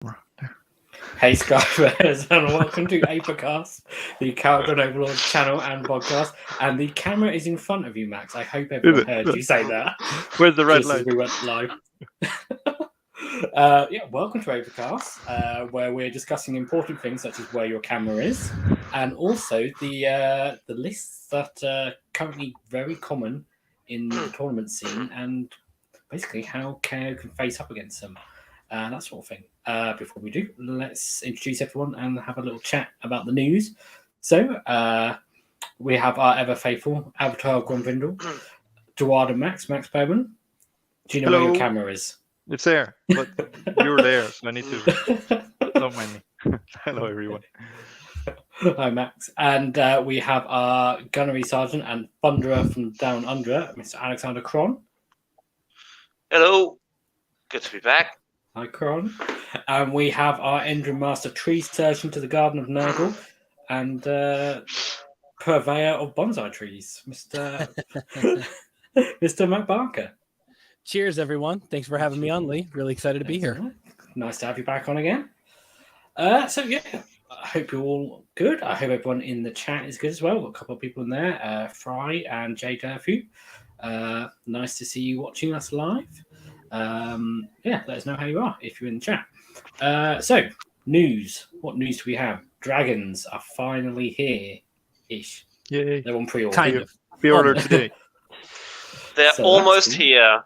Hey Skywers, and welcome to Aethercast, the Kharadron Overlords channel and podcast. And the camera is in front of you, Max. I hope everyone heard you say that. Where's the red Just light? as we went live. Welcome to Aethercast, where we're discussing important things such as where your camera is, and also the lists that are currently very common in the tournament scene, and basically how KO can face up against them. That sort of thing. Before we do, let's introduce everyone and have a little chat about the news. So, we have our ever faithful Avatar Gromvindle, Duard and Max Bowman. Do you know where your camera is? It's there, but you're there, so I need to. Don't mind me. Hello, everyone. Hi, Max. And we have our Gunnery Sergeant and Thunderer from Down Under, Mr. Alexander Krohn. Hello. Good to be back. Hi, Krohn. And we have our Endrin Master Tree Surgeon to the Garden of Nurgle and Purveyor of Bonsai Trees, Mr. Mr. Matt Barker. Cheers, everyone. Thanks for having me on, Lee. Really excited to be here. Nice to have you back on again. So, yeah, I hope you're all good. I hope everyone in the chat is good as well. We've got a couple of people in there, Fry and Jay Durfew. Nice to see you watching us live. Let us know how you are if you're in the chat. So, news. What news do we have? Dragons are finally here-ish. Yay. They're on pre-order. Kind of. Pre-order today. They're almost here.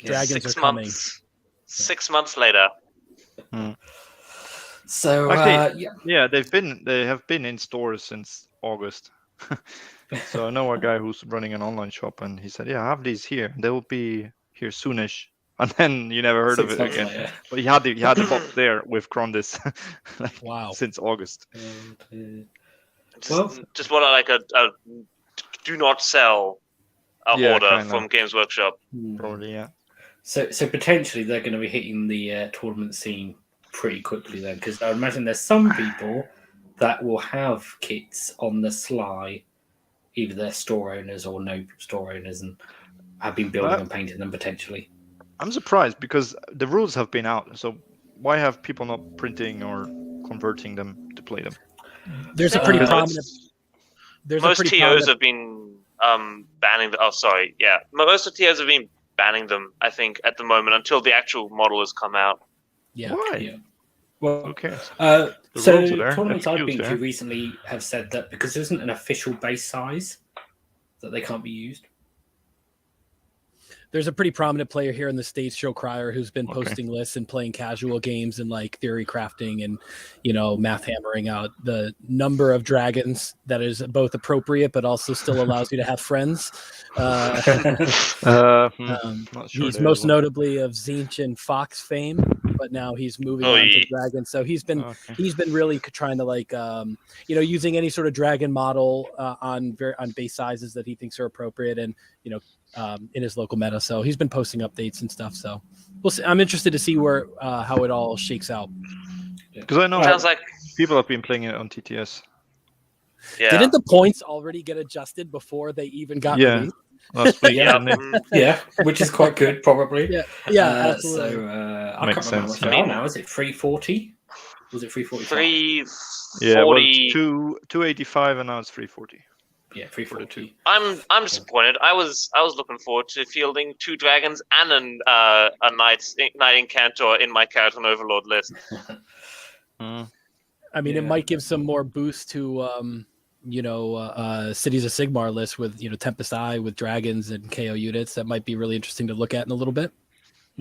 Dragons 6 are coming. months. 6 months later. So, Actually, they have been in stores since August. So I know a guy who's running an online shop, and he said, "Yeah, I have these here. They will be here soonish." And then you never heard of it again. Later. But he had the box there with Krondis Wow. since August. Just what like a do not sell order kinda. from Games Workshop. Probably, yeah. So potentially they're going to be hitting the tournament scene pretty quickly then, because I imagine there's some people that will have kits on the sly, either they're store owners or no store owners, and have been building and painting them potentially. I'm surprised because the rules have been out. So why have people not printing or converting them to play them? There's a pretty prominent. Most TOs have been banning them. Oh, sorry. Yeah, most of TOs have been banning them. I think at the moment until the actual model has come out. Yeah. Why? Yeah. Well, Who cares? So rules are there. tournaments I've been FQs to there. recently have said that because there isn't an official base size, that they can't be used. There's a pretty prominent player here in the States, Joe Cryer, who's been posting lists and playing casual games and like theory crafting and, math hammering out the number of dragons that is both appropriate, but also still allows you to have friends. He's most notably of Tzeentch and Fox fame, but now he's moving on to dragons. So he's been really trying to using any sort of dragon model on base sizes that he thinks are appropriate and, in his local meta. So he's been posting updates and stuff. So we'll see. I'm interested to see where how it all shakes out. Because I know Sounds like people have been playing it on TTS. yeah. Didn't the points already get adjusted before they even got released? Last week. Yeah, which is quite good, probably. Yeah, absolutely. So I Makes can't remember sense. what they are now. Is it 340? Was it 345? 340. Yeah, well, 285 and now it's 340. Yeah, 342. I'm disappointed. I was looking forward to fielding 2 dragons and a knight incantor in my Kharadron Overlord list. I mean, it might give some more boost to Cities of Sigmar list with Tempest Eye with dragons and KO units. That might be really interesting to look at in a little bit.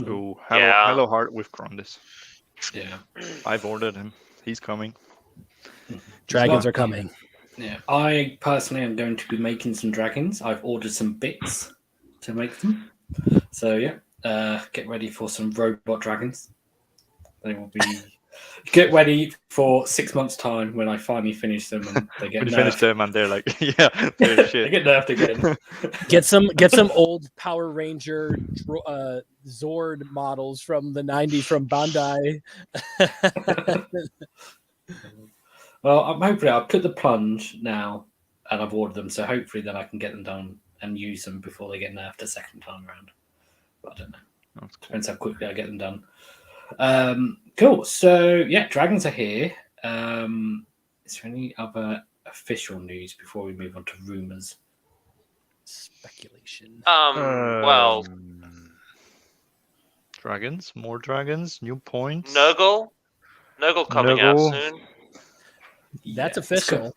Oh, hello Heart with Krondis. Yeah, I've ordered him. He's coming. Dragons are coming. Yeah, I personally am going to be making some dragons. I've ordered some bits to make them. So get ready for some robot dragons. They will be. Get ready for 6 months' time when I finally finish them and they get nerfed. Finish them and they're like, they're shit. They get nerfed again. Get some old Power Ranger Zord models from the 90s from Bandai. Well, hopefully I'll put the plunge now, and I've ordered them, so hopefully then I can get them done and use them before they get nerfed a second time around. But I don't know. That's cool. Depends how quickly I get them done. Cool. So yeah, dragons are here. Is there any other official news before we move on to rumors? Speculation. Well, dragons, more dragons, new points. Nurgle coming out soon. That's official.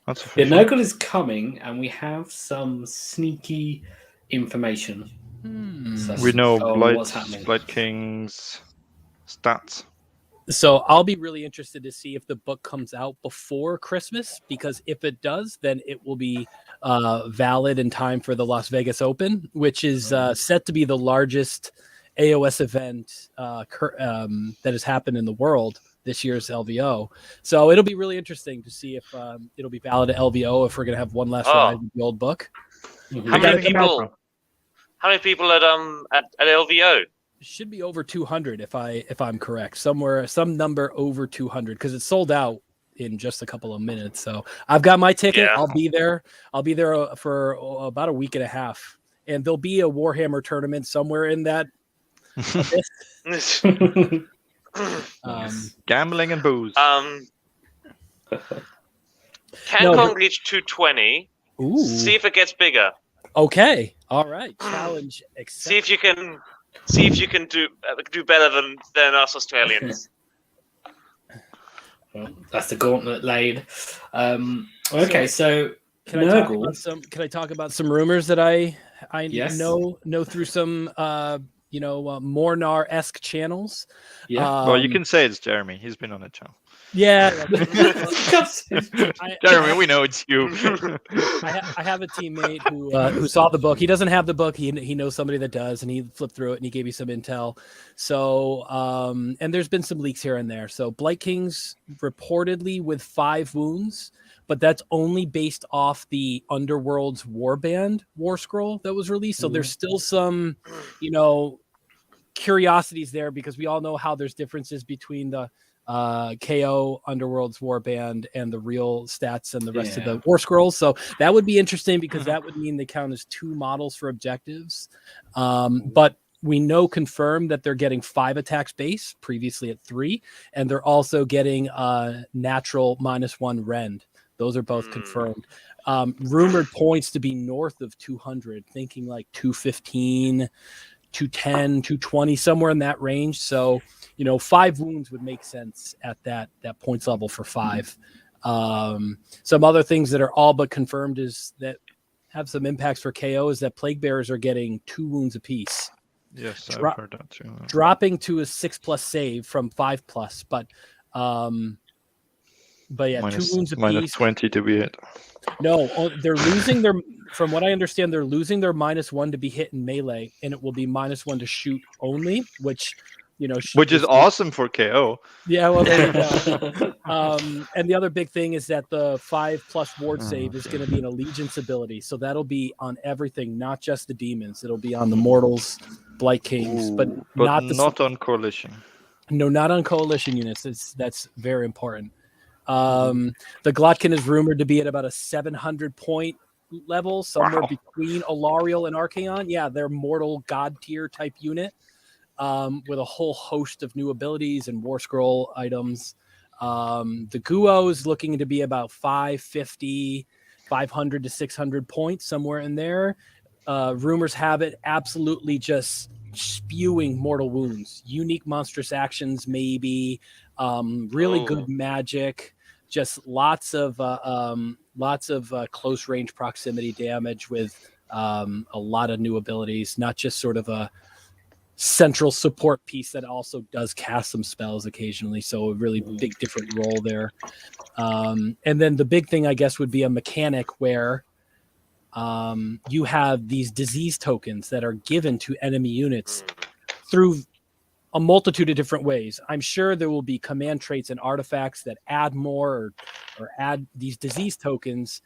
That's official. Yeah, Nurgle is coming, and we have some sneaky information. We know what's happening. Blight King's stats. So I'll be really interested to see if the book comes out before Christmas, because if it does, then it will be valid in time for the Las Vegas Open, which is set to be the largest AoS event that has happened in the world this year's LVO. So it'll be really interesting to see if it'll be valid at LVO, if we're going to have one last ride with the old book. How many people at LVO? Should be over 200 if I'm correct. Some number over 200, because it's sold out in just a couple of minutes. So I've got my ticket. Yeah. I'll be there for about a week and a half, and there'll be a Warhammer tournament somewhere in that. Gambling and booze. CanCon reach 220. Ooh. See if it gets bigger. Okay. All right. Challenge accepted. See if you can do better than us Australians. Well, that's the gauntlet laid. Okay, so can I talk about some rumors that I know through some Mornar-esque channels? Yeah. Well, you can say it's Jeremy. He's been on the channel. Yeah. Jeremy, we know it's you. I have a teammate who saw the book. He doesn't have the book. He knows somebody that does, and he flipped through it and he gave me some intel. So, and there's been some leaks here and there. So Blight Kings reportedly with 5 wounds, but that's only based off the Underworld's Warband war scroll that was released. So there's still some, curiosities there, because we all know how there's differences between the KO Underworld's Warband and the real stats and the rest of the war scrolls. So that would be interesting, because that would mean they count as 2 models for objectives. But we know confirmed that they're getting 5 attacks base, previously at 3, and they're also getting natural -1 rend. Those are both confirmed. Rumored points to be north of 200, thinking like 215, 210, 220, somewhere in that range. So 5 wounds would make sense at that points level for 5. Some other things that are all but confirmed is that have some impacts for KO is that Plague Bearers are getting 2 wounds apiece. Yes, I've heard that too. Dropping to a 6+ save from 5+, but yeah, minus, 2 wounds apiece. Minus 20 to be hit. No, they're losing their. From what I understand, they're losing their -1 to be hit in melee, and it will be -1 to shoot only, which is awesome for KO. Yeah, well, there you go. And the other big thing is that the 5+ ward save is going to be an allegiance ability, so that'll be on everything, not just the demons. It'll be on the mortals, Blight Kings, but not on coalition. No, not on coalition units. That's very important. The Glotkin is rumored to be at about a 700 point level, somewhere between Alariel and Archaon. Yeah, they're mortal god tier type unit. With a whole host of new abilities and war scroll items. The Guo is looking to be about 550, 500 to 600 points, somewhere in there. Rumors have it absolutely just spewing mortal wounds, unique monstrous actions, maybe really good magic, just lots of close range proximity damage with a lot of new abilities, not just sort of a central support piece that also does cast some spells occasionally. So a really big different role there. And then the big thing, I guess, would be a mechanic where you have these disease tokens that are given to enemy units through a multitude of different ways. I'm sure there will be command traits and artifacts that add more or add these disease tokens.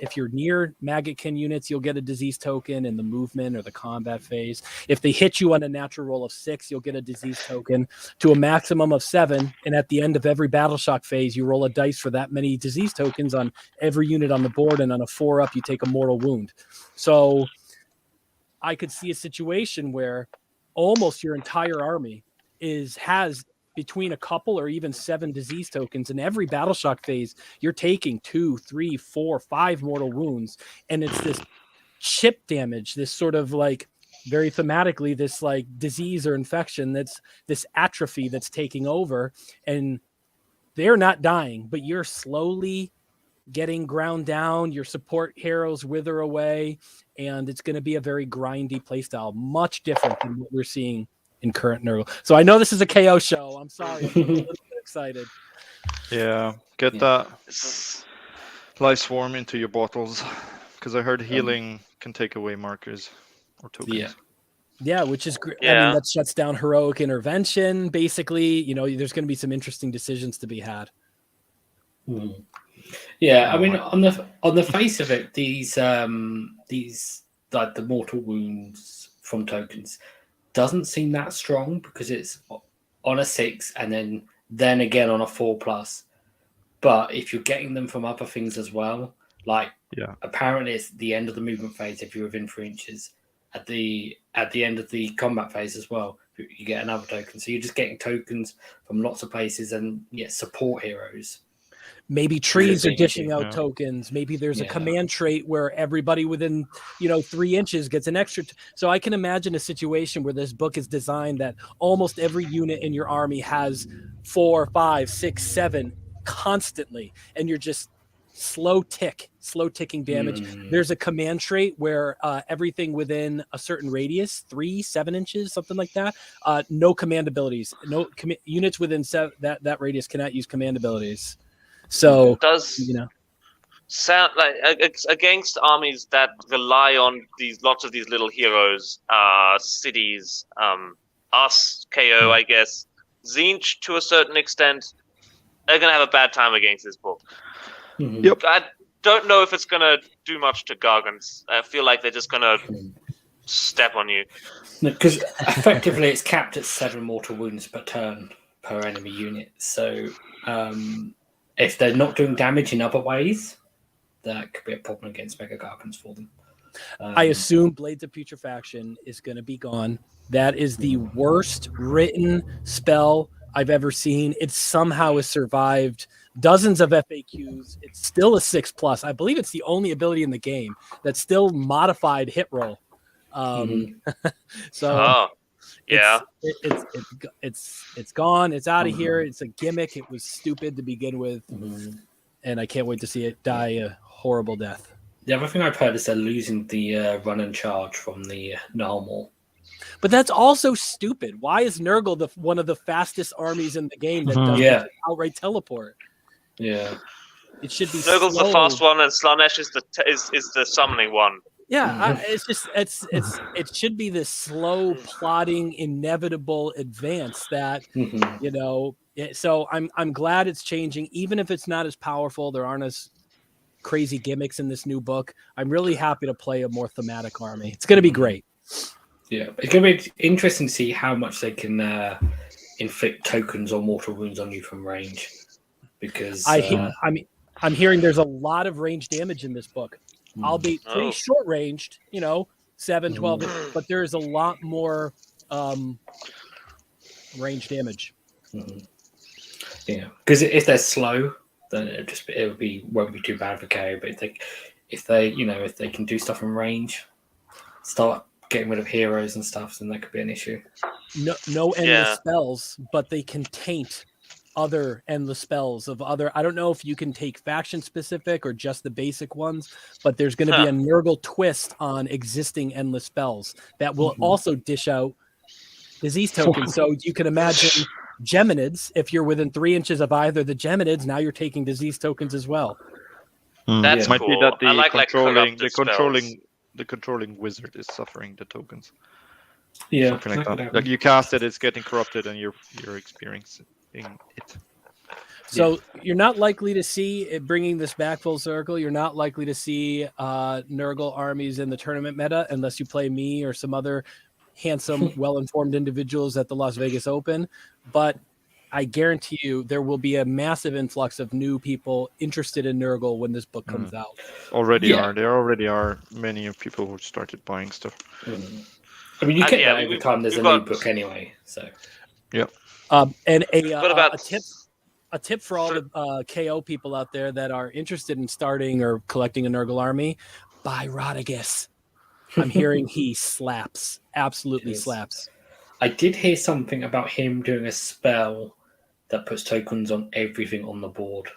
If you're near Maggotkin units, you'll get a disease token in the movement or the combat phase. If they hit you on a natural roll of 6, you'll get a disease token to a maximum of 7. And at the end of every battle shock phase, you roll a dice for that many disease tokens on every unit on the board. And on a 4-up, you take a mortal wound. So I could see a situation where almost your entire army has between a couple or even 7 disease tokens in every battle shock phase, you're taking 2, 3, 4, 5 mortal wounds, and it's this chip damage, this sort of like very thematically this like disease or infection, that's this atrophy that's taking over, and they're not dying, but you're slowly getting ground down. Your support heroes wither away, and it's going to be a very grindy playstyle, much different than what we're seeing in current Nurgle. So I know this is a KO show. I'm sorry, I'm a little bit excited. Yeah, get that life swarm into your bottles, because I heard healing can take away markers or tokens. Yeah, which is great. Yeah. I mean, that shuts down heroic intervention. Basically, you know, there's going to be some interesting decisions to be had. Yeah, I mean, on the face of it, these like the mortal wounds from tokens doesn't seem that strong, because it's on a 6 and then again on a 4+. But if you're getting them from other things as well, like apparently it's the end of the movement phase if you're within 3 inches. At the end of the combat phase as well, you get another token. So you're just getting tokens from lots of places, and support heroes. Maybe trees are dishing out tokens. Maybe there's a command trait where everybody within 3 inches gets an extra. So I can imagine a situation where this book is designed that almost every unit in your army has 4, 5, 6, 7 constantly, and you're just slow ticking damage. There's a command trait where everything within a certain radius, 3, 7 inches, something like that, no command abilities. No units within that radius cannot use command abilities. So it does sound like against armies that rely on lots of these little heroes, cities, us, KO, I guess, Tzeentch to a certain extent, they're gonna have a bad time against this book. Yep. I don't know if it's gonna do much to Gargants. I feel like they're just gonna step on you. Because effectively it's capped at 7 mortal wounds per turn per enemy unit. So if they're not doing damage in other ways, that could be a problem against Mega Gargants for them. I assume Blades of Putrefaction is going to be gone. That is the worst written spell I've ever seen. It somehow has survived dozens of FAQs. It's still a 6+. I believe it's the only ability in the game that's still modified hit roll. So it's gone. It's out of here. It's a gimmick. It was stupid to begin with, and I can't wait to see it die a horrible death. The other thing I've heard is they're losing the run and charge from the Nurgle. But that's also stupid. Why is Nurgle one of the fastest armies in the game that doesn't outright teleport? Yeah, it should be. Nurgle's the fast one, and Slaanesh is the summoning one. Yeah, it should be this slow, plodding, inevitable advance that So I'm glad it's changing, even if it's not as powerful. There aren't as crazy gimmicks in this new book. I'm really happy to play a more thematic army. It's going to be great. Yeah, it's going to be interesting to see how much they can inflict tokens or mortal wounds on you from range. Because I'm hearing there's a lot of range damage in this book. I'll be pretty short ranged, 7, 12, but there is a lot more range damage. Yeah, because if they're slow, then won't be too bad for KO. But if they can do stuff in range, start getting rid of heroes and stuff, then that could be an issue. No endless spells, but they can taint other endless spells of other. I don't know if you can take faction specific or just the basic ones, but there's going to be a Nurgle twist on existing endless spells that will also dish out disease tokens. So you can imagine Geminids. If you're within 3 inches of either the Geminids, now you're taking disease tokens as well. That's might cool. be that I like the controlling wizard is suffering the tokens. Yeah, something like that. Like you cast it, it's getting corrupted, and you're experiencing it. So you're not likely to see it, bringing this back full circle. You're not likely to see Nurgle armies in the tournament meta unless you play me or some other handsome, well-informed individuals at the Las Vegas Open. But I guarantee you there will be a massive influx of new people interested in Nurgle when this book comes out. There already are many people who started buying stuff. I mean, you get that every time there's a new book anyway. So, yeah. And What about a tip for all the KO people out there that are interested in starting or collecting a Nurgle army: buy Rodigus. I'm hearing he slaps, absolutely slaps. I did hear something about him doing a spell that puts tokens on everything on the board,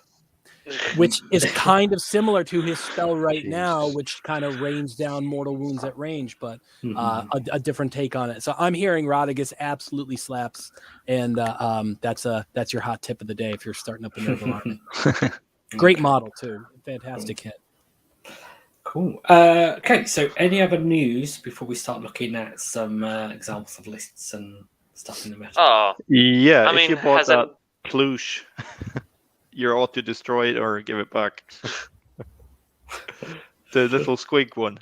which is kind of similar to his spell right now, which kind of rains down mortal wounds at range, but a different take on it. So I'm hearing Rodigus absolutely slaps, and that's your hot tip of the day if you're starting up a Nurgle army. Great model too, fantastic hit. Cool. Okay, so any other news before we start looking at some examples of lists and stuff in the meta? Oh, yeah, I mean, if you bought that plush, you're ought to destroy it or give it back. The little squig one.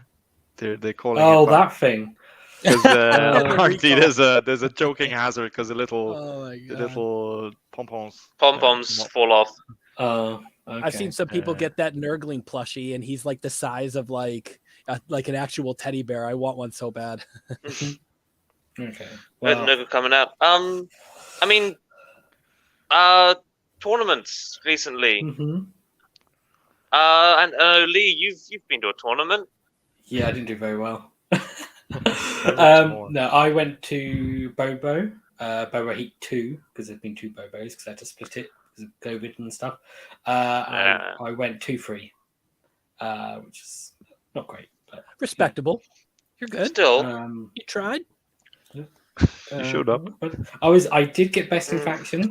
They're calling it back. That thing. Because apparently there's a joking hazard because the little pom-poms fall off. Okay. I've seen some people get that Nurgling plushie, and he's like the size of like an actual teddy bear. I want one so bad. Okay. Well, Nurgle coming out. I mean, tournaments recently. And Lee, you've been to a tournament. Yeah, I didn't do very well. No, I went to Bobo Heat 2 because there's been 2 Bobos because I had to split it because of COVID and stuff. I went 2-3, which is not great, but respectable. You're good. Still, you tried. You showed up. I did get best in faction,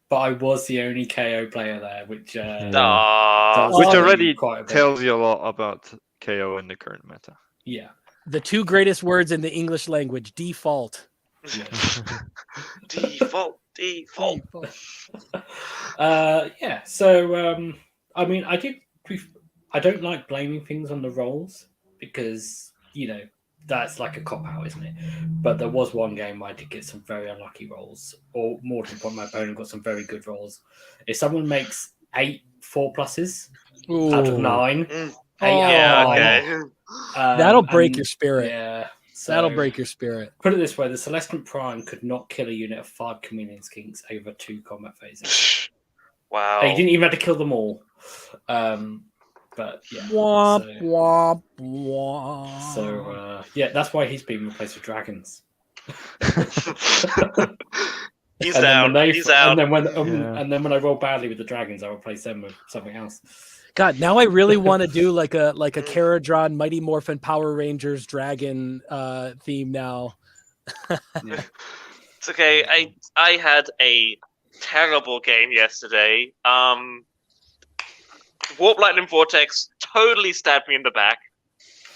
but I was the only KO player there, which already tells you a lot about KO in the current meta. Yeah. The 2 greatest words in the English language: default. Default. Yeah. So, I mean, I don't like blaming things on the rolls because that's like a cop out, isn't it? But there was one game where I did get some very unlucky rolls, or more to the point, my opponent got some very good rolls. If someone makes 8 4+s out of 9, 8 out of 9, that'll break your spirit. Yeah, so, that'll break your spirit. Put it this way: the Celestial Prime could not kill a unit of 5 Chameleon Skinks over 2 combat phases. Wow! He didn't even have to kill them all. But yeah. Womp, womp, womp. So yeah, that's why he's been replaced with dragons. He's down. He's out. And then when I roll badly with the dragons, I replace them with something else. God, now I really want to do like a Kharadron Mighty Morphin Power Rangers dragon theme now. It's okay. I had a terrible game yesterday. Warp Lightning Vortex totally stabbed me in the back.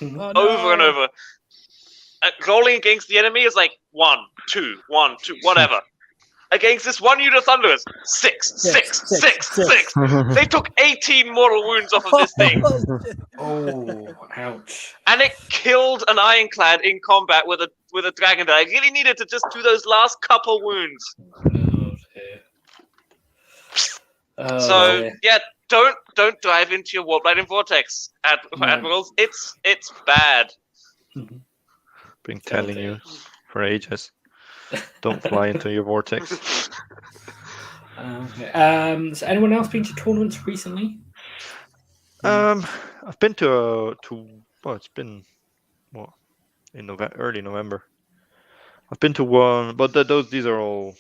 Over and over. Rolling against the enemy is like 1, 2, 1, 2, whatever. Against this one unit of Thunderers, 6. They took 18 mortal wounds off of this thing. Oh, ouch. And it killed an Ironclad in combat with a dragon that I really needed to just do those last couple wounds. Yeah, don't dive into your Warp Lightning Vortex, Admirals. It's bad. Been telling you for ages. Don't fly into your vortex. So anyone else been to tournaments recently? I've been to it's been in early November. I've been to one, but these are all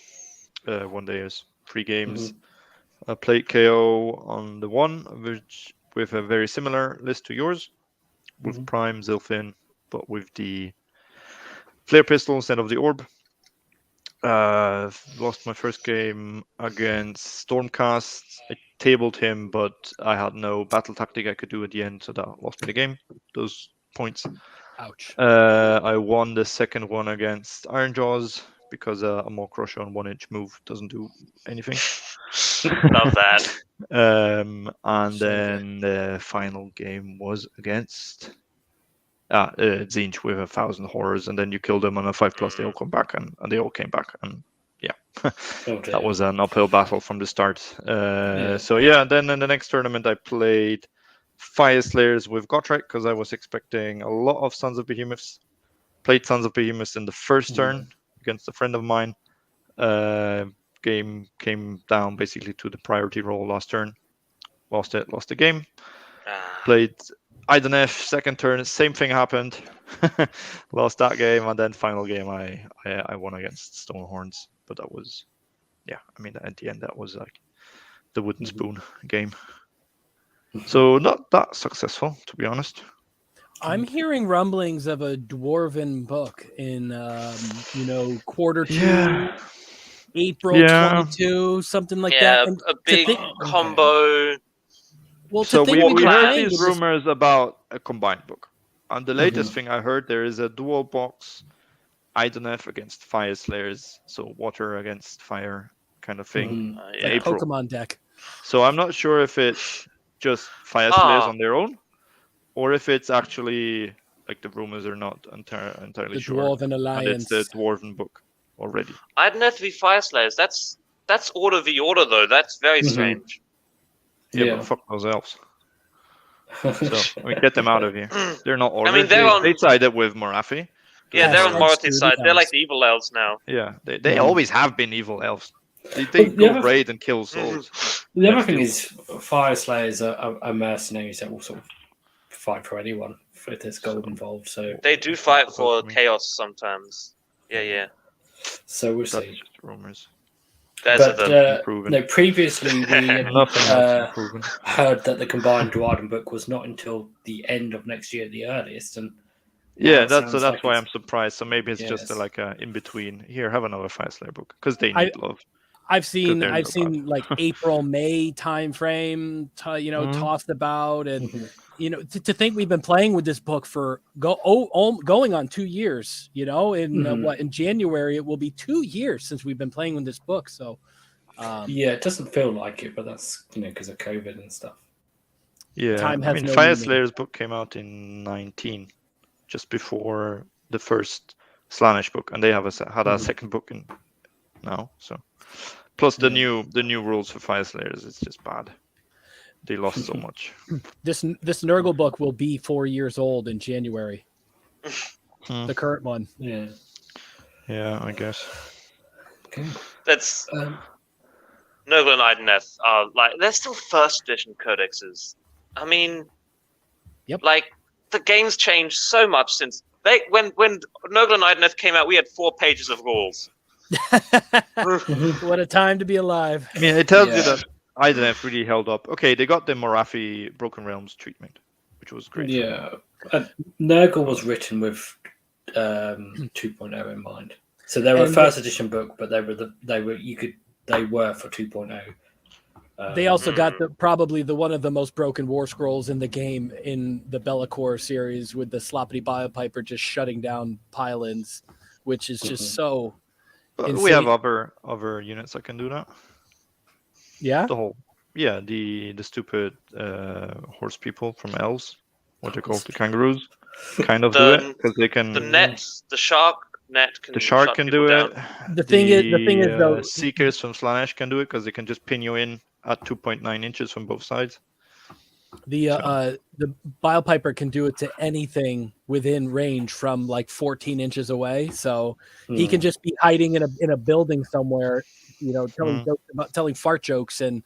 1 days, 3 games. I played KO on the one, which with a very similar list to yours, with Prime Zilfin, but with the flare pistol instead of the orb. Lost my first game against Stormcast. I tabled him, but I had no battle tactic I could do at the end, so that lost me the game. Those points. Ouch. I won the second one against Ironjawz because a Maw-Krusha on 1-inch move doesn't do anything. Love that. And then the final game was against Tzeentch with 1,000 horrors, and then you kill them on a 5+, they all come back, and they all came back, and yeah, that was an uphill battle from the start. So yeah, then in the next tournament I played Fire Slayers with Gotrek because I was expecting a lot of Sons of Behemoths. Played Sons of Behemoths in the first turn against a friend of mine. game came down basically to the priority roll last turn. Lost the game. Played Idenef second turn, same thing happened. Lost that game, and then final game I won against Stonehorns. But that was, I mean, at the end that was like the wooden spoon game. So not that successful, to be honest. I'm hearing rumblings of a dwarven book in, quarter 2, April 22, something like that. And a big combo. Well, so we heard these this... rumors about a combined book. And the latest thing I heard, there is a dual box Idenef against Fire Slayers, so water against fire kind of thing. April. Pokemon deck. So I'm not sure if it's just Fire Slayers on their own, or if it's actually like the rumors are not entirely sure. The Dwarven Alliance. And it's the Dwarven book already. Idenef v Fire Slayers. That's order v order though. That's very strange. Yeah, but fuck those elves. So we get them out of here. They're not orders. I mean, they sided with Morathi. Yeah, they're on Morathi's side. They're like the evil elves now. Yeah, they always have been evil elves. They go raid and kill souls. The other thing is, Fire Slayers are mercenaries that will sort of fight for anyone if there's gold involved. So they do fight for chaos sometimes. Yeah. So we'll see. Just rumors. Previously we had heard that the combined Dwarven book was not until the end of next year, the earliest, and that's why I'm surprised. So maybe it's just like a in between. Here, have another Fire Slayer book because they need love. I've seen like April, May time frame, tossed about, and to think we've been playing with this book for going on 2 years. In January it will be 2 years since we've been playing with this book. So it doesn't feel like it, but that's because of COVID and stuff. Yeah, Fire Slayer's book came out in 2019, just before the first Slaanesh book, and they had a second book in now. So. Plus the new rules for Fire Slayers, it's just bad. They lost so much. This Nurgle book will be 4 years old in January. The current one. Yeah, I guess. Okay. That's Nurgle and Idenef are they're still first edition codexes. I mean, like the game's changed so much since when Nurgle and Idenef came out. We had 4 pages of rules. What a time to be alive. I mean, it tells you that Idenef really held up. Okay, they got the Morathi Broken Realms treatment, which was great. Yeah. Nurgle was written with 2.0 in mind. So they were a first edition book, but they were for 2.0. They also got probably one of the most broken war scrolls in the game in the Be'lakor series with the Sloppity Biopiper just shutting down pile-ins, which is just so But we have other units that can do that. Yeah. The stupid horse people from elves, what they call the kangaroos, kind of do it because they can. The shark net can. The shark can do it. The thing is though, Seekers from Slaanesh can do it because they can just pin you in at 2.9 inches from both sides. The Biopiper can do it to anything within range from like 14 inches away. So he can just be hiding in a building somewhere, telling fart jokes, and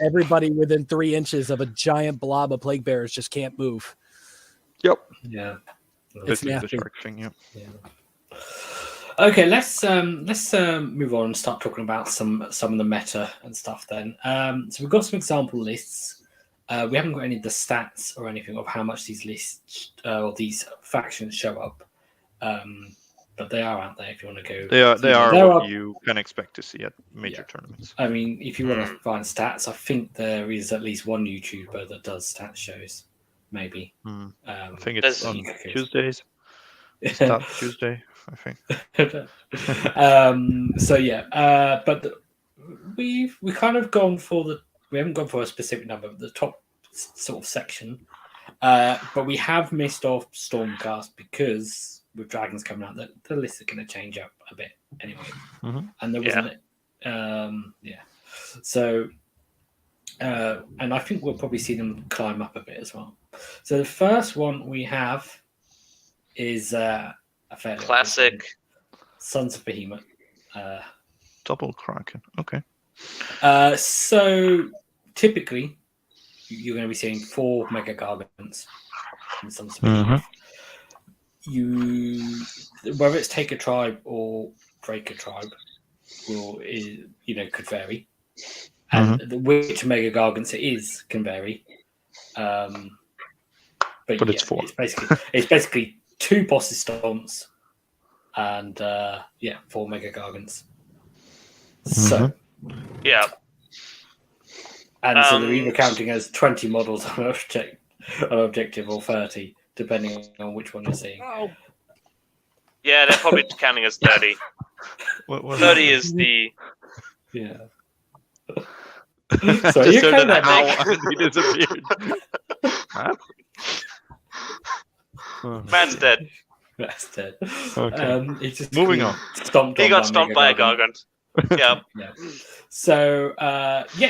everybody within 3 inches of a giant blob of plague bearers just can't move. Yep. Yeah. It's the nasty. shark thing. Yeah. Okay, let's move on and start talking about some of the meta and stuff then. So we've got some example lists. We haven't got any of the stats or anything of how much these lists or these factions show up, but they are out there if you want to go. They are what you can expect to see at major tournaments. I mean, if you want to find stats, I think there is at least one YouTuber that does stat shows. Maybe. I think it's on Tuesdays. Stat Tuesday, I think. But we've kind of gone for we haven't gone for a specific number, but the top sort of section. But we have missed off Stormcast because with Dragons coming out, the lists are going to change up a bit anyway. And there wasn't So, and I think we'll probably see them climb up a bit as well. So the first one we have is a fairly classic Sons of Behemat. double Kraken. Okay. So typically, you're going to be seeing 4 Mega Gargants in some speed. Whether it's Take a Tribe or Break a Tribe, could vary, and which Mega Gargants it is can vary. But it's 4. It's basically 2 Boss's Stomps and 4 Mega Gargants. So and so they're either counting as 20 models on objective or 30, depending on which one you're seeing. Yeah, they're probably counting as 30. 30 is the... Yeah. So you can and he disappeared. Matt's dead. Matt's dead. Okay. Moving on. He got stomped by a Gargant. Yeah. So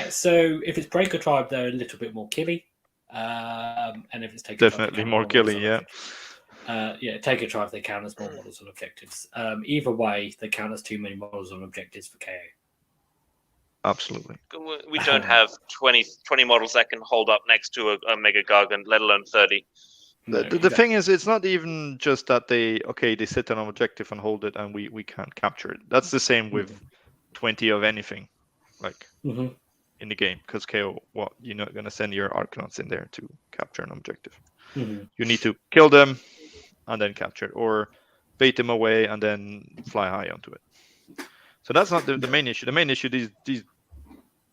so if it's Breaker Tribe, they're a little bit more killy. And if it's Taker definitely more killy, Take a Tribe, they count as more models on objectives. Either way, they count as too many models on objectives for KO. Absolutely. We don't have 20 models that can hold up next to a Mega Gargant, let alone 30. The thing is, it's not even just that they sit on an objective and hold it and we can't capture it. That's the same with 20 of anything, in the game, because KO, you're not going to send your Arcanauts in there to capture an objective. You need to kill them and then capture it, or bait them away and then fly high onto it. So that's not the main issue. The main issue, these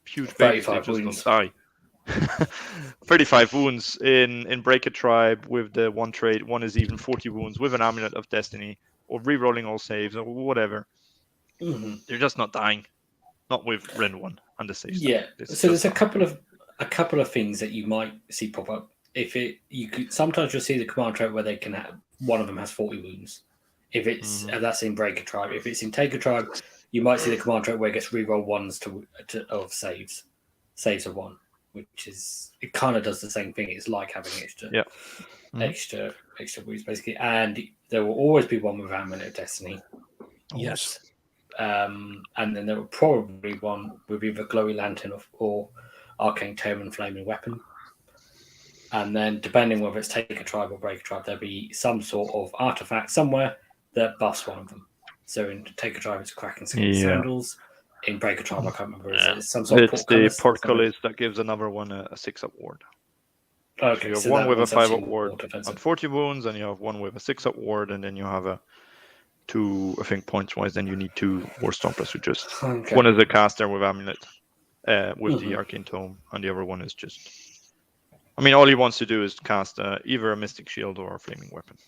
huge babies, they just don't die. 35 wounds in Break a Tribe with the one trait. One is even 40 wounds with an Amulet of Destiny, or re-rolling all saves, or whatever. They're just not dying. Not with Ren 1 and the save. Yeah. So there's a couple of things that you might see pop up. Sometimes you'll see the command trait where they can have one of them has 40 wounds. If it's that's in Break a Tribe. If it's in Take a Tribe, you might see the command trait where it gets re-roll 1s of saves of 1. Which is, it kind of does the same thing. It's like having extra wounds, basically. And there will always be one with Amulet of Destiny. Yes. And then there will probably one with either Glowy Lantern or Arcane Tome and Flaming Weapon. And then, depending whether it's Take a Tribe or Break a Tribe, there'll be some sort of artifact somewhere that buffs one of them. So in Take a Tribe, it's Kraken Skin Sandals. In Break a Tribe, I can't remember. It's some sort of the portcullis that gives another one a 6-up ward. Okay, so you have one with a 5-up ward on 40 wounds, and you have one with a 6-up ward, and then you have 2, I think, points-wise, then you need 2 War Stompers, who just... Okay. One is a caster with Amulet, with the Arcane Tome, and the other one is just... I mean, all he wants to do is cast either a Mystic Shield or a Flaming Weapon.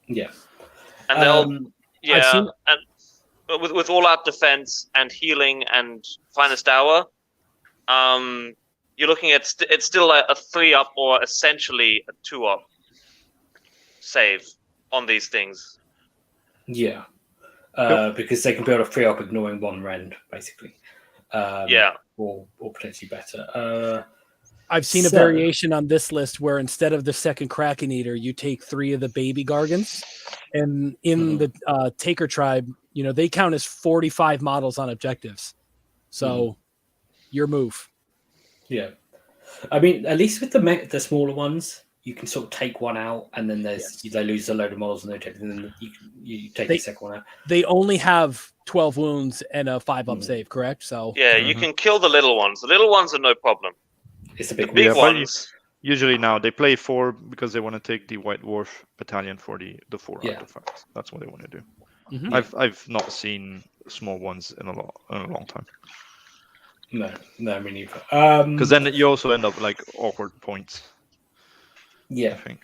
Yeah. And they'll... With all-out defense and healing and finest hour, you're looking at it's still a 3-up or essentially a 2-up save on these things. Yeah, because they can build a 3-up ignoring 1 rend, basically. Or potentially better. I've seen a variation on this list where instead of the second Kraken Eater, you take 3 of the baby Gargants, and in the Taker Tribe, they count as 45 models on objectives. So, your move. Yeah. I mean, at least with the smaller ones, you can sort of take one out, and then they lose a load of models on the objective, and then you take the second one out. They only have 12 wounds and a 5-up save, correct? So you can kill the little ones. The little ones are no problem. It's the big ones. Usually now they play 4 because they want to take the White Dwarf battalion for the 4 artifacts. That's what they want to do. I've not seen small ones in a long time. No, me neither. Because then you also end up awkward points. Yeah, I think.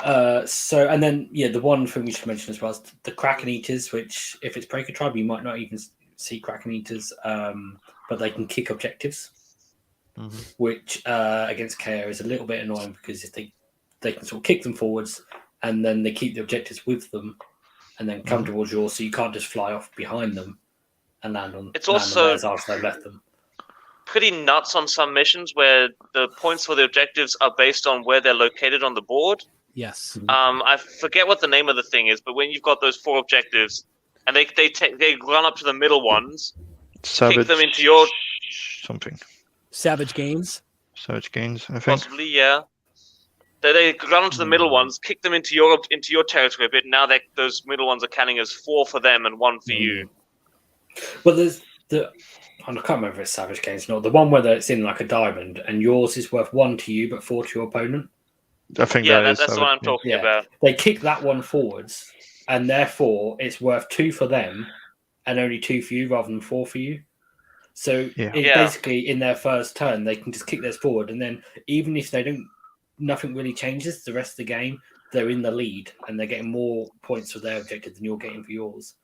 And then the one thing we should mention as well is the Kraken Eaters, which if it's Break a Tribe, you might not even see Kraken Eaters, but they can kick objectives, which against KO is a little bit annoying because if they can sort of kick them forwards and then they keep the objectives with them and then come towards yours, so you can't just fly off behind them and land on. It's also after they've left them. Pretty nuts on some missions where the points for the objectives are based on where they're located on the board. Yes. I forget what the name of the thing is, but when you've got those 4 objectives and they run up to the middle ones, Savage kick them into your something. Savage Gains. Savage Gains, I think. possibly, yeah. They run onto the middle ones, kick them into your territory a bit. Now those middle ones are counting as 4 for them and 1 for you. Well, there's I can't remember if it's Savage Games or not. The one where it's in like a diamond, and yours is worth 1 to you but 4 to your opponent. I think that's what I'm talking about. They kick that one forwards, and therefore it's worth 2 for them, and only 2 for you rather than 4 for you. So basically, in their first turn, they can just kick theirs forward, and then even if they don't. Nothing really changes the rest of the game. They're in the lead and they're getting more points for their objective than you're getting for yours.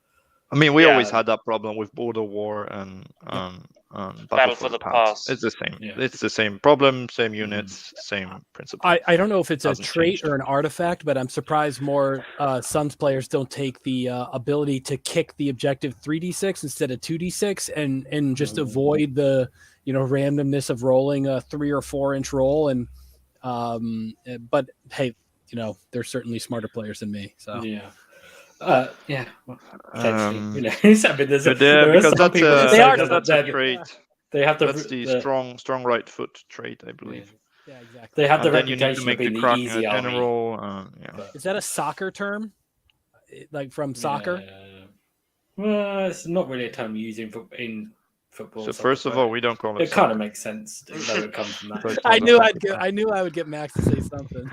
I mean, we always had that problem with Border War and Battle for the Past. It's the same. Yeah. It's the same problem, same units, same principle. I don't know if it's a trait changed. or an artifact, but I'm surprised more Suns players don't take the ability to kick the objective 3d6 instead of 2d6 and just avoid the randomness of rolling a 3 or 4 inch roll. And but hey, there's certainly smarter players than me. So Well, potentially, because that's a trait. They have That's the strong right foot trait, I believe. yeah, exactly. They have the And then you need to reputation of make being the the Kraken easy a army. general. Is that a soccer term? Like from soccer? Well, it's not really a term used in football. So first of all, we don't call it. It kind of makes sense. It comes from that. I knew I would get Max to say something.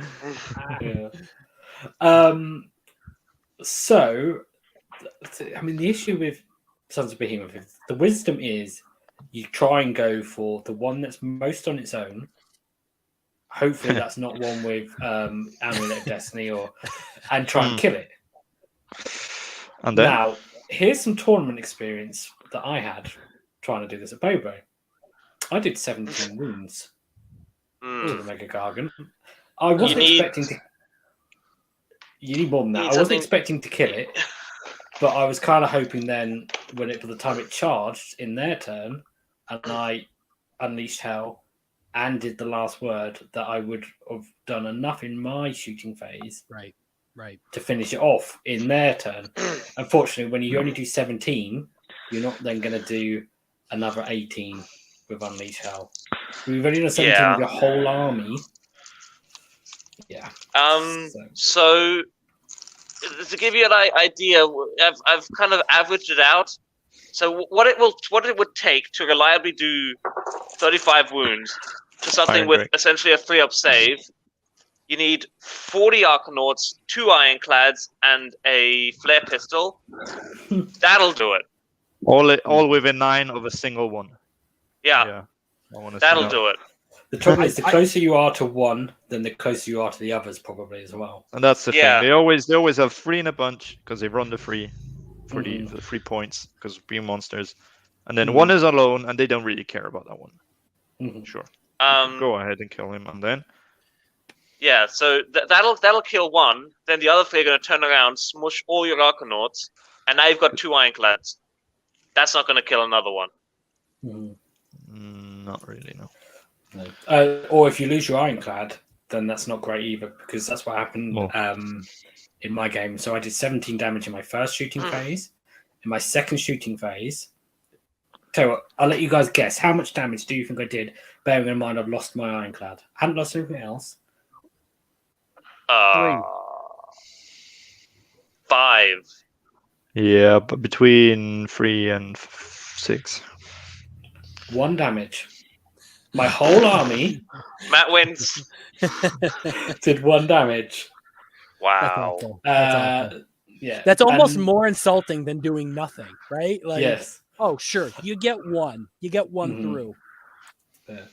So, I mean, the issue with Sons of Behemoth is the wisdom is you try and go for the one that's most on its own. Hopefully, that's not one with Amulet of Destiny and try and kill it. And then Now, here's some tournament experience that I had trying to do this at Bobo. I did 17 wounds to the Mega Gargant. I wasn't expecting to. You need more than that. I wasn't expecting to kill it, but I was kind of hoping then, by the time it charged in their turn, and I unleashed hell and did the last word, that I would have done enough in my shooting phase, Right. to finish it off in their turn. Unfortunately, when you only do 17, you're not then going to do another 18 with unleash hell. We've only done 17 with your whole army. Yeah. So to give you an idea, I've kind of averaged it out. So what it would take to reliably do 35 wounds to something with essentially a 3-up save, you need 40 Arcanauts, 2 Ironclads, and a flare pistol. That'll do it. all within 9 of a single one. Yeah. That'll do it. The trouble is, the closer you are to one, then the closer you are to the others, probably as well. And that's the thing. They always have 3 in a bunch because they run the free for the 3 points because being monsters, and then 1 is alone, and they don't really care about that one. Sure. Go ahead and kill him, and then. Yeah, so that'll kill 1. Then the other 3 are going to turn around, smush all your Arcanauts, and now you've got 2 Ironclads. That's not going to kill another one. Not really, no. Or if you lose your Ironclad, then that's not great either, because that's what happened in my game. So I did 17 damage in my first shooting phase. In my second shooting phase, tell you what, I'll let you guys guess. How much damage do you think I did, bearing in mind I've lost my Ironclad? I hadn't lost anything else. 5. Yeah, but between 3 and 6. 1 damage. My whole army Matt wins. did 1 damage. Wow. That's awful. Yeah. That's almost more insulting than doing nothing, right? Like, yes. Oh, sure. You get 1. You get 1 through. Yeah.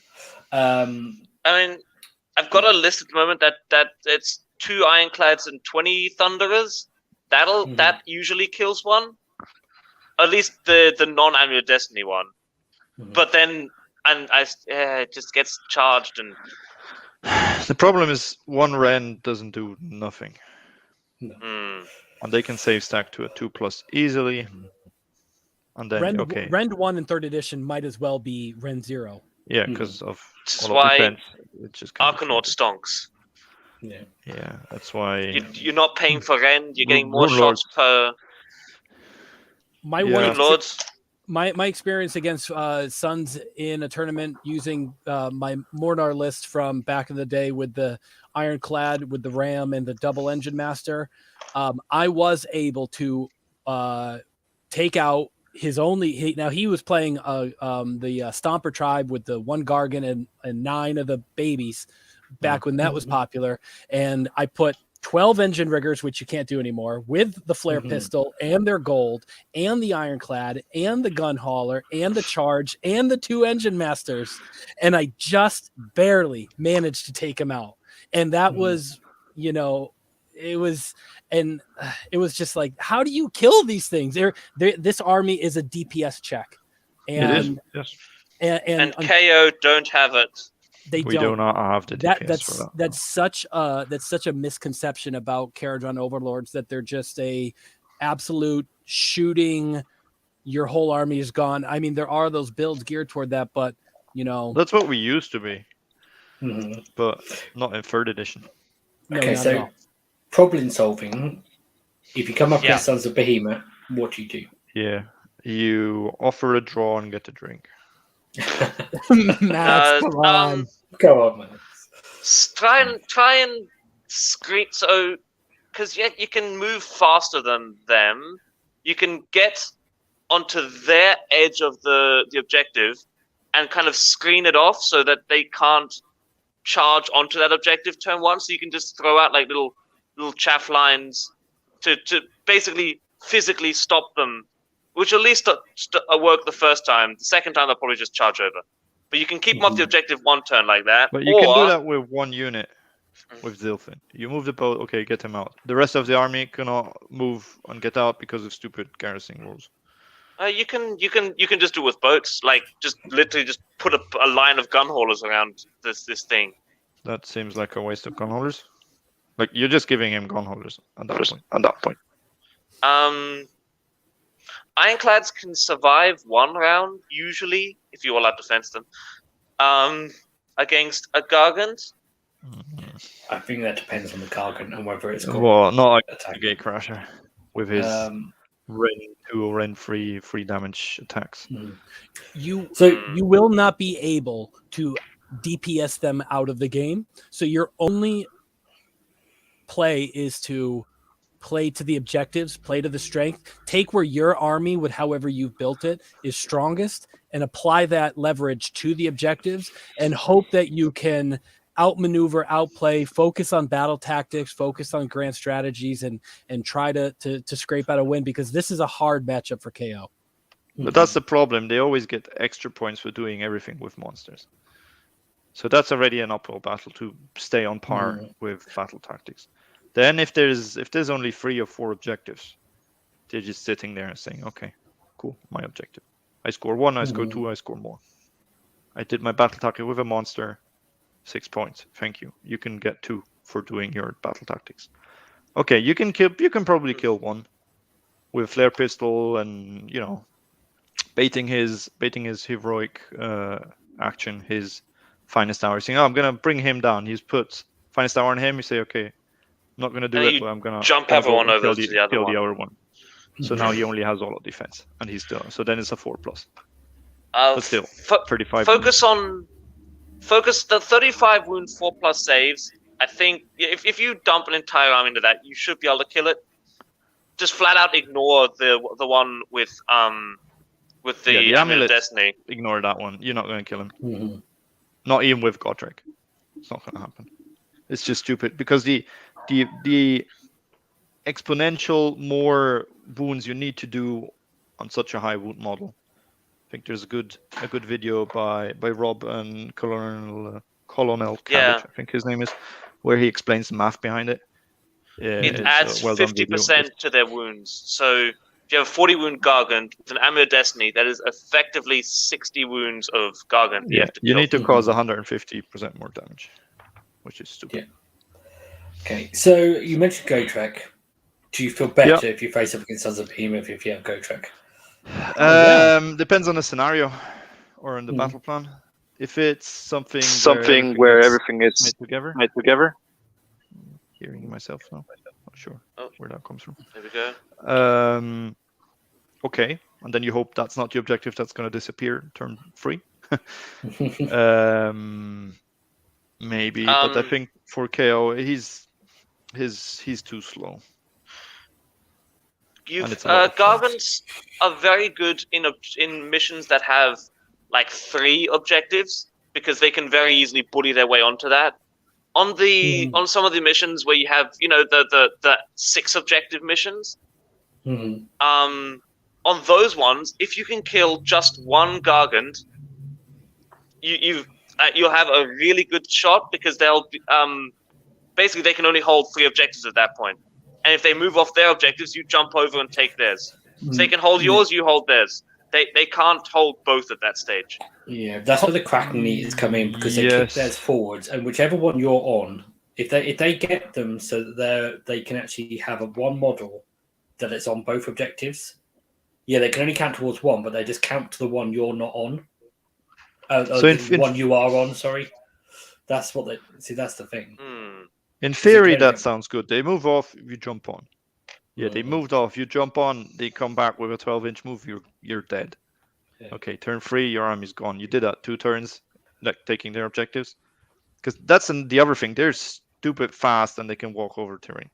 I mean, I've got a list at the moment that it's 2 Ironclads and 20 Thunderers. That usually kills 1. At least the non-Amulet Destiny one. But then it just gets charged and. The problem is 1 Ren doesn't do nothing. No. And they can save stack to a 2+ easily. And then Rend 1 in 3rd edition might as well be Rend 0. Yeah, because of that's all why of defense. It just Arcanaut stonks. Yeah, that's why you're not paying for Ren. You're getting more shots per. My Lords. My experience against Suns in a tournament using my Mornar list from back in the day with the Ironclad, with the Ram, and the Double Engine Master, I was able to take out his only. Now he was playing the Stomper tribe with the 1 Gargan and 9 of the babies back when that was popular, and I put 12 engine riggers, which you can't do anymore, with the flare pistol and their gold and the Ironclad and the gun hauler and the charge and the 2 engine masters, and I just barely managed to take him out. And that was, it was just like, how do you kill these things? This army is a DPS check, and it is. Yes. And KO don't have it. We do not have the DPS for that. That's such a misconception about Kharadron Overlords, that they're just a absolute shooting. Your whole army is gone. I mean, there are those builds geared toward that, but that's what we used to be, but not in 3rd edition. Okay, so problem solving. If you come up against Sons of Behemat, what do you do? Yeah, you offer a draw and get a drink. Max, come on. Go on, man. Try and screen, so because you can move faster than them. You can get onto their edge of the objective and kind of screen it off so that they can't charge onto that objective turn 1. So you can just throw out like little chaff lines to basically physically stop them, which at least work the first time. The second time they'll probably just charge over. But you can keep them off the objective 1 turn like that. But you can do that with 1 unit with Zilfin. You move the boat, okay, get him out. The rest of the army cannot move and get out because of stupid garrison rules. You can just do it with boats, like just literally just put a line of gun haulers around this thing. That seems like a waste of gun haulers. Like you're just giving him gun haulers at that point. Ironclads can survive 1 round usually if you allow to fence them. Against a Gargant. I think that depends on the Gargant and whether it's got not like a Gate Crasher with his Ren 2 or Ren 3 free damage attacks. You will not be able to DPS them out of the game. So your only play is to play to the objectives, play to the strength, take where your army, with however you've built it, is strongest, and apply that leverage to the objectives and hope that you can outmaneuver, outplay, focus on battle tactics, focus on grand strategies, and try to scrape out a win, because this is a hard matchup for KO. But that's the problem. They always get extra points for doing everything with monsters. So that's already an uphill battle to stay on par with battle tactics. Then if there's only 3 or 4 objectives, they're just sitting there and saying, okay, cool, my objective. I score 1, I score 2, I score more. I did my battle tactic with a monster, 6 points. Thank you. You can get 2 for doing your battle tactics. Okay, you can probably kill 1 with flare pistol and baiting his heroic action, his finest hour, saying, I'm gonna bring him down. He's put finest hour on him. You say, okay, I'm not gonna do it, but I'm gonna jump everyone over to the other one. So now he only has all of defense, and he's still. So then it's a 4+. But still, 35. Focus the 35 wound 4+ saves. I think if you dump an entire army into that, you should be able to kill it. Just flat out ignore the one with the Amulet Destiny. Ignore that one. You're not going to kill him. Not even with Godric. It's not going to happen. It's just stupid because the exponential more wounds you need to do on such a high wound model. I think there's a good video by Rob and Colonel Cabbage, I think his name is, where he explains the math behind it. It adds 50% to their wounds. So if you have a 40 wound Gargant with an Amulet Destiny, that is effectively 60 wounds of Gargant. Yeah, you need to cause 150% more damage, which is stupid. Yeah. Okay, so you mentioned Gotrek. Do you feel better if you face up against Sons of Behemoth if you have Gotrek? Depends on the scenario or on the battle plan. If it's something where everything is made together. Hearing myself now, not sure where that comes from. There we go. Okay, and then you hope that's not the objective that's going to disappear turn 3. Maybe, but I think for KO, he's too slow. Gargants are very good in missions that have like 3 objectives because they can very easily bully their way onto that. On some of the missions where you have the 6 objective missions, on those ones, if you can kill just one Gargant, you'll have a really good shot because they'll basically they can only hold 3 objectives at that point. And if they move off their objectives, you jump over and take theirs. So they can hold yours, you hold theirs. They can't hold both at that stage. Yeah, that's where the Kraken needs come in because they kick theirs forwards, and whichever one you're on, if they get them so that they can actually have one model that it's on both objectives. Yeah, they can only count towards one, but they just count to the one you're not on. The one you are on. Sorry, that's what they see. That's the thing. In theory, that sounds good. They move off, you jump on. Yeah, they moved off, you jump on, they come back with a 12-inch move, you're dead. Yeah. Okay, turn 3, your army's gone. You did that 2 turns, like taking their objectives. Because that's the other thing. They're stupid fast and they can walk over terrain.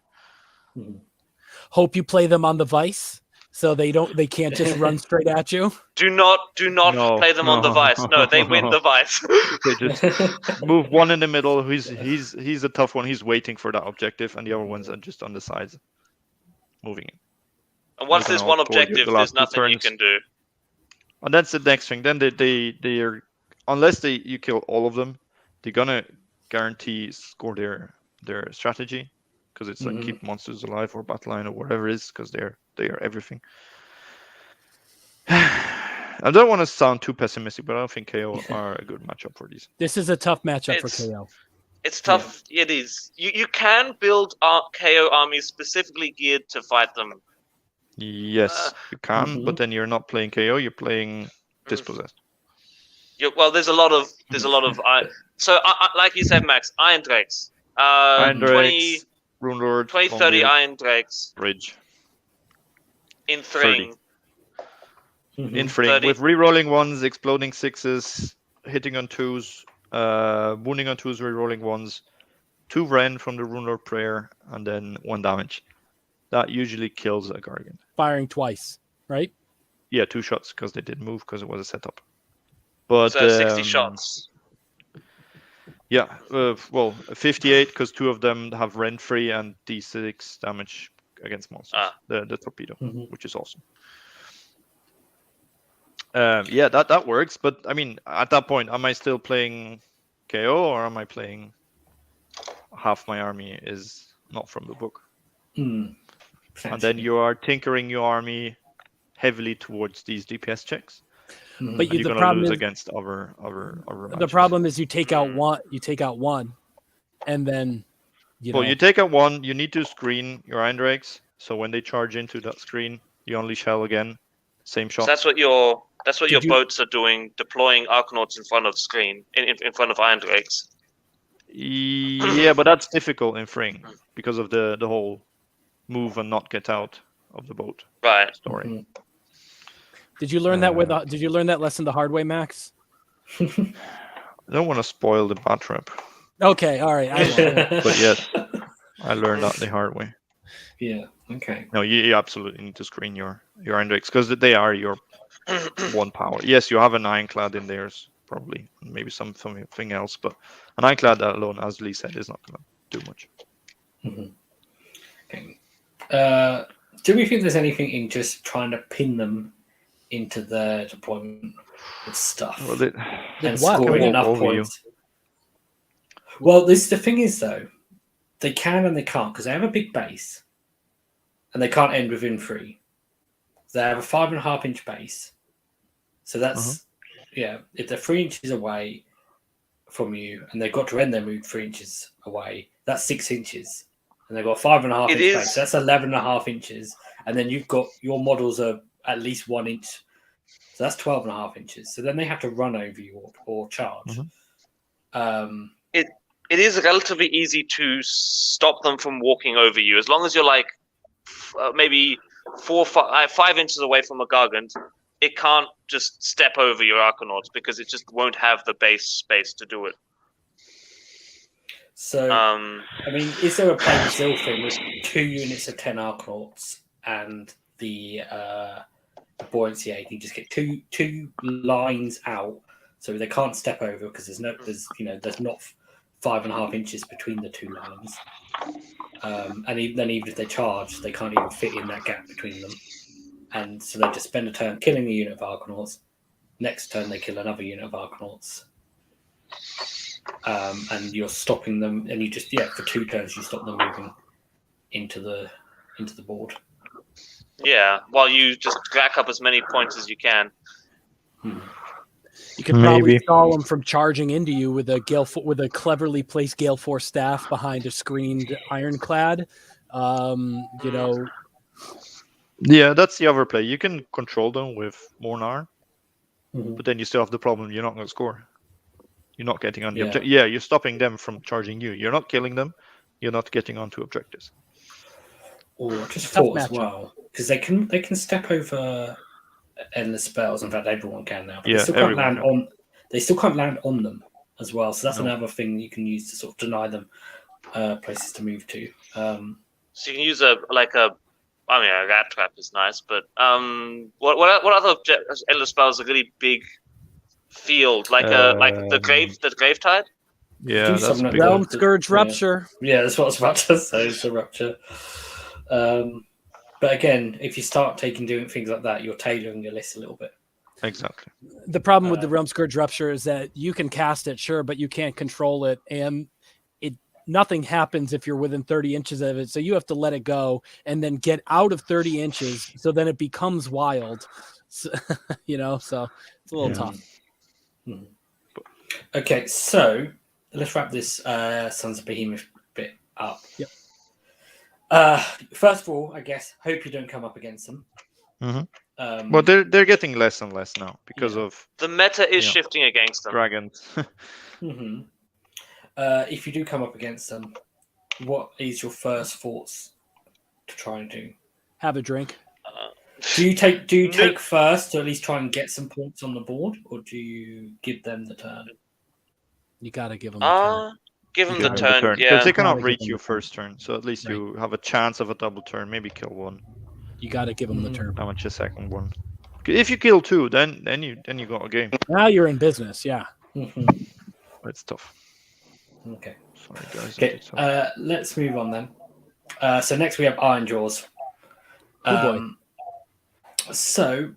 Hope you play them on the Vice so they can't just run straight at you. Do not play them on the Vice. No, they win the Vice. They just move one in the middle. He's a tough one. He's waiting for that objective, and the other ones are just on the sides, moving in. And once there's one objective, there's nothing you can do. And that's the next thing. Then they are, unless you kill all of them, they're gonna guarantee score their strategy, because it's like keep monsters alive or battle line or whatever it is, because they are everything. I don't want to sound too pessimistic, but I don't think KO are a good matchup for these. This is a tough matchup for KO. It's tough. Yeah. It is. You can build KO armies specifically geared to fight them. Yes, you can, but then you're not playing KO. You're playing Dispossessed. Well, there's a lot of so like you said, Max, Iron Drakes. Iron Drakes, Runelords, 20-30 Iron Drakes. Bridge. In Thring. In Thring. With rerolling 1s, exploding 6s, hitting on 2s, wounding on 2s, rerolling 1s, 2 Ren from the Runelord Prayer, and then 1 damage. That usually kills a Gargant. Firing twice, right? Yeah, 2 shots because they didn't move because it was a setup. But so 60 shots. Yeah, well, 58 because 2 of them have rend free and d6 damage against monsters. The torpedo, which is awesome. Yeah, that works. But I mean, at that point, am I still playing KO or am I playing half my army is not from the book? And then you are tinkering your army heavily towards these DPS checks. But you're going to lose against other the problem is you take out one, and then you take out one. You need to screen your Iron Drakes, so when they charge into that screen, you only shell again, same shot. So that's what your boats are doing, deploying Arcanauts in front of screen, in front of Iron Drakes. Yeah, but that's difficult in Thring because of the whole move and not get out of the boat story. Did you learn that Did you learn that lesson the hard way, Max? I don't want to spoil the bat trap. Okay, all right. But yes, I learned that the hard way. Yeah. Okay. No, you absolutely need to screen your Iron Drakes because they are your 1 power. Yes, you have an Ironclad in theirs, probably, maybe something else, but an Ironclad alone, as Lee said, is not going to do much. Okay. Do we think there's anything in just trying to pin them into their deployment with stuff and scoring enough points? Well, the thing is, though, they can and they can't because they have a big base and they can't end within 3. They have a 5.5-inch base. So that's, if they're 3 inches away from you and they've got to end their move 3 inches away, that's 6 inches. And they've got a 5.5-inch base. So that's 11.5 inches. And then you've got your models are at least 1 inch. So that's 12.5 inches. So then they have to run over you or charge. It is relatively easy to stop them from walking over you as long as you're like maybe 5 inches away from a Gargant, it can't just step over your Arcanauts because it just won't have the base space to do it. So, I mean, is there a plain Zil thing with 2 units of 10 Arcanauts and the buoyancy 8? You just get two lines out, so they can't step over because there's not 5.5 inches between the 2 lines. And even if they charge, they can't even fit in that gap between them. And so they just spend a turn killing a unit of Arcanauts. Next turn, they kill another unit of Arcanauts. And you're stopping them, and you just for 2 turns you stop them moving into the board. Yeah, while you just rack up as many points as you can. You can probably stall them from charging into you with a cleverly placed Gale Force staff behind a screened ironclad. Yeah, that's the other play. You can control them with Mornar, but then you still have the problem you're not going to score. You're not getting on the objective. Yeah, you're stopping them from charging you. You're not killing them. You're not getting onto objectives. Or just thought as well, because they can step over endless spells. In fact, everyone can now. But they still can't land on. They still can't land on them as well. So that's another thing you can use to sort of deny them places to move to. So you can use a rat trap is nice, but what other endless spells are really big field like the Gravetide? Yeah, that's big. Realm Scourge Rupture. Yeah, that's what I was about to say. It's a Rupture. But again, if you start doing things like that, you're tailoring your list a little bit. Exactly. The problem with the Realm Scourge Rupture is that you can cast it, sure, but you can't control it, and nothing happens if you're within 30 inches of it. So you have to let it go and then get out of 30 inches. So then it becomes wild. So, so it's a little tough. Okay, so let's wrap this Sons of Behemoth bit up. Yep. First of all, I guess, hope you don't come up against them. Well, they're getting less and less now because of the meta is shifting against them. Dragons. If you do come up against them, what is your first thoughts to try and do? Have a drink. Do you take first to at least try and get some points on the board, or do you give them the turn? You gotta give them the turn. Give them the turn, yeah. Because they cannot reach your first turn, so at least you have a chance of a double turn. Maybe kill one. You gotta give them the turn. How much a second one? If you kill 2, then you got a game. Now you're in business, yeah. It's tough. Okay. Sorry, guys. Okay. Let's move on then. So next we have Ironjawz. Oh boy. So,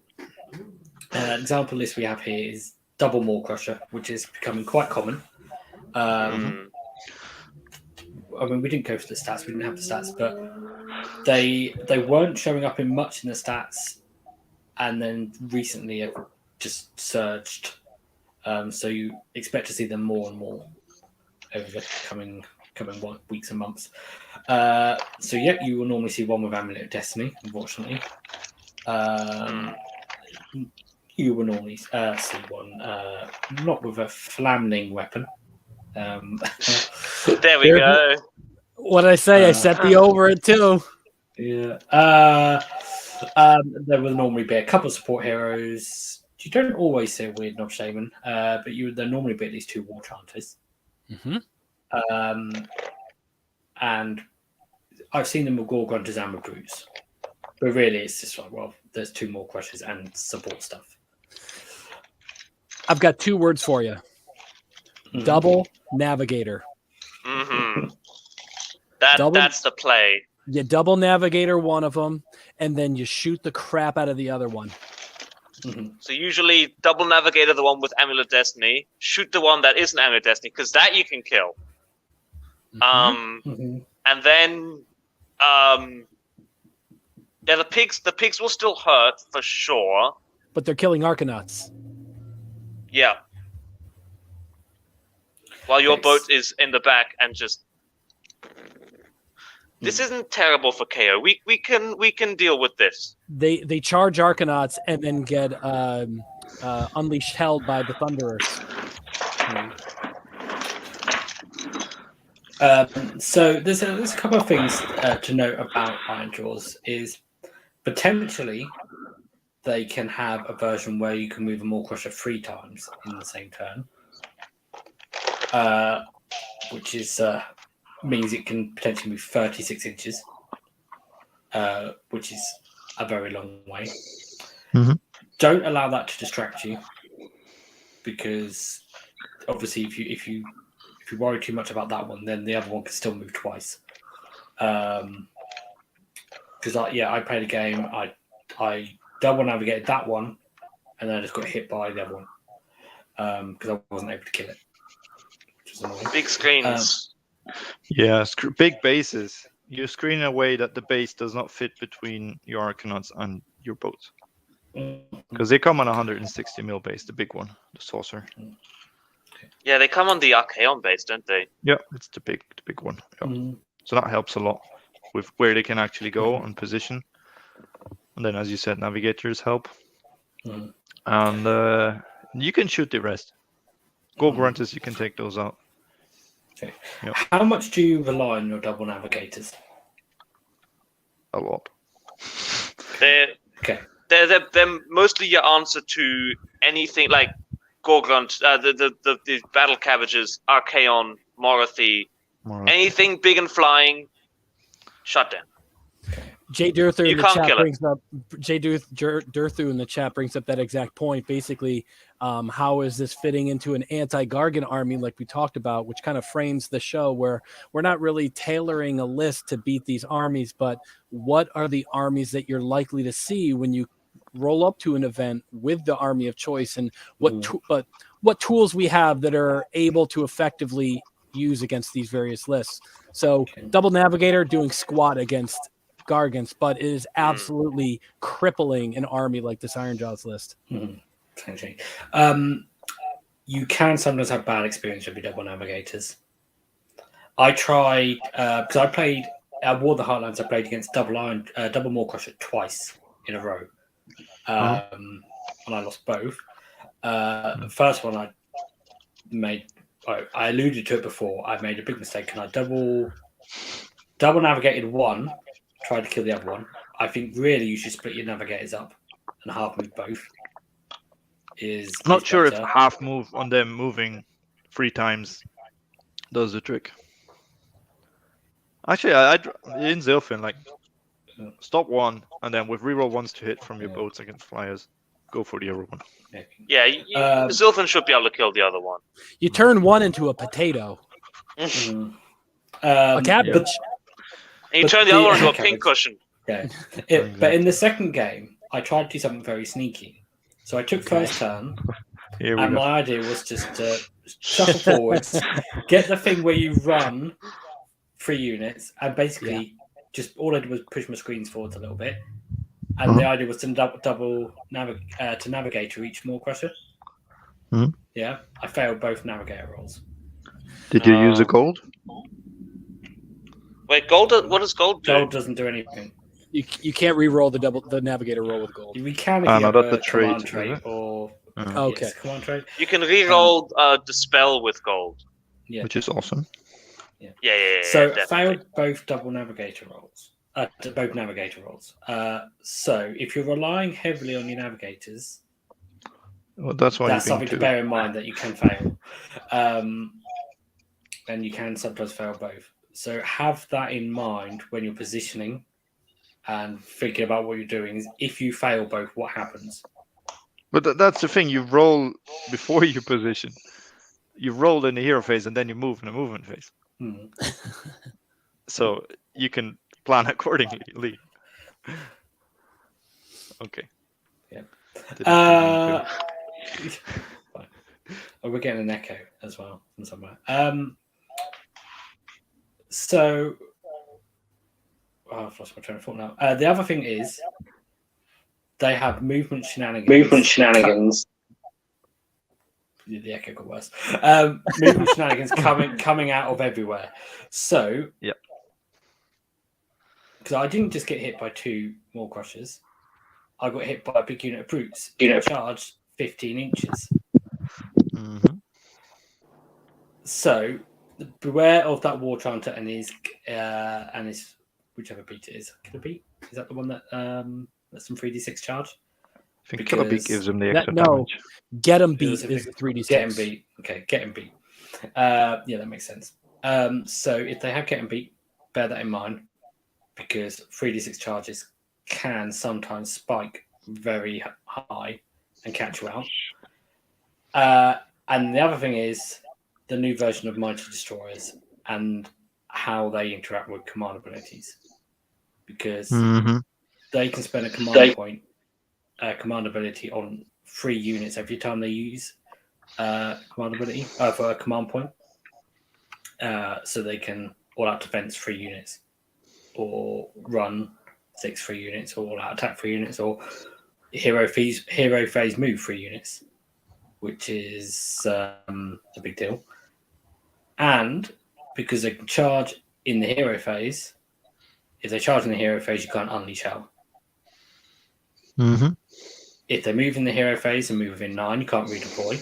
example list we have here is double Maw-Krusha, which is becoming quite common. I mean, we didn't go for the stats. We didn't have the stats, but they weren't showing up in much in the stats, and then recently have just surged. So you expect to see them more and more over the coming weeks and months. So yeah, you will normally see one with Amulet of Destiny, unfortunately. You will normally see one not with a flaming weapon. There we go. What I say, I set the over it too. Yeah. There will normally be a couple of support heroes. You don't always see a weird Nob Shaman, but there normally be at least 2 War Chanters. And I've seen them with Gore Grunters and with Brutes. But really, it's just like, well, there's 2 more Crushers and support stuff. I've got 2 words for you. Double Navigator. That's the play. You double Navigator one of them, and then you shoot the crap out of the other one. So usually double Navigator the one with Amulet of Destiny, shoot the one that isn't Amulet of Destiny, because that you can kill. And then the pigs will still hurt for sure. But they're killing Arcanauts. Yeah. While your boat is in the back and just this isn't terrible for KO. We can deal with this. They charge Arcanauts and then get unleashed hell by the Thunderers. So there's a couple of things to note about Ironjawz is Potentially, they can have a version where you can move a Maw-Krusha 3 times in the same turn, which is means it can potentially move 36 inches, which is a very long way. Mm-hmm. Don't allow that to distract you, because obviously, if you worry too much about that one, then the other one can still move twice. Because I played a game, I double navigated that one, and then I just got hit by the other one because I wasn't able to kill it, which was annoying. Big screens. Yeah, big bases. You screen in a way that the base does not fit between your Arcanauts and your boats. Because they come on 160 mil base, the big one, the saucer. Yeah, they come on the Archaon base, don't they? Yeah, it's the big one. Yeah. So that helps a lot with where they can actually go and position. And then, as you said, navigators help. And you can shoot the rest. Gold Grunters, you can take those out. Okay. Yep. How much do you rely on your double navigators? A lot. They're mostly your answer to anything like Gorgrunt, the battle cabbages, Archaon, Morathi, anything big and flying, shut down. Jay Durthu You in the can't chat kill it. brings up Durthu in the chat brings up that exact point. Basically, how is this fitting into an anti-Gargan army like we talked about, which kind of frames the show where we're not really tailoring a list to beat these armies, but what are the armies that you're likely to see when you roll up to an event with the army of choice, and what tools we have that are able to effectively use against these various lists. So double navigator doing squat against Gargants, but it is absolutely crippling an army like this Ironjawz list. You can sometimes have bad experience with your double navigators. I tried because I played at War of the Heartlands. I played against double Maw-Krusha twice in a row, and I lost both. The first one I made, I alluded to it before. I made a big mistake, and I double navigated one. Tried to kill the other one. I think really you should split your navigators up and half move both. Not sure if half move on them moving 3 times does the trick. Actually, in Zilfin, stop one and then with reroll ones to hit from your boats against flyers, go for the other one. Yeah, Zilfin should be able to kill the other one. You turn one into a potato, a cabbage. And you turn the other one into a pincushion. Yeah. But in the second game, I tried to do something very sneaky. So I took first turn, and my idea was just to shuffle forwards, get the thing where you run 3 units, and basically just all I did was push my screens forwards a little bit. And the idea was to double navigator each Maw-Krusha. Yeah, I failed both navigator rolls. Did you use a gold? Wait, gold? What does gold do? Gold doesn't do anything. You can't re-roll the navigator roll with gold. We can if you have a command trait or okay. Command trait. You can re-roll Dispel with gold. Yeah, which is awesome. Yeah. So definitely. failed both double navigator rolls. Both navigator rolls. So if you're relying heavily on your navigators, well, that's something to bear in mind that you can fail, and you can sometimes fail both. So have that in mind when you're positioning and thinking about what you're doing. If you fail both, what happens? But that's the thing. You roll before you position. You roll in the hero phase and then you move in the movement phase. So you can plan accordingly. Okay. Yeah. We're getting an echo as well from somewhere. So I've lost my train of thought now. The other thing is they have movement shenanigans. The echo got worse. Movement shenanigans coming out of everywhere. So because I didn't just get hit by 2 Maw-Krushas, I got hit by a big unit of brutes. Charged 15 inches. So beware of that War Chanter and his whichever beat it is. Could it be? Is that the one that That's some 3d6 charge. I think Killer Beak gives them the extra no. damage. Get 'em beat is the 3d6. Get 'em beat. Okay, get 'em beat. Yeah, that makes sense. So if they have get 'em beat, bear that in mind, because 3d6 charges can sometimes spike very high and catch you out. And the other thing is the new version of Mighty Destroyers and how they interact with command abilities, because they can spend a command ability on 3 units every time they use command ability for a command point. So they can all out defense 3 units, or run 6 3 units, or all out attack 3 units, or hero phase move 3 units, which is a big deal. And because they can charge in the hero phase, if they charge in the hero phase, you can't unleash hell. If they move in the hero phase and move within 9, you can't redeploy.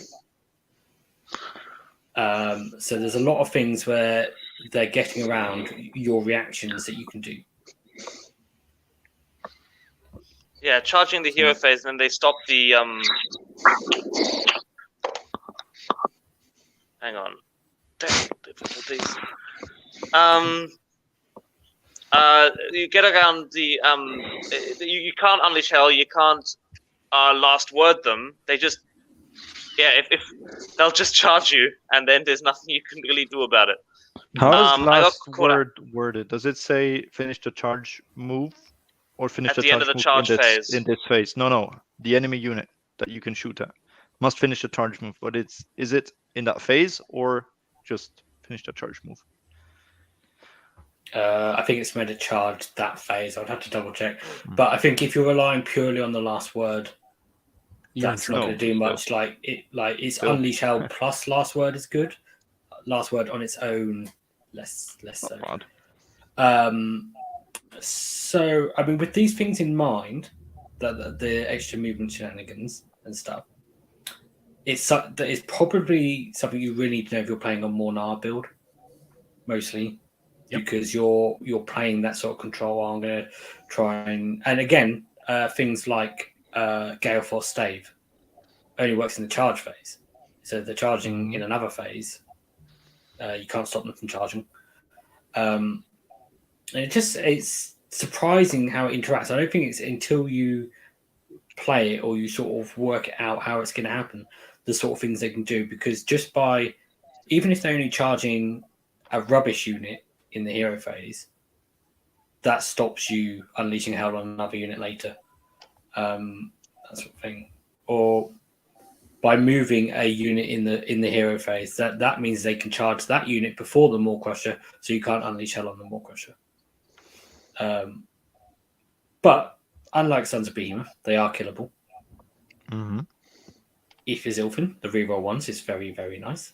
So there's a lot of things where they're getting around your reactions that you can do. Yeah, charging the hero phase, and then they stop the hang on. Difficulties. You get around the you can't unleash hell, you can't last word them. They just if they'll just charge you, and then there's nothing you can really do about it. How is last word worded? Does it say finish the charge move, or finish at the end of the charge phase? In this phase? No. The enemy unit that you can shoot at must finish the charge move. But is it in that phase, or just finish the charge move? I think it's meant to charge that phase. I'd have to double check. But I think if you're relying purely on the last word, that's not going to do much. It's unleash hell plus last word is good. Last word on its own, less so. So I mean, with these things in mind, the extra movement shenanigans and stuff, it's probably something you really need to know if you're playing on more Nar build, mostly. Yep. Because you're playing that sort of control. I'm going to try and again, things like Gale Force Stave only works in the charge phase. So if they're charging in another phase, you can't stop them from charging. And it's surprising how it interacts. I don't think it's until you play it or you sort of work out how it's going to happen, the sort of things they can do. Because just by, even if they're only charging a rubbish unit in the hero phase, that stops you unleashing hell on another unit later. That sort of thing. Or by moving a unit in the hero phase, that means they can charge that unit before the Maw-Krusha, so you can't unleash hell on the Maw-Krusha. But unlike Sons of Behemoth, they are killable. If is Ilfin, the reroll ones is very, very nice.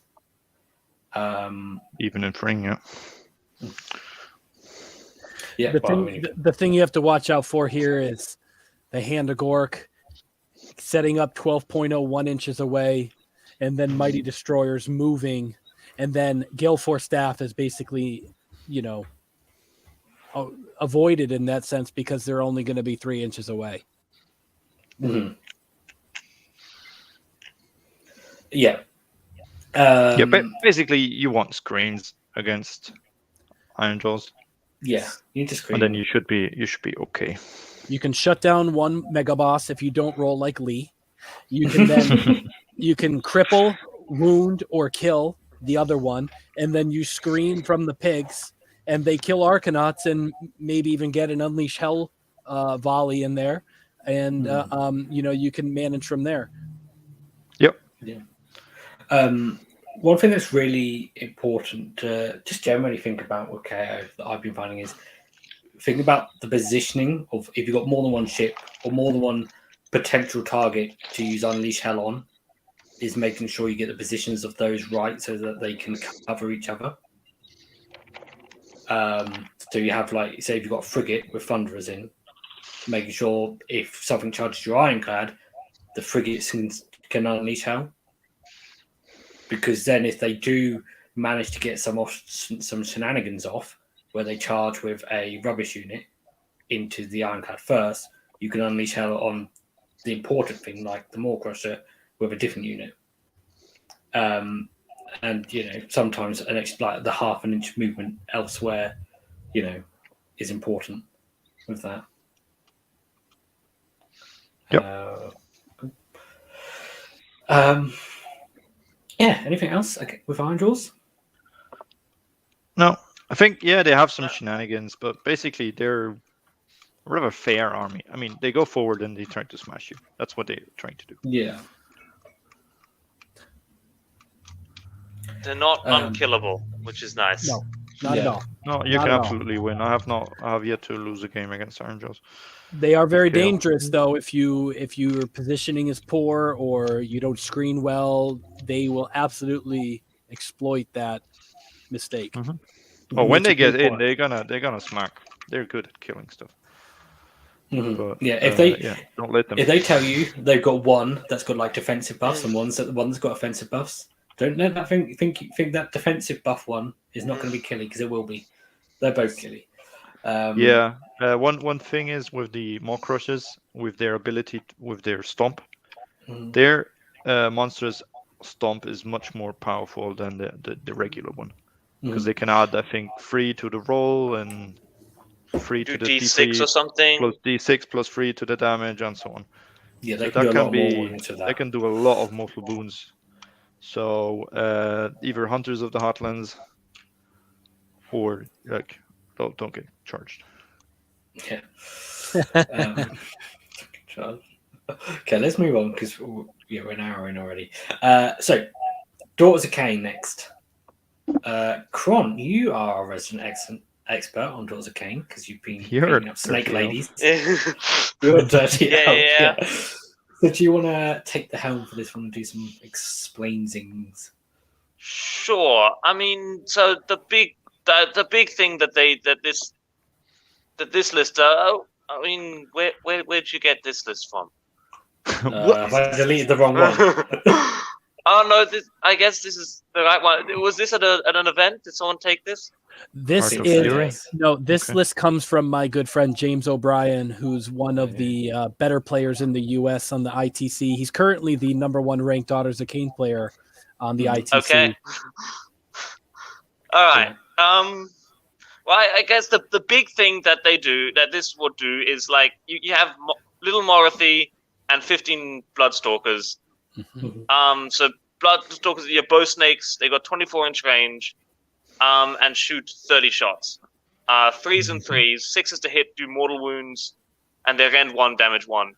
Even in Fring, yeah. Yeah. The thing you have to watch out for here is the Hand of Gork setting up 12.01 inches away, and then Mighty Destroyers moving, and then Gale Force Staff is basically, avoided in that sense because they're only going to be 3 inches away. Yeah. But basically you want screens against Ironjawz. Yeah, you need to screen. And then you should be okay. You can shut down one mega boss if you don't roll like Lee. You can then you can cripple, wound, or kill the other one, and then you screen from the pigs, and they kill Arcanauts and maybe even get an Unleash Hell volley in there, and you can manage from there. Yep. Yeah. One thing that's really important to just generally think about with KO that I've been finding is think about the positioning of if you've got more than one ship or more than one potential target to use Unleash Hell on, is making sure you get the positions of those right so that they can cover each other. So you have, like, say if you've got a frigate with Thunderers in, making sure if something charges your Ironclad, the frigates can Unleash Hell. Because then if they do manage to get some shenanigans off, where they charge with a rubbish unit into the Ironclad first, you can unleash hell on the important thing, like the Maw-Krusha, with a different unit. And sometimes like the half an inch movement elsewhere, is important with that. Yep. Anything else with Ironjawz? No, I think they have some shenanigans, but basically they're a rather fair army. I mean, they go forward and they try to smash you. That's what they're trying to do. Yeah. They're not unkillable, which is nice. No, not at all. No, you can absolutely win. I have yet to lose a game against Ironjawz. They are very dangerous, though. If your positioning is poor or you don't screen well, they will absolutely exploit that mistake. Mm-hmm. Oh, when they get in, they're gonna smack. They're good at killing stuff. Mm-hmm. But, if don't let them. If they tell you they've got one that's got like defensive buffs and one's got offensive buffs, don't let that think that defensive buff one is not going to be killy, because it will be. They're both killy. One thing is with the Maw-Krushas, with their ability, with their stomp, their monstrous stomp is much more powerful than the regular one, because they can add, I think, 3 to the roll and 3 to the D6 or something, plus D6 plus 3 to the damage and so on. Yeah, they can do a lot more into that. They can do a lot of mortal wounds. So either Hunters of the Heartlands or don't get charged. Yeah. Okay, let's move on, because we're an hour in already. So, Daughters of Khaine next. Krohn, you are a resident expert on Daughters of Khaine, because you've been picking up snake ladies. You're a dirty elf. Yeah. So do you want to take the helm for this one and do some explainings? Sure. I mean, so the big thing that this list. I mean, where'd you get this list from? I deleted the wrong one. Oh no! I guess this is the right one. Was this at an event? Did someone take this? This list comes from my good friend James O'Brien, who's one of the better players in the US on the ITC. He's currently the #1 ranked Daughters of Khaine player on the ITC. Okay. All right. Well, I guess the big thing that this would do is, like, you have little Morathi and 15 Bloodstalkers. So Bloodstalkers are your Bowsnakes. They got 24-inch range, and shoot 30 shots. 3s and 3s, 6s to hit, do mortal wounds, and they rend 1, damage 1.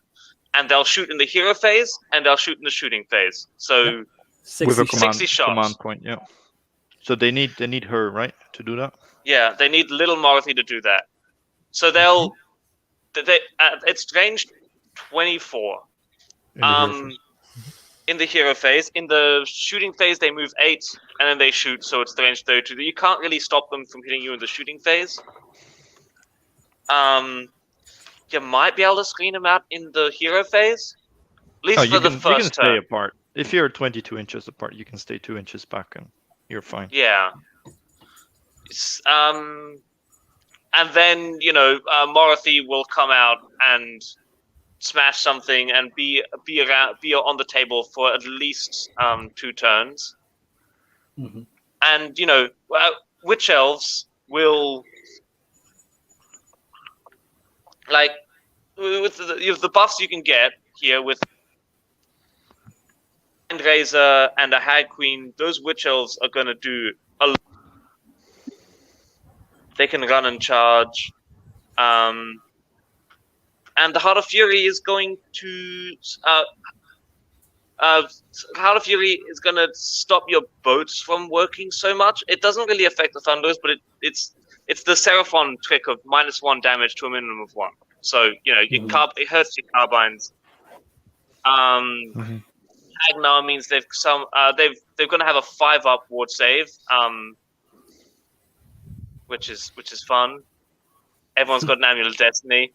And they'll shoot in the hero phase, and they'll shoot in the shooting phase. So 60 shots. Command point, yeah. So they need her, right, to do that? Yeah, they need little Morathi to do that. So it's range 24. In the hero phase. In the shooting phase, they move 8, and then they shoot, so it's the range 32. You can't really stop them from hitting you in the shooting phase. You might be able to screen them out in the hero phase, at least for the first turn. You can stay apart. If you're 22 inches apart, you can stay 2 inches back, and you're fine. Yeah. And then, Morathi will come out and smash something and be on the table for at least 2 turns. Mm-hmm. And witch elves will, like, with the buffs you can get here with and Razor and a Hag Queen, those witch elves are going to do a lot. They can run and charge. And the Heart of Fury is going to Heart of Fury is going to stop your boats from working so much. It doesn't really affect the Thunders, but it's the Seraphon trick of -1 damage to a minimum of 1. So it hurts your carbines. Agnar means they're going to have a 5-up ward save, which is fun. Everyone's got an Amulet of Destiny.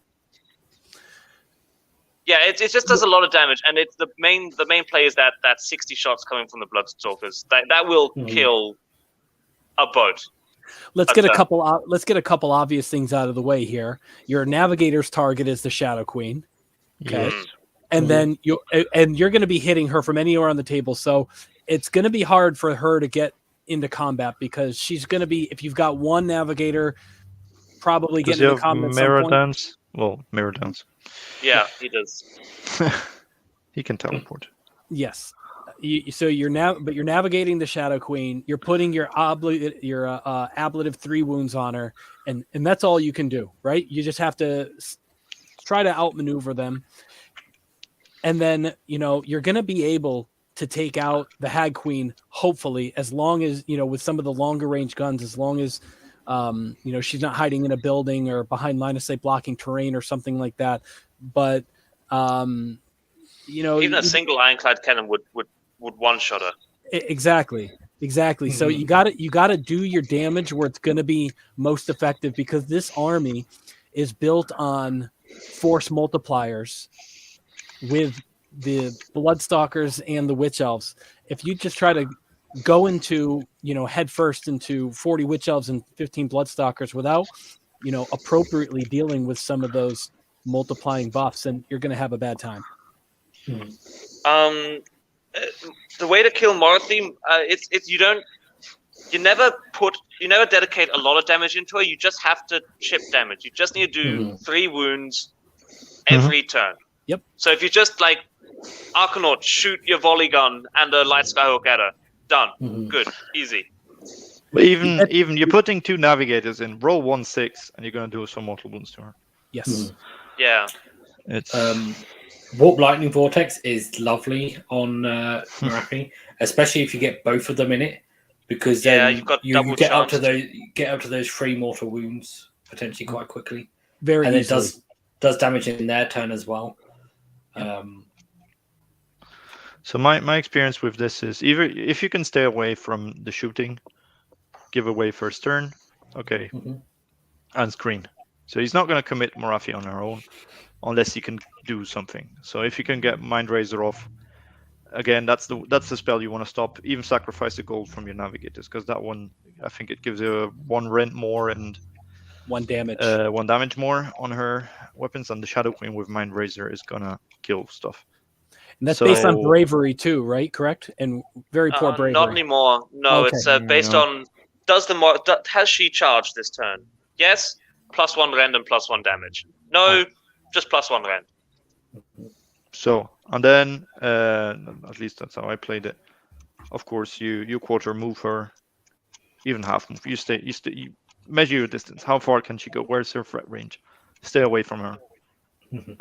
Yeah, it just does a lot of damage, and it's the main play is that 60 shots coming from the Bloodstalkers. That will kill a boat. Let's get a couple obvious things out of the way here. Your Navigator's target is the Shadow Queen. Okay. Yes. And then you're going to be hitting her from anywhere on the table. So it's going to be hard for her to get into combat because she's going to be, if you've got one navigator, probably Does getting he into have combat at some mirror point. dance? Well, mirror dance. Yeah, he does. He can teleport. Yes. So you're navigating the Shadow Queen. You're putting your ablative 3 wounds on her, and that's all you can do, right? You just have to try to outmaneuver them, and then you're going to be able to take out the Hag Queen, hopefully, as long as with some of the longer range guns, as long as she's not hiding in a building or behind line of sight blocking terrain or something like that. But even a single ironclad cannon would one shot her. Exactly. Mm-hmm. So you got to do your damage where it's going to be most effective, because this army is built on force multipliers with the Bloodstalkers and the Witch Elves. If you just try to go into head first into 40 Witch Elves and 15 Bloodstalkers without appropriately dealing with some of those multiplying buffs, and you're going to have a bad time. The way to kill Morathi, you never dedicate a lot of damage into her. You just have to chip damage. You just need to do 3 wounds every turn. Yep. So if you just Arcanaut, shoot your volley gun and a light skyhook at her, done. Good, easy. But even you're putting 2 navigators in, roll 1/6, and you're going to do some mortal wounds to her. Yes. Yeah. It's Warp Lightning Vortex is lovely on Morathi, especially if you get both of them in it, because then you've got you double get up chance. to those 3 mortal wounds potentially quite quickly. Very and easily. it does damage in their turn as well. So my experience with this is, either if you can stay away from the shooting, give away first turn, okay, and screen. So he's not going to commit Morathi on her own unless he can do something. So if you can get Mind Razor off, again, that's the spell you want to stop. Even sacrifice the gold from your navigators, because that one, I think it gives you 1 rent more and 1 damage. 1 damage more on her weapons, and the Shadow Queen with Mind Razor is gonna kill stuff. And that's based on bravery too, right? Correct? And very poor bravery. Not anymore. No, Okay. it's based on has she charged this turn? Yes, +1 rend and +1 damage. No, just +1 rend. So, and then at least that's how I played it. Of course, you quarter move her, even half move. You measure your distance. How far can she go? Where's her threat range? Stay away from her.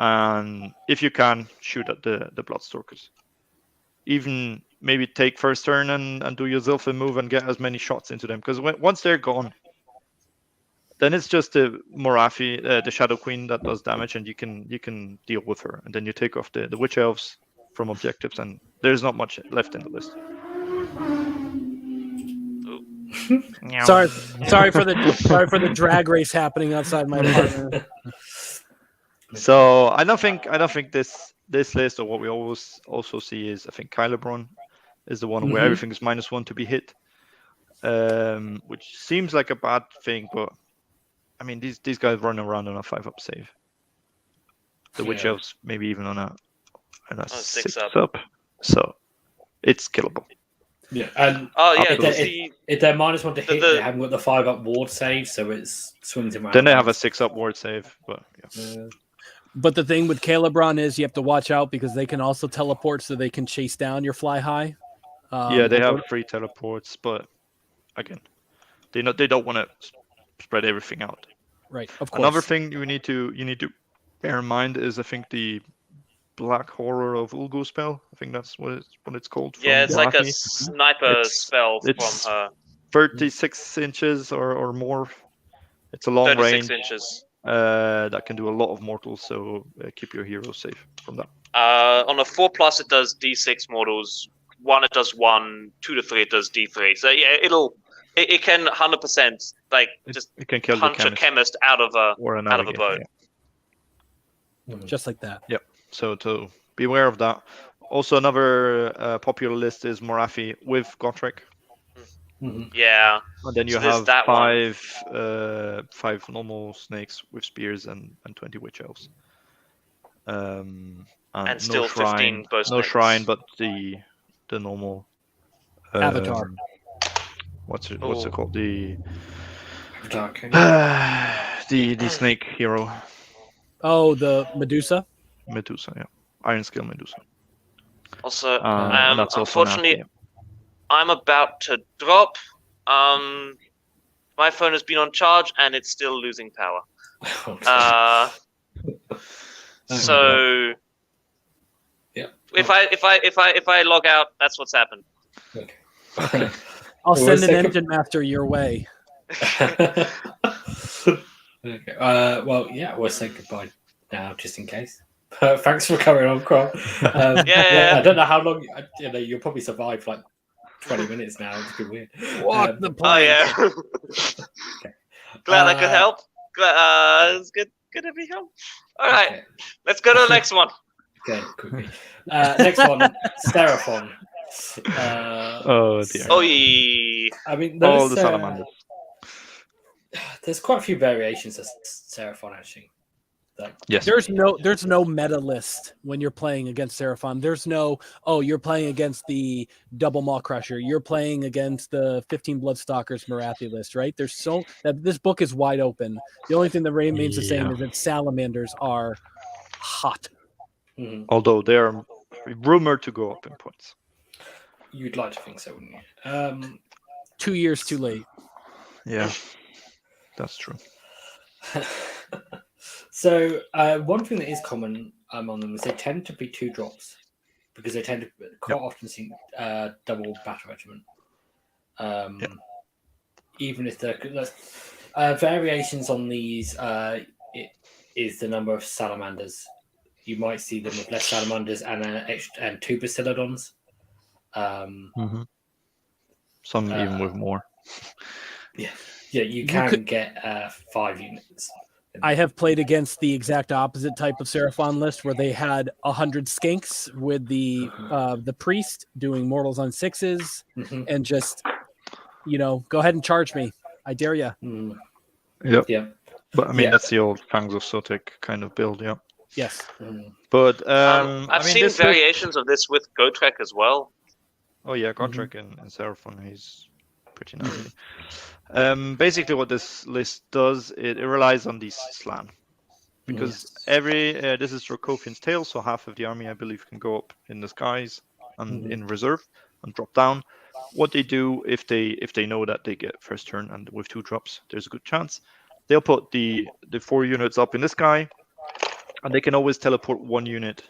And if you can, shoot at the Bloodstalkers. Even maybe take first turn and do your Zilfin move and get as many shots into them. Because once they're gone, then it's just the Morathi, the Shadow Queen, that does damage, and you can deal with her. And then you take off the Witch Elves from objectives, and there's not much left in the list. Sorry for the drag race happening outside my apartment. So I don't think this list, or what we always also see, is, I think Kharadron is the one where everything is -1 to be hit, which seems like a bad thing, but I mean these guys run around on a 5-up save. The Witch Elves maybe even on a 6-up, so it's killable. Yeah, and if they're -1 to hit, they haven't got the 5-up ward save, so it swings around. Then they have a 6-up ward save, but But the thing with Kharadron is you have to watch out, because they can also teleport, so they can chase down your fly high. They have 3 teleports, but again, they don't want to spread everything out. Right, of course. Another thing you need to bear in mind is, I think, the Black Horror of Ulgu spell. I think that's what it's called. Yeah, it's like a Morathi. sniper spell from her. 36 inches or more. It's a long 36 range. inches. That can do a lot of mortals, so keep your heroes safe from that. On a 4+, it does D6 mortals. 1, it does 1. 2 to 3, it does D3. So yeah, it can 100% it can kill punch a chemist out of a boat. Just like that. Yep. So to be aware of that. Also, another popular list is Morathi with Gotrek. Yeah. And then you have 5 normal snakes with spears and 20 Witch Elves. And still 15 no Bowsnakes. shrine, but the normal Avatar. What's it called? The Dark. the snake hero. Oh, the Medusa. Medusa, yeah. Iron Scale Medusa. Also, And that's also unfortunately, nasty. I'm about to drop. My phone has been on charge and it's still losing power. So yeah. If I log out, that's what's happened. Okay. I'll send an engine master your way. Okay. Well, yeah, we'll say goodbye now, just in case. Thanks for coming on, Krohn. Yeah. I don't know how long. You'll probably survive like 20 minutes now. It's good weird. Walk the Oh plank. yeah. Okay. Glad I could help. It's good to be helped. All right, Okay. let's go to the next one. Okay, quickly. Next one, Seraphon. Oh dear. I mean, All the salamanders. There's quite a few variations of Seraphon actually. Yes. There's no meta list when you're playing against Seraphon. There's no, you're playing against the double Maw-Krusha. You're playing against the 15 Bloodstalkers Morathi list, right? This book is wide open. The only thing that remains the same is that salamanders are hot. Mm-hmm. Although they are rumored to go up in points. You'd like to think so, wouldn't you? 2 years too late. Yeah, that's true. So one thing that is common on them is they tend to be 2 drops because they tend to quite often see double battle regiment. Even if they're variations on these, it is the number of salamanders. You might see them with less salamanders and 2 Bastiladons. Some even with more. Yeah, you can get 5 units. I have played against the exact opposite type of Seraphon list where they had 100 skinks with the priest doing mortals on 6s and just, go ahead and charge me. I dare you. Yep. Yeah. But I mean, that's the old Fangs of Sotek kind of build, yeah. Yes. But I've seen variations of this with Gotrek as well. Oh yeah, Gotrek and Seraphon, he's pretty nasty. Basically, what this list does, it relies on these slan, because this is Rokofian's tail, so half of the army, I believe, can go up in the skies and in reserve and drop down. What they do if they know that they get first turn and with 2 drops, there's a good chance they'll put the 4 units up in the sky, and they can always teleport 1 unit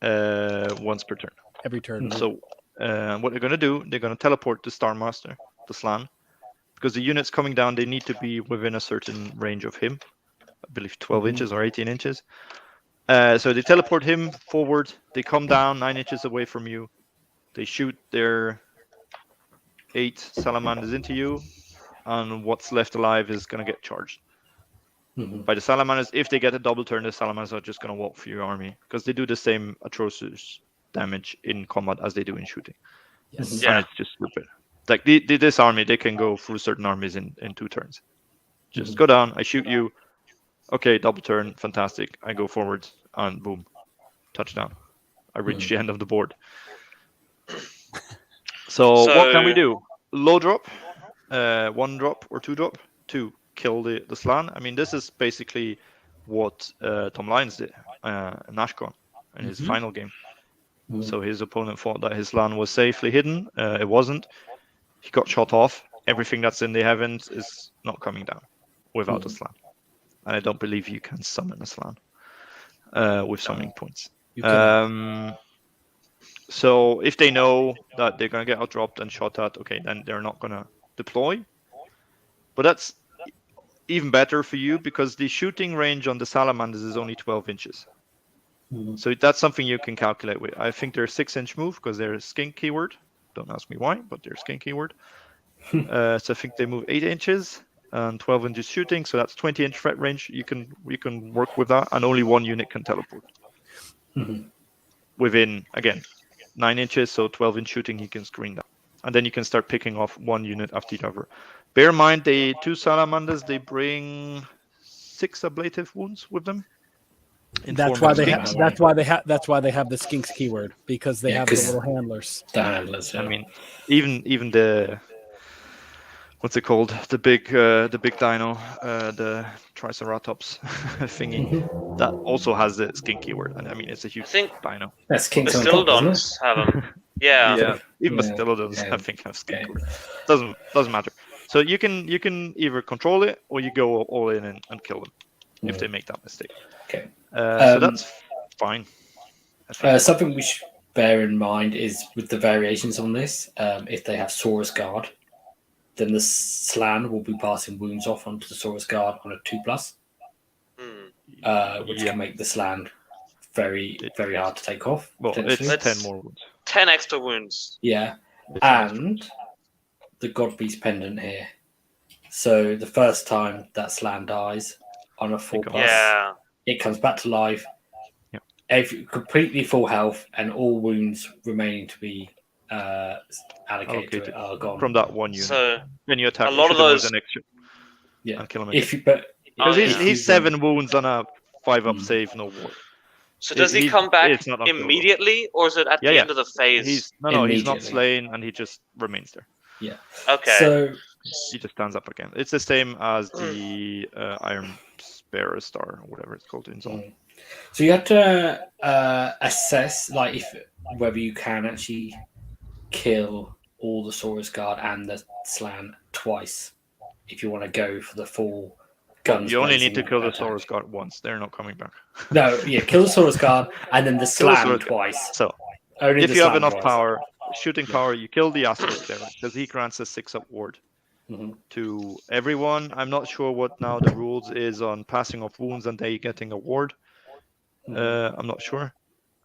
once per turn. Every turn. So what they're going to do, they're going to teleport the Star Master, the Slan, because the units coming down, they need to be within a certain range of him. I believe 12 inches or 18 inches. So they teleport him forward. They come down 9 inches away from you. They shoot their 8 salamanders into you, and what's left alive is going to get charged by the salamanders. If they get a double turn, the salamanders are just going to walk through your army, because they do the same atrocious damage in combat as they do in shooting. Yes. And it's just stupid. Like this army, they can go through certain armies in 2 turns. Just go down, I shoot you. Okay, double turn, fantastic. I go forward, and boom, touchdown. I reach the end of the board. So what can we do? Low drop, 1 drop or 2 drop to kill the Slan. I mean, this is basically what Tom Lyons did in Ashcon in his final game. So his opponent thought that his Slan was safely hidden. It wasn't. He got shot off. Everything that's in the heavens is not coming down without a Slan. And I don't believe you can summon a Slan with summoning points. So if they know that they're going to get outdropped and shot at, okay, then they're not going to deploy. But that's even better for you, because the shooting range on the salamanders is only 12 inches. So that's something you can calculate with. I think they're 6-inch move because they're a skink keyword. Don't ask me why, but they're a skink keyword. So I think they move 8 inches and 12 inches shooting. So that's 20-inch threat range. You can work with that, and only 1 unit can teleport. Within, again, 9 inches, so 12-inch shooting, he can screen that. And then you can start picking off 1 unit after the other. Bear in mind, the 2 salamanders, they bring 6 ablative wounds with them. That's why they have. That's why they have. That's why they have the skinks keyword, because they have the little handlers. The handlers. Yeah. I mean, even the what's it called? The big dino, the Triceratops thingy. That also has the skink keyword, and I mean it's a huge dino. That's Kings on top, isn't it? Bastillodons have them. Yeah. Even Bastillodons I think have skink keyword. Doesn't matter. So you can either control it or you go all in and kill them if they make that mistake. Okay. So that's fine. Something we should bear in mind is with the variations on this, if they have Saurus Guard, then the Slan will be passing wounds off onto the Saurus Guard on a 2+, which can make the Slan very, very hard to take off. Well, it's 10 more wounds. 10 extra wounds. Yeah. And the God Beast Pendant here. So the first time that Slan dies on a 4+, it comes back to life. Completely full health, and all wounds remaining to be allocated to it are gone from that one unit. So when you attack, a lot of those, an extra, and kill him because he's 7 wounds on a 5+ save, no war. So does he come back immediately, or is it at the end of the phase? He's not slain, and he just remains there. Yeah. Okay. So he just stands up again. It's the same as the Iron Bearer Star, or whatever it's called in Zone. So you have to assess, like, whether you can actually kill all the Saurus Guard and the Slan twice. If you want to go for the full guns. You only need to kill the Saurus Guard once. They're not coming back. No, kill the Saurus Guard and then the Slan twice. So only if you have enough power, shooting power, you kill the Asterisk there because he grants a 6+ ward. To everyone. I'm not sure what now the rules is on passing off wounds and they getting a ward. I'm not sure.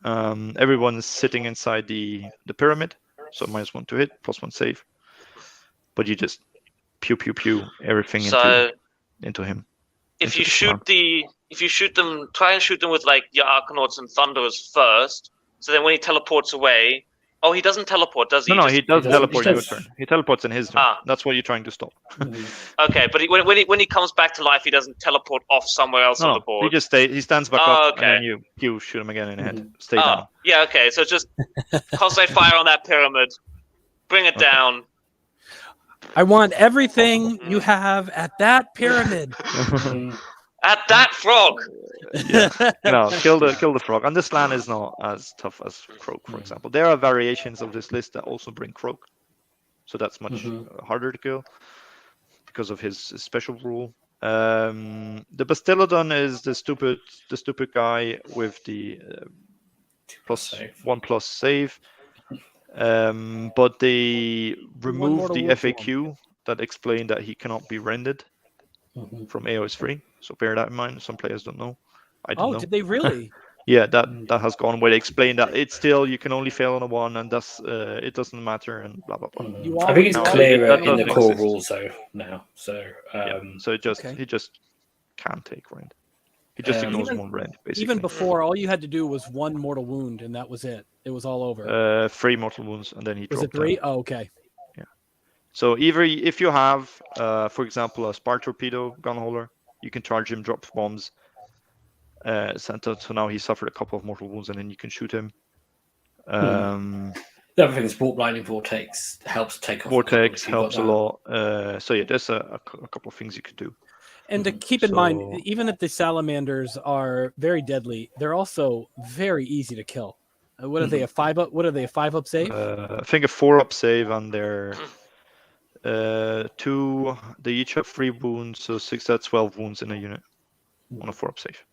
Everyone is sitting inside the pyramid, so -1 to hit, +1 save. But you just pew everything into him. If you shoot them, try and shoot them with like your Arcanauts and Thunderers first. So then when he teleports away. Oh, he doesn't teleport, does he? No, he does teleport your turn. He teleports in his turn. That's what you're trying to stop. Okay, but when he comes back to life, he doesn't teleport off somewhere else on the board. He just he stands back up, and then you shoot him again in the head. Stay down. Yeah, okay. So just concentrate fire on that pyramid, bring it down. I want everything you have at that pyramid. At that frog. Kill the frog. And the Slan is not as tough as Croak, for example. There are variations of this list that also bring Croak, so that's much harder to kill because of his special rule. The Bastillodon is the stupid guy with the +1+ save. But they removed the FAQ that explained that he cannot be rendered from AoS 3. So bear that in mind. Some players don't know. I don't know. Did they really? Yeah, that has gone where they explain that it's still you can only fail on a 1 and thus it doesn't matter and blah blah blah. I think it's clearer in the core rules though now. So so he just can't take rend. He just ignores 1 rend basically. Even before, all you had to do was 1 mortal wound and that was it. It was all over. 3 mortal wounds and then he dropped. Was it 3? Down. Oh, okay. Yeah. So either if you have, for example, a Spar Torpedo gunholder, you can charge him, drop bombs. So now he suffered a couple of mortal wounds, and then you can shoot him. The other thing is Lightning Vortex helps take off. Vortex helps a lot. So yeah, there's a couple of things you could do. And to keep in mind, even if the salamanders are very deadly, they're also very easy to kill. What are they? A 5+? What are they? A 5+ save? I think a 4+ save, and they're 2. They each have 3 wounds, so 6. That's 12 wounds in a unit on a 4+ save.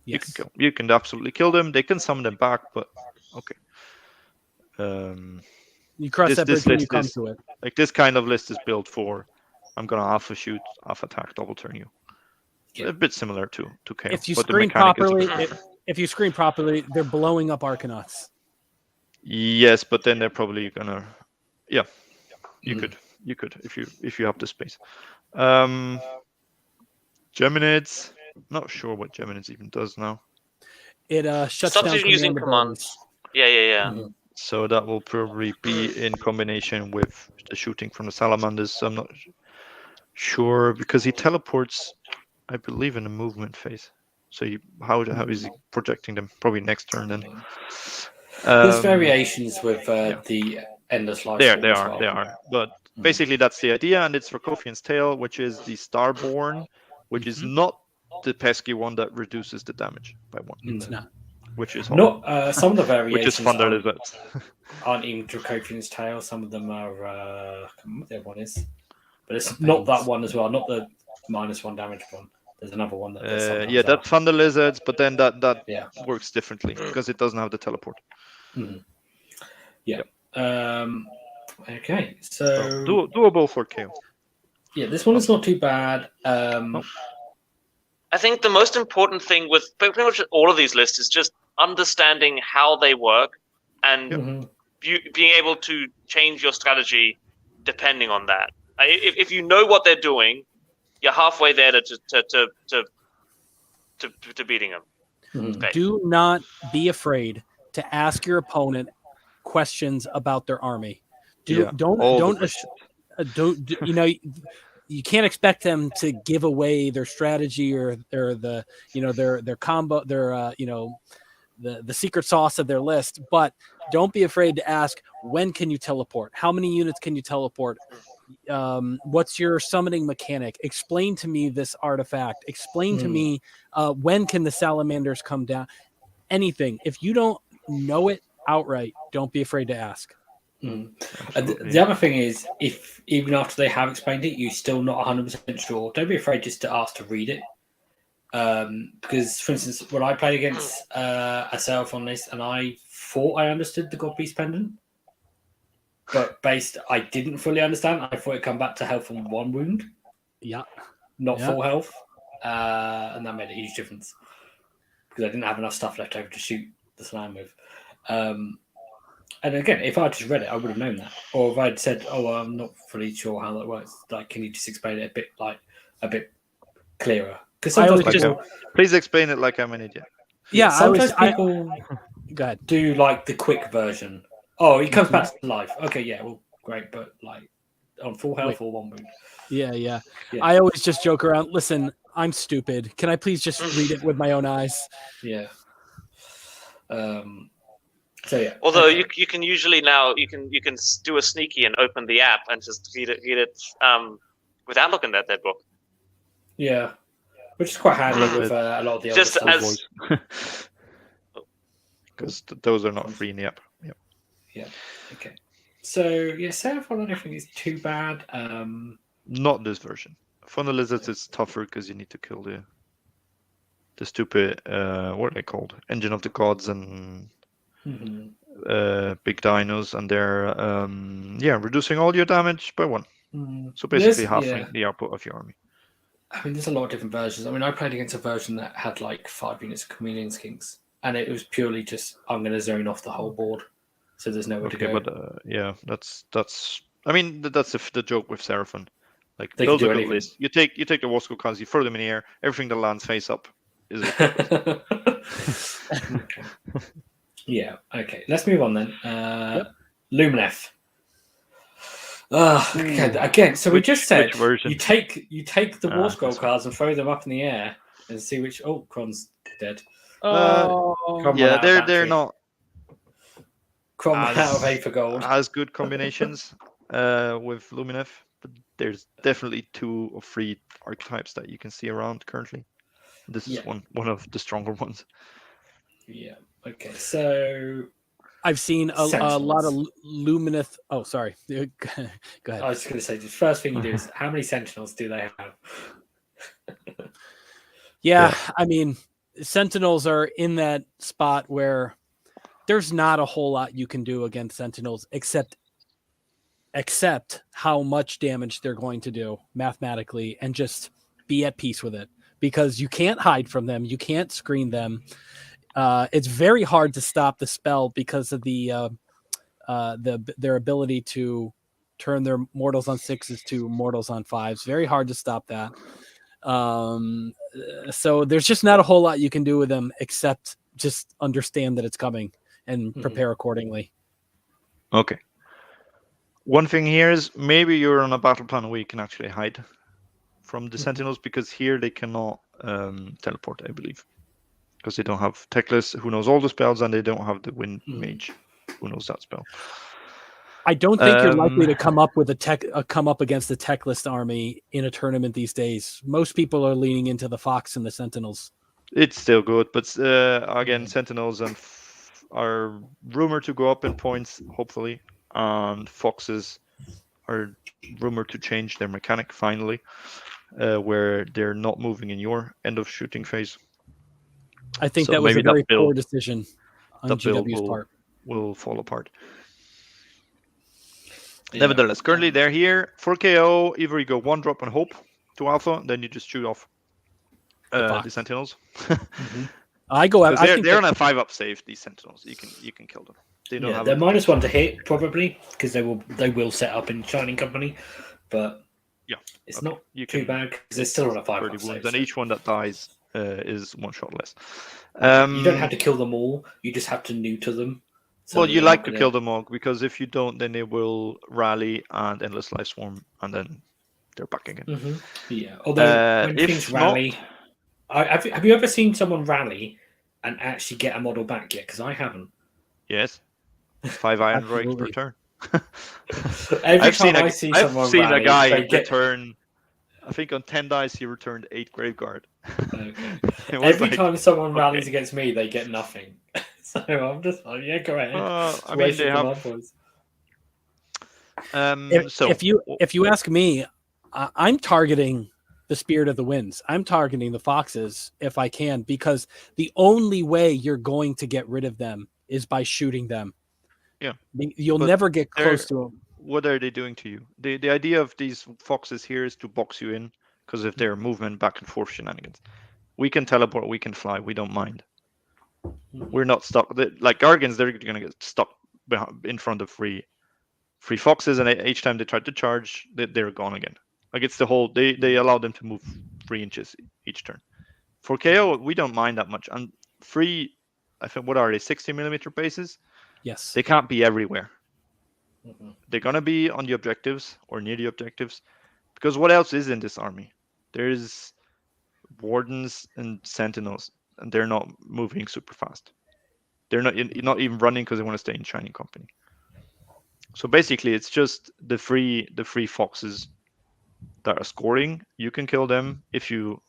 Yes. You can absolutely kill them. They can summon them back, but okay. You cross that bridge when you come to it. Like this kind of list is built for. I'm gonna alpha shoot, alpha attack, double turn you. Yeah. A bit similar to KO. If you screen properly, if you screen properly, they're blowing up Arcanauts. Yes, but then they're probably gonna. Yeah, you could if you have the space. Geminids. Not sure what Geminids even does now. It shuts down using commands. Yeah. So that will probably be in combination with the shooting from the salamanders. So I'm not sure because he teleports, I believe, in the movement phase. So how is he projecting them? Probably next turn then. There's variations with the endless life. They Storm as well. are. But basically, that's the idea, and it's Rakothian's Tail, which is the Starborn, which is not the pesky one that reduces the damage by 1. It's not. Which is not some of the variations. Which is Thunder Lizards. Aren't even Rakothian's Tail. Some of them are. I can't remember what the other one is, but it's not that one as well. Not the -1 damage one. There's another one that. That's Thunder Lizards, but then that works differently because it doesn't have the teleport. Yeah. Okay, so doable for KO. Yeah, this one is not too bad. I think the most important thing with pretty much all of these lists is just understanding how they work and being able to change your strategy depending on that. If you know what they're doing, you're halfway there to beating them. Okay. Do not be afraid to ask your opponent questions about their army. Don't you can't expect them to give away their strategy or their combo, the secret sauce of their list, but don't be afraid to ask, when can you teleport? How many units can you teleport? What's your summoning mechanic? Explain to me this artifact. Explain to me when can the salamanders come down? Anything. If you don't know it outright, don't be afraid to ask. The other thing is, if even after they have explained it, you're still not 100% sure, don't be afraid just to ask to read it. Because, for instance, when I played against a Seraphon list, and I thought I understood the God Beast Pendant, but I didn't fully understand. I thought it'd come back to health on 1 wound. Yeah. Not full health. And that made a huge difference. Because I didn't have enough stuff left over to shoot the slam with. And again, if I just read it, I would have known that. Or if I'd said, I'm not fully sure how that works. Like, can you just explain it a bit clearer? Because sometimes please explain it like I'm an idiot. Yeah, sometimes people go ahead. Do like the quick version. Oh, he comes back to life. Okay, yeah, well, great, but like on full health or 1 wound. Yeah. I always just joke around. Listen, I'm stupid. Can I please just read it with my own eyes? Yeah. So yeah. Although you can usually now you can do a sneaky and open the app and just read it without looking at that book. Yeah, which is quite handy with a lot of the other just as because those are not free in the app. Yeah. Okay. So yeah, Seraphon I don't think is too bad. Not this version. Thunder Lizards is tougher because you need to kill the stupid what are they called? Engine of the Gods and big dinos, and they're reducing all your damage by 1. So basically halving the output of your army. I mean, there's a lot of different versions. I mean, I played against a version that had like 5 units of Chameleon Skinks, and it was purely just I'm going to zone off the whole board, so there's nowhere to go. But that's. I mean, that's the joke with Seraphon. Like they those can are do good lists. You take the War Scroll cards, you throw them in the air, everything that lands face up is it. Yeah. Okay. Let's move on then. Lumineth. Again, so we just said you take the War Scroll cards and throw them up in the air and see which. Oh, Krohn's dead. They're not. Krohn out of Aether Gold. As good combinations with Lumineth, but there's definitely 2 or 3 archetypes that you can see around currently. This is one of the stronger ones. Yeah. Okay. So I've seen a lot of Lumineth. Oh, sorry. Go ahead. I was just going to say, the first thing you do is how many Sentinels do they have? Yeah, I mean, Sentinels are in that spot where there's not a whole lot you can do against Sentinels except how much damage they're going to do mathematically and just be at peace with it, because you can't hide from them. You can't screen them. It's very hard to stop the spell because of their ability to turn their mortals on 6s to mortals on 5s. Very hard to stop that. So there's just not a whole lot you can do with them except just understand that it's coming and prepare accordingly. Okay. One thing here is maybe you're on a battle plan where you can actually hide from the Sentinels, because here they cannot teleport, I believe. because they don't have Teclis, who knows all the spells, and they don't have the Wind Mage, who knows that spell. I don't think you're likely to come up with come up against the Teclist army in a tournament these days. Most people are leaning into the Fox and the Sentinels. It's still good, but again, Sentinels are rumored to go up in points, hopefully, and Foxes are rumored to change their mechanic finally, where they're not moving in your end of shooting phase. I think that was a very poor decision on GW's part. Will fall apart. Nevertheless, currently they're here for KO. Either you go 1-drop and hope to alpha, then you just shoot off the Sentinels. I go out. They're on a 5-up save. These Sentinels, you can kill them. They don't have they're -1 to hit probably because they will set up in Shining Company, but it's not too bad because they're still on a 5-up save. And each one that dies is 1 shot less. You don't have to kill them all. You just have to neuter them. So you like to kill them all, because if you don't, then they will rally and Endless Life Swarm, and then they're back again. Yeah, although when things rally... have you ever seen someone rally and actually get a model back yet? Because I haven't. Yes. 5 iron breaks per turn. I've seen a guy return... I think on 10 dice he returned 8 Graveguard. Okay. Every time someone rallies against me, they get nothing. So I'm just like, go ahead. I mean, they have. If you ask me, I'm targeting the Spirit of the Winds. I'm targeting the Foxes if I can, because the only way you're going to get rid of them is by shooting them. Yeah, you'll never get close to them. What are they doing to you? The idea of these Foxes here is to box you in, because of their movement back and forth shenanigans. We can teleport, we can fly, we don't mind. We're not stuck. Like Gargans, they're going to get stuck in front of free Foxes, and each time they try to charge, they're gone again. Like it's the whole, they allow them to move 3 inches each turn. For KO, we don't mind that much. And free, I think, what are they, 60mm bases? Yes. They can't be everywhere. They're going to be on the objectives or near the objectives, because what else is in this army? There's Wardens and Sentinels, and they're not moving super fast. They're not even running because they want to stay in Shining Company. So basically, it's just the free Foxes that are scoring. You can kill them if you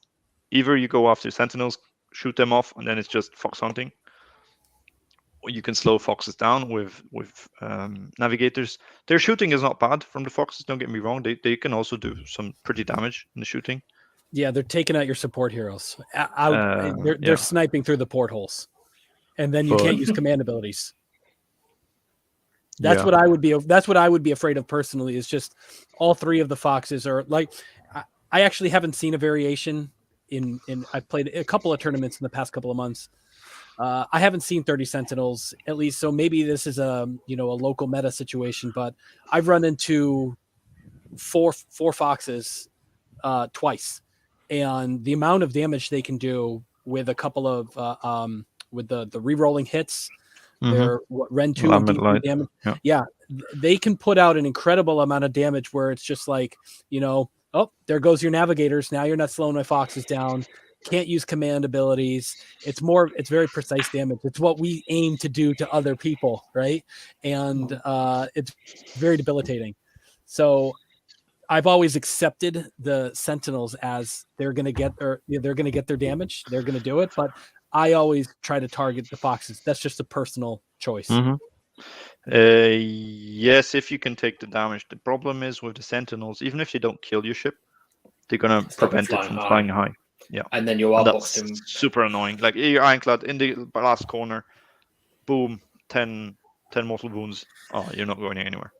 go after Sentinels, shoot them off, and then it's just Fox hunting. Or you can slow Foxes down with Navigators. Their shooting is not bad from the Foxes. Don't get me wrong. They can also do some pretty damage in the shooting. Yeah, they're taking out your support heroes. They're sniping through the portholes, and then you can't use command abilities. That's what I would be. That's what I would be afraid of personally. Is just all 3 of the Foxes are like. I actually haven't seen a variation in. I've played a couple of tournaments in the past couple of months. I haven't seen 30 Sentinels at least, so maybe this is a local meta situation. But I've run into four Foxes twice. And the amount of damage they can do with a couple of with the re-rolling hits, their Ren 2 and D3 damage. Yeah, they can put out an incredible amount of damage where it's just like, oh, there goes your Navigators. Now you're not slowing my Foxes down. Can't use command abilities. It's very precise damage. It's what we aim to do to other people, right? And it's very debilitating. So I've always accepted the Sentinels as they're going to get their damage. They're going to do it, but I always try to target the Foxes. That's just a personal choice. Yes, if you can take the damage. The problem is with the Sentinels, even if they don't kill your ship, they're going to prevent it from flying high. Yeah, and then you're that's super annoying. Like your Ironclad in the last corner, boom, 10 mortal wounds. Oh, you're not going anywhere.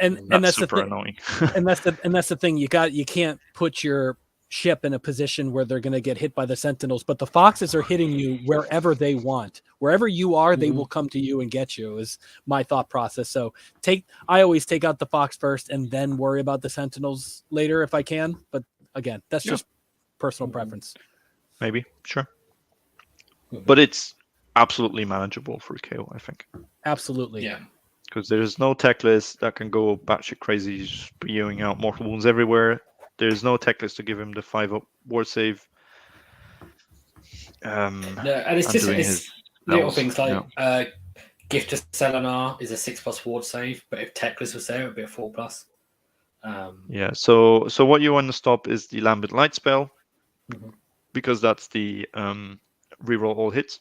And that's super the thing. Annoying. and that's the thing. You can't put your ship in a position where they're going to get hit by the Sentinels, but the Foxes are hitting you wherever they want. Wherever you are, they will come to you and get you, is my thought process. So I always take out the Fox first and then worry about the Sentinels later if I can. But again, that's just personal preference. Maybe, sure. But it's absolutely manageable for KO, I think. Absolutely. Yeah. Because there's no tech list that can go batshit crazy, spewing out mortal wounds everywhere. There's no tech list to give him the 5-up ward save. and it's and just doing it's his little spells, things like Gift of Selenar is a 6+ ward save, but if Teclis was there, it would be a 4+. Yeah. So what you want to stop is the Lambent Light spell, Mhm. because that's the reroll all hits.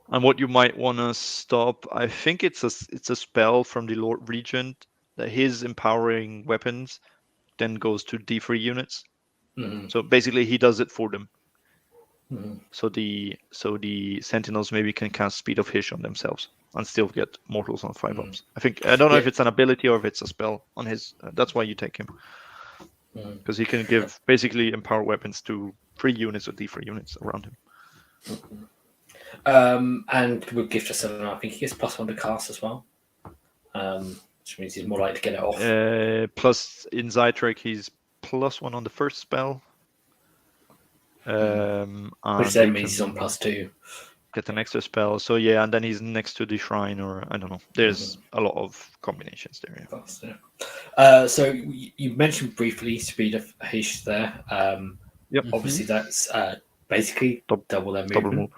And what you might want to stop, I think it's a spell from the Lord Regent that his empowering weapons then goes to D3 units. Mhm. So basically, he does it for them. Mhm. So the Sentinels maybe can cast Speed of Hish on themselves and still get mortals on 5-ups. I don't know if it's an ability or if it's a spell on his. That's why you take him, because he can give basically empower weapons to 3 units or D3 units around him. And with Gift of Selenar, I think he gets +1 to cast as well, which means he's more likely to get it off. Plus in Zytrek, he's +1 on the first spell. Which then means he's on +2. Get an extra spell. So yeah, and then he's next to the shrine, or I don't know. There's a lot of combinations there. Yeah. So you mentioned briefly Speed of Hish there. Yep. Obviously, that's basically double their movement. Double move.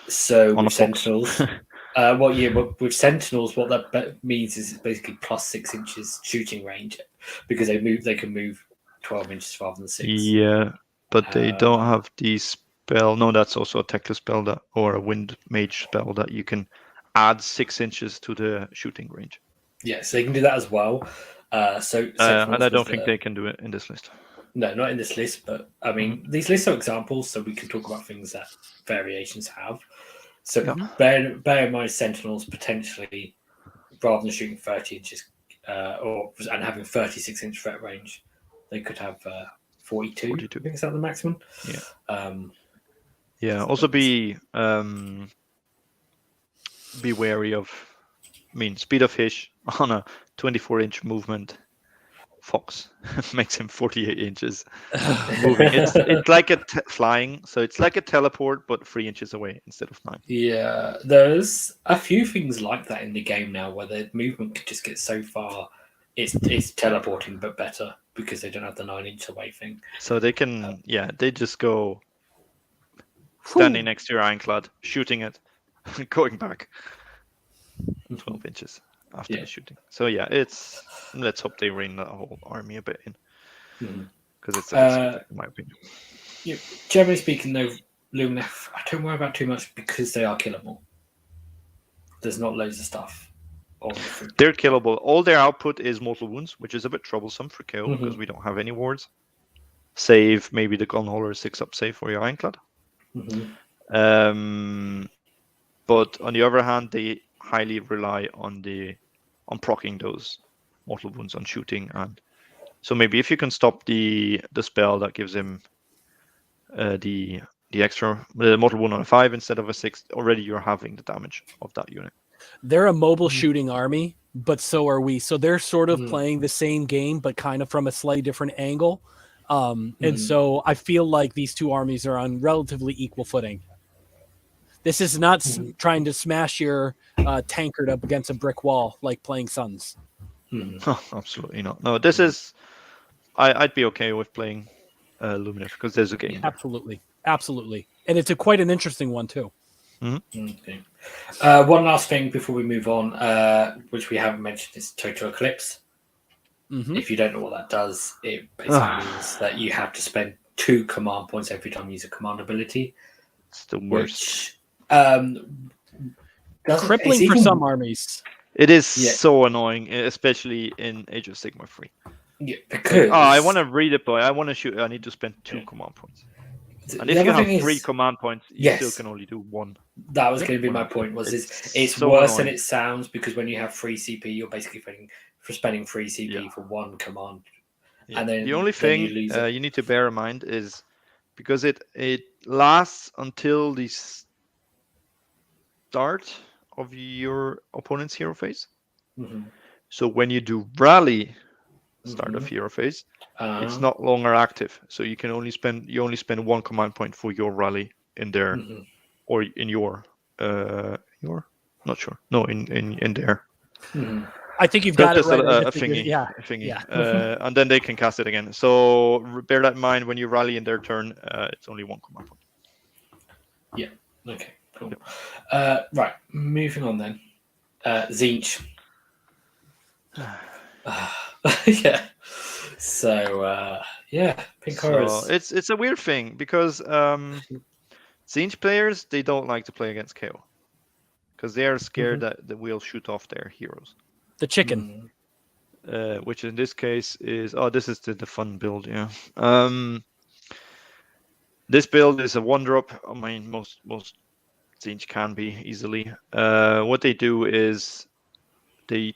So On with a fox. Sentinels, with Sentinels, what that means is it's basically +6 inches shooting range, because they can move 12 inches rather than 6. Yeah, but they don't have the spell. No, that's also a Teclis spell or a Wind Mage spell that you can add 6 inches to the shooting range. Yeah, so they can do that as well. And I don't think they can do it in this list. No, not in this list, but I mean, these lists are examples, so we can talk about things that variations have. So bear in mind, Sentinels potentially, rather than shooting 30 inches and having 36-inch threat range, they could have 42. I think is that the maximum? Yeah. Also be wary of. Speed of Hish on a 24-inch movement. Fox makes him 48 inches moving. It's like flying, so it's like a teleport, but 3 inches away instead of 9. Yeah, there's a few things like that in the game now, where the movement could just get so far. It's teleporting, but better, because they don't have the 9-inch away thing. So they can, they just go standing next to your ironclad, shooting it, going back 12 inches. After the shooting. So let's hope they rein that whole army a bit in, because it's a in my opinion. Yeah, generally speaking, though, Lumineth, I don't worry about too much, because they are killable. There's not loads of stuff. They're killable. All their output is mortal wounds, which is a bit troublesome for KO, because we don't have any wards. Save maybe the gunholder 6-up save for your ironclad. But on the other hand, they highly rely on proccing those mortal wounds on shooting, and so maybe if you can stop the spell that gives him the extra mortal wound on a 5 instead of a 6, already you're having the damage of that unit. They're a mobile shooting army, but so are we. So they're sort of playing the same game, but kind of from a slightly different angle. And so I feel like these two armies are on relatively equal footing. This is not trying to smash your tankard up against a brick wall like playing Suns. Oh, absolutely not. No, this is. I'd be okay with playing Lumineth, because there's a game. Absolutely, and it's quite an interesting one too. Okay. One last thing before we move on, which we haven't mentioned, is Total Eclipse. If you don't know what that does, it basically means that you have to spend 2 command points every time you use a command ability. It's the worst. Crippling for some armies. It is so annoying, especially in Age of Sigmar 3. Yeah, because I want to read it, but I want to shoot. I need to spend 2 command points. And if you have 3 command points, you still can only do 1. That was going to be my point. It's so worse annoying. than it sounds, because when you have free CP, you're basically spending free CP for 1 command. Yeah. And then the only thing you need to bear in mind is, because it lasts until the start of your opponent's hero phase. So when you do rally start of hero phase, it's not longer active. So you only spend 1 command point for your rally in there, or in your not sure. No, in there. I think you've But got it just right. a thingy, and then they can cast it again. So bear that in mind when you rally in their turn. It's only one command point. Yeah. Okay. Cool. Right. Moving on then. Tzeentch. Yeah. So pink horrors. So it's a weird thing because Tzeentch players, they don't like to play against KO because they are scared that we'll shoot off their heroes. The chicken. Which in this case is this is the fun build, yeah. This build is a 1-drop. I mean, most Tzeentch can be easily. What they do is they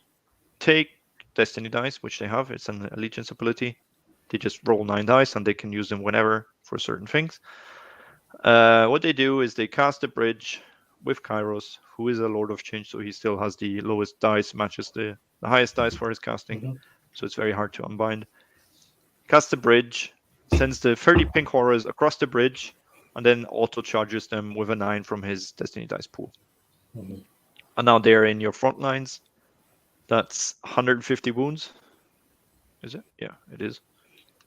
take Destiny dice, which they have. It's an allegiance ability. They just roll 9 dice and they can use them whenever for certain things. What they do is they cast a bridge with Kairos, who is a Lord of Change, so he still has the lowest dice, matches the highest dice for his casting. So it's very hard to unbind. Cast the bridge, sends the 30 pink horrors across the bridge, and then auto charges them with a 9 from his Destiny dice pool. And now they're in your front lines. That's 150 wounds. Is it? Yeah, it is.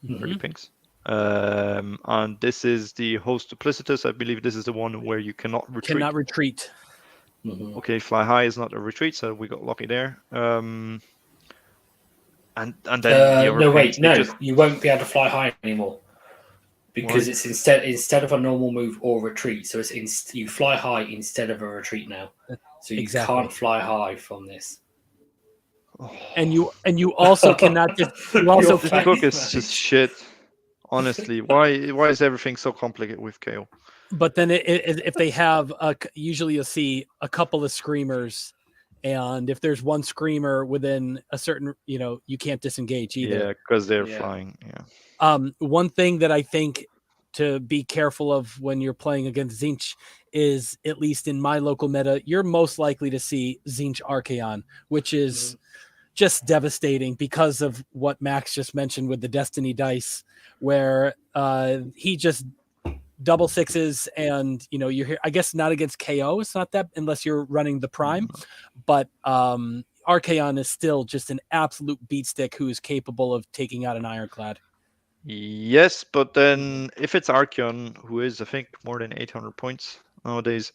30 pinks. And this is the host duplicitous. I believe this is the one where you cannot retreat. Cannot retreat. Okay, fly high is not a retreat, so we got lucky there. And then you won't be able to fly high anymore because it's instead of a normal move or retreat. So it's you fly high instead of a retreat now. So you can't fly high from this. And you also cannot just. You also this book is just shit. Honestly, why is everything so complicated with KO? But then if they have usually you'll see a couple of screamers, and if there's one screamer within a certain, you can't disengage either. Yeah, because they're flying. Yeah. One thing that I think to be careful of when you're playing against Tzeentch is, at least in my local meta, you're most likely to see Tzeentch Archaon, which is just devastating because of what Max just mentioned with the Destiny dice, where he just double sixes, and you're here. I guess not against KO. It's not that, unless you're running the Prime, but Archaon is still just an absolute beatstick who is capable of taking out an Ironclad. Yes, but then if it's Archaon, who is I think more than 800 points nowadays,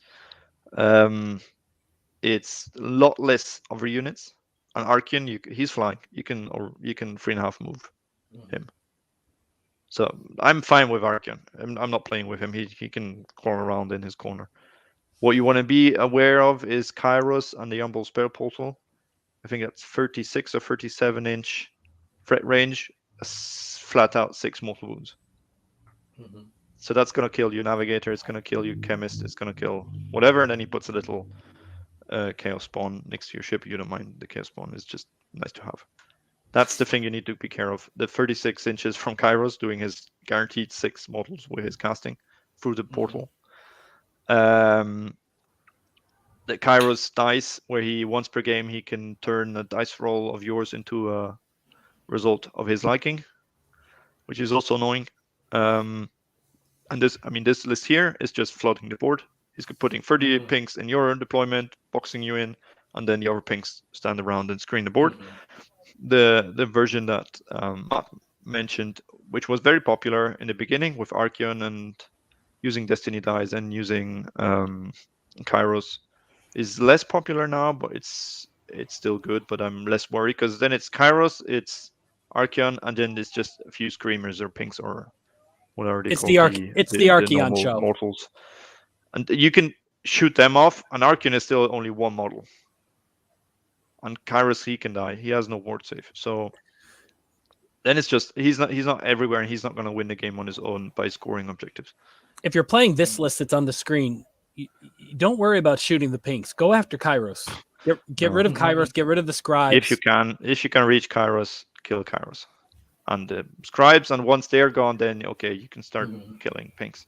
it's a lot less of your units. And Archaon, he's flying. You can 3.5 move him. So I'm fine with Archaon. I'm not playing with him. He can crawl around in his corner. What you want to be aware of is Kairos and the Umbral Spell Portal. I think that's 36 or 37 inch threat range, flat out 6 mortal wounds. So that's going to kill you Navigator, it's going to kill you Chemist, it's going to kill whatever, and then he puts a little Chaos Spawn next to your ship. You don't mind the Chaos Spawn, it's just nice to have. That's the thing you need to be care of. The 36 inches from Kairos doing his guaranteed 6 models with his casting through the portal. The Kairos dice, where he once per game he can turn a dice roll of yours into a result of his liking, which is also annoying. And this list here is just flooding the board. He's putting 30 pinks in your deployment, boxing you in, and then the other pinks stand around and screen the board. The version that Matt mentioned, which was very popular in the beginning with Archaon and using Destiny dice and using Kairos, is less popular now, but it's still good. But I'm less worried because then it's Kairos, it's Archaon, and then it's just a few screamers or pinks or whatever they call it's the Archaon show. Mortals, and you can shoot them off. And Archaon is still only one model. And Kairos, he can die. He has no ward save. So then it's just he's not everywhere, and he's not going to win the game on his own by scoring objectives. If you're playing this list that's on the screen, you don't worry about shooting the pinks. Go after Kairos. Get rid of Kairos. Get rid of the scribes. If you can reach Kairos, kill Kairos and the scribes. And once they're gone, then okay, you can start killing pinks,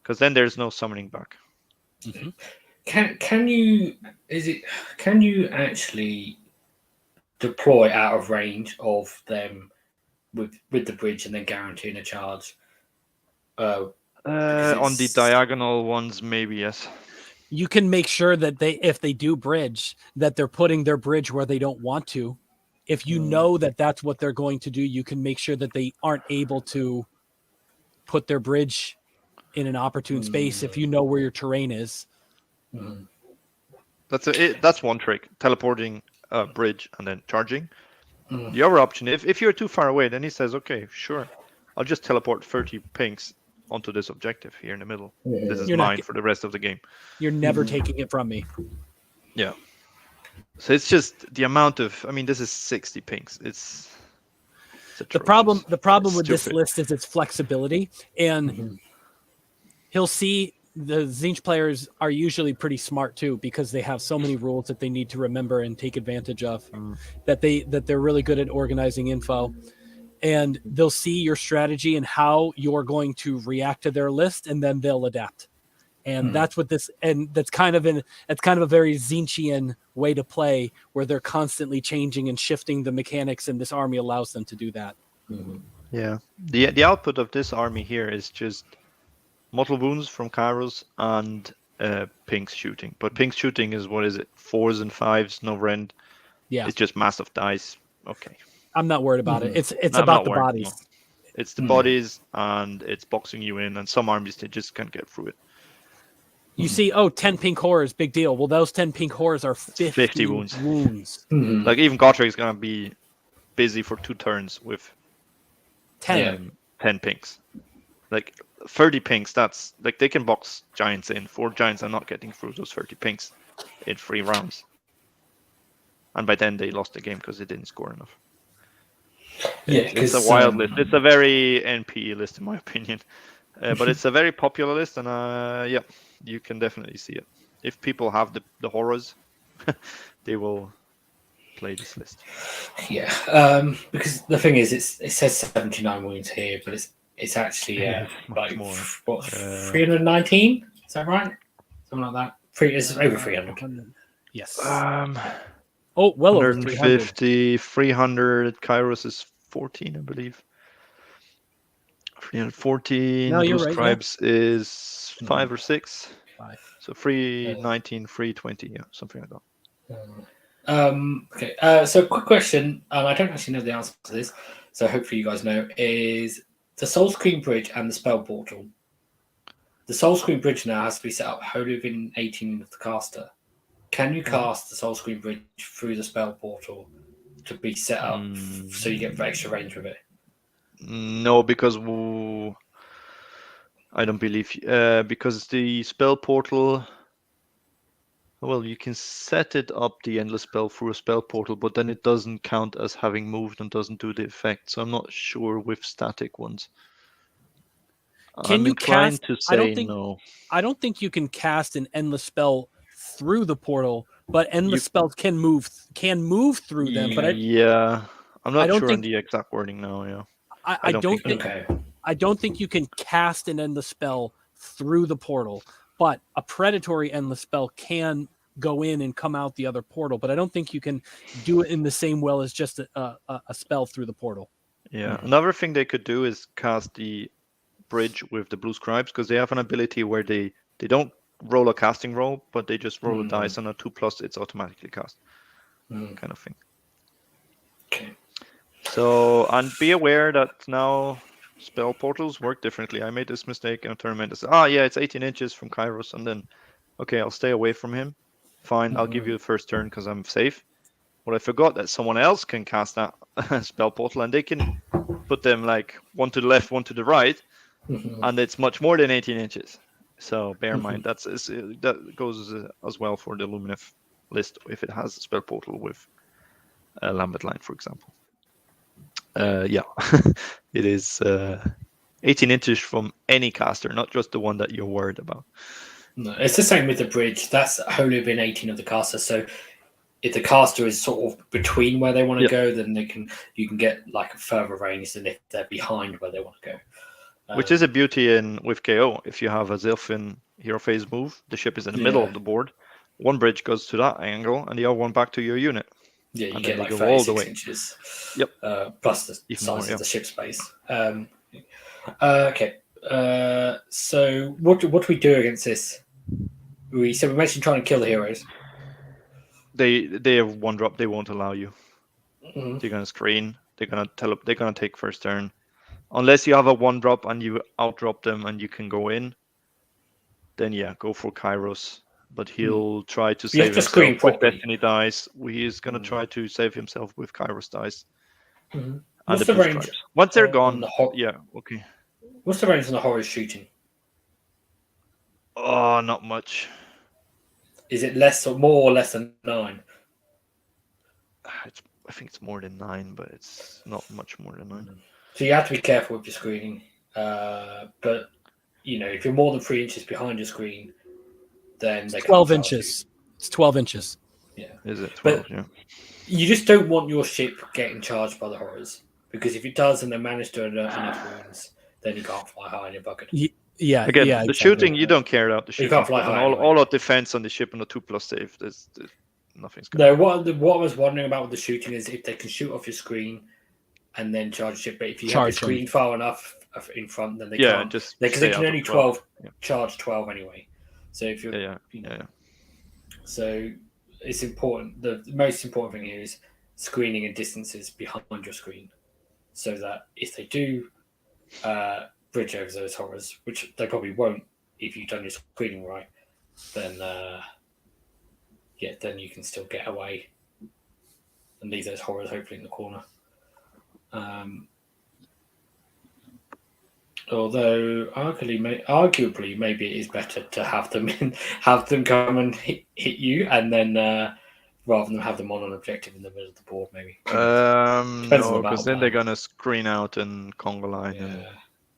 because then there's no summoning back. Can you actually deploy out of range of them with the bridge and then guaranteeing a charge? On the diagonal ones, maybe yes. You can make sure that if they do bridge, that they're putting their bridge where they don't want to. If you know that that's what they're going to do, you can make sure that they aren't able to put their bridge in an opportune space if you know where your terrain is. That's one trick: teleporting a bridge and then charging. The other option, if you're too far away, then he says, "Okay, sure, I'll just teleport 30 pinks onto this objective here in the middle. This is mine for the rest of the game. You're never taking it from me." Yeah. So it's just the amount of. I mean, this is 60 pinks. It's the problem. The problem with this list is its flexibility, and he'll see. The Tzeentch players are usually pretty smart too, because they have so many rules that they need to remember and take advantage of. That they're really good at organizing info, and they'll see your strategy and how you're going to react to their list, and then they'll adapt. And that's what this, and that's kind of a very Tzeentchian way to play, where they're constantly changing and shifting the mechanics, and this army allows them to do that. Yeah, the output of this army here is just mortal wounds from Kairos and pinks shooting. But pinks shooting is, what is it, 4s and 5s, no rend. Yeah, it's just massive dice. Okay, I'm not worried about it. It's about the bodies. No. It's the bodies, and it's boxing you in. And some armies, they just can't get through it. You see, 10 pink horrors, big deal. Well, those 10 pink horrors are 50 wounds. Like, even Gotrek is going to be busy for 2 turns with 10 pinks. Like, 30 pinks, that's, like, they can box giants in. 4 giants are not getting through those 30 pinks in 3 rounds. And by then, they lost the game because they didn't score enough. Yeah, it's a wild list. It's a very NPE list, in my opinion. But it's a very popular list, and yeah, you can definitely see it. If people have the horrors, they will play this list. Yeah, because the thing is, it says 79 wounds here, but it's actually like more. What 319? Is that right? Something like that. It's over 300. Yes. Well over 350, 300. Kairos is 14, I believe. 314. No, you're Blue right, Scribes is 5 or 6. 5. So 319, 320, yeah, something like that. Okay. So, quick question. I don't actually know the answer to this, so hopefully you guys know. Is the Soulscream bridge and the spell portal? The Soulscream bridge now has to be set up wholly within 18 of the caster. Can you cast the Soulscream bridge through the spell portal to be set up so you get extra range with it? No, because I don't believe because the spell portal. Well, you can set it up, the endless spell, through a spell portal, but then it doesn't count as having moved and doesn't do the effect. So I'm not sure with static ones. Can you cast? To say no. I don't think you can cast an endless spell through the portal, but endless spells can move through them. But I'm not sure on the exact wording now. Yeah, I don't think you can cast an endless spell through the portal, but a predatory endless spell can go in and come out the other portal. But I don't think you can do it in the same way as just a spell through the portal. Yeah, another thing they could do is cast the bridge with the Blue Scribes, because they have an ability where they don't roll a casting roll, but they just roll a dice, and a 2+, it's automatically cast, kind of thing. Okay. So, and be aware that now spell portals work differently. I made this mistake in a tournament. I said, it's 18 inches from Kairos, and then, okay, I'll stay away from him. Fine, I'll give you the first turn because I'm safe. But I forgot that someone else can cast that spell portal, and they can put them like one to the left, one to the right, and it's much more than 18 inches. So bear in mind that goes as well for the Lumineth list if it has a spell portal with a Lambert line, for example. It is 18 inches from any caster, not just the one that you're worried about. No, it's the same with the bridge. That's wholly within 18 of the caster. So if the caster is sort of between where they want to go, then you can get like a further range than if they're behind where they want to go. Which is a beauty with KO. If you have a Zilfin hero phase move, the ship is in the middle of the board. One bridge goes to that angle, and the other one back to your unit. Yeah, you and get like 36 all the way. inches. Yep. Plus the Even size more, of the ship space. Okay. So what do we do against this? we mentioned trying to kill the heroes. They have one drop. They won't allow you. Mhm. They're gonna screen. They're gonna take first turn, unless you have a one drop and you outdrop them and you can go in. Then yeah, go for Kairos. But he'll try to You have save to screen himself with properly. Destiny dice. He's gonna try to save himself with Kairos dice Mhm. and What's the the blue range stripes. Once they're on gone, the yeah, okay. What's the range on the horrors shooting? Oh, not much. Is it less or more or less than 9? I think it's more than 9, but it's not much more than 9. So you have to be careful with your screening. But if you're more than 3 inches behind your screen, then they 12 can't charge inches. It's 12 inches. you. Yeah. Is it 12? But yeah. you just don't want your ship getting charged by the horrors, because if it does and they manage to enough wounds, then you can't fly high in your bucket. Yeah. Again, yeah, the exactly. shooting, you don't care about the shooting. can't fly And high all our defense on the ship and the 2+ save, there's nothing's going No, what I was wondering about with the shooting is if they can shoot off your screen and then charge your ship, but if you have your screen far enough in front, then they can't. just Because they can only 12 Yeah. charge 12 anyway. So if you're Yeah. So it's important. The most important thing here is screening and distances behind your screen, so that if they do bridge over those horrors, which they probably won't if you've done your screening right, then then you can still get away and leave those horrors hopefully in the corner. Although arguably maybe it is better to have them come and hit you, and then rather than have them on an objective in the middle of the board, maybe. No, because then they're gonna screen out in Congo line, and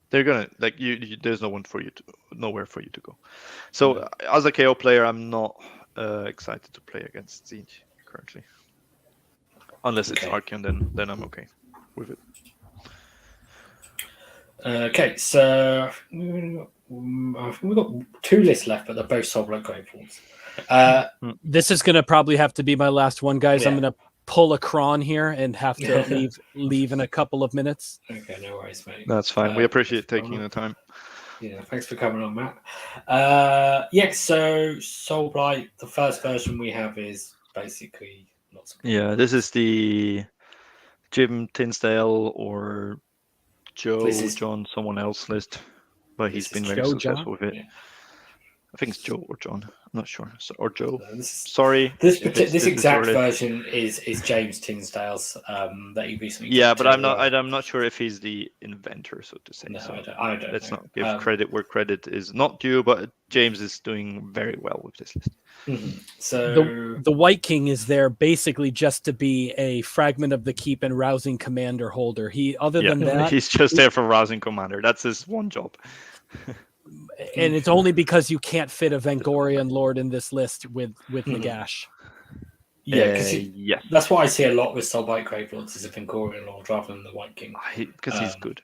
they're gonna there's nowhere for you to go. So as a KO player, I'm not excited to play against Tzeentch currently, unless it's Archeon. Then I'm okay with it. Okay, so we've got 2 lists left, but they're both Soulblight Gravelords. This is going to probably have to be my last one, guys. I'm going to pull a Krohn here and have to leave in a couple of minutes. Okay, no worries, mate. That's fine. We appreciate taking the time. Yeah, thanks for coming on, Matt. So Soulblight, the first version we have is basically not so good. Yeah, this is the Jim Tinsdale or John, someone else list, but he's been very successful with it. Yeah. I think it's Joe or John. I'm not sure. Or Joe. Sorry. This exact version is James Tinsdale's that he recently. Yeah, but I'm not sure if he's the inventor, so to say. No, so I don't. Let's not give credit where credit is not due, but James is doing very well with this list. Mm-hmm. So the White King is there basically just to be a fragment of the keep and rousing commander holder. Than that, he's just there for rousing commander. That's his one job. And it's only because you can't fit a Vengorian Lord in this list with Nagash. Yeah, because that's what I see a lot with Soulblight Gravelords is a Vengorian Lord rather than the White King. Because he's good.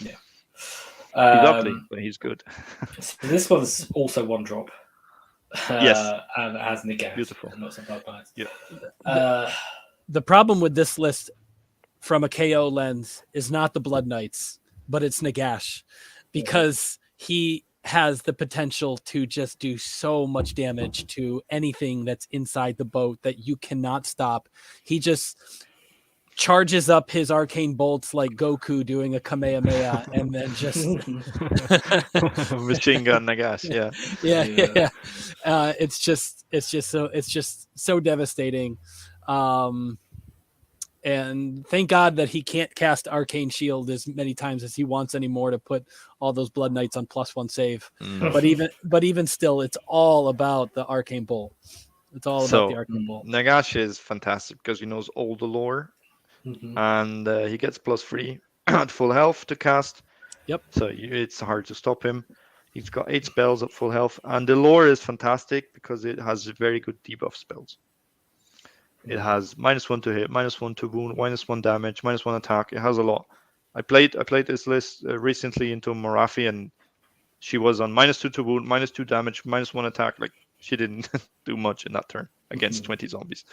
Yeah. He's ugly, but he's good. So this one's also 1 drop. Yes. And it has Nagash. Beautiful. And lots of blood bites. Yeah. The problem with this list from a KO lens is not the Blood Knights, but it's Nagash. Because he has the potential to just do so much damage to anything that's inside the boat that you cannot stop. He just charges up his arcane bolts like Goku doing a Kamehameha and then just machine gun Nagash. Yeah. It's just so devastating. And thank God that he can't cast Arcane Shield as many times as he wants anymore to put all those Blood Knights on +1 save. But even still, it's all about the Arcane Bolt. It's all about the Arcane Bolt. Nagash is fantastic because he knows all the lore, and he gets +3 at full health to cast. Yep. So it's hard to stop him. He's got 8 spells at full health, and the lore is fantastic because it has very good debuff spells. It has -1 to hit, -1 to wound, -1 damage, -1 attack. It has a lot. I played this list recently into Morathi, and she was on -2 to wound, -2 damage, -1 attack. Like she didn't do much in that turn against 20 zombies.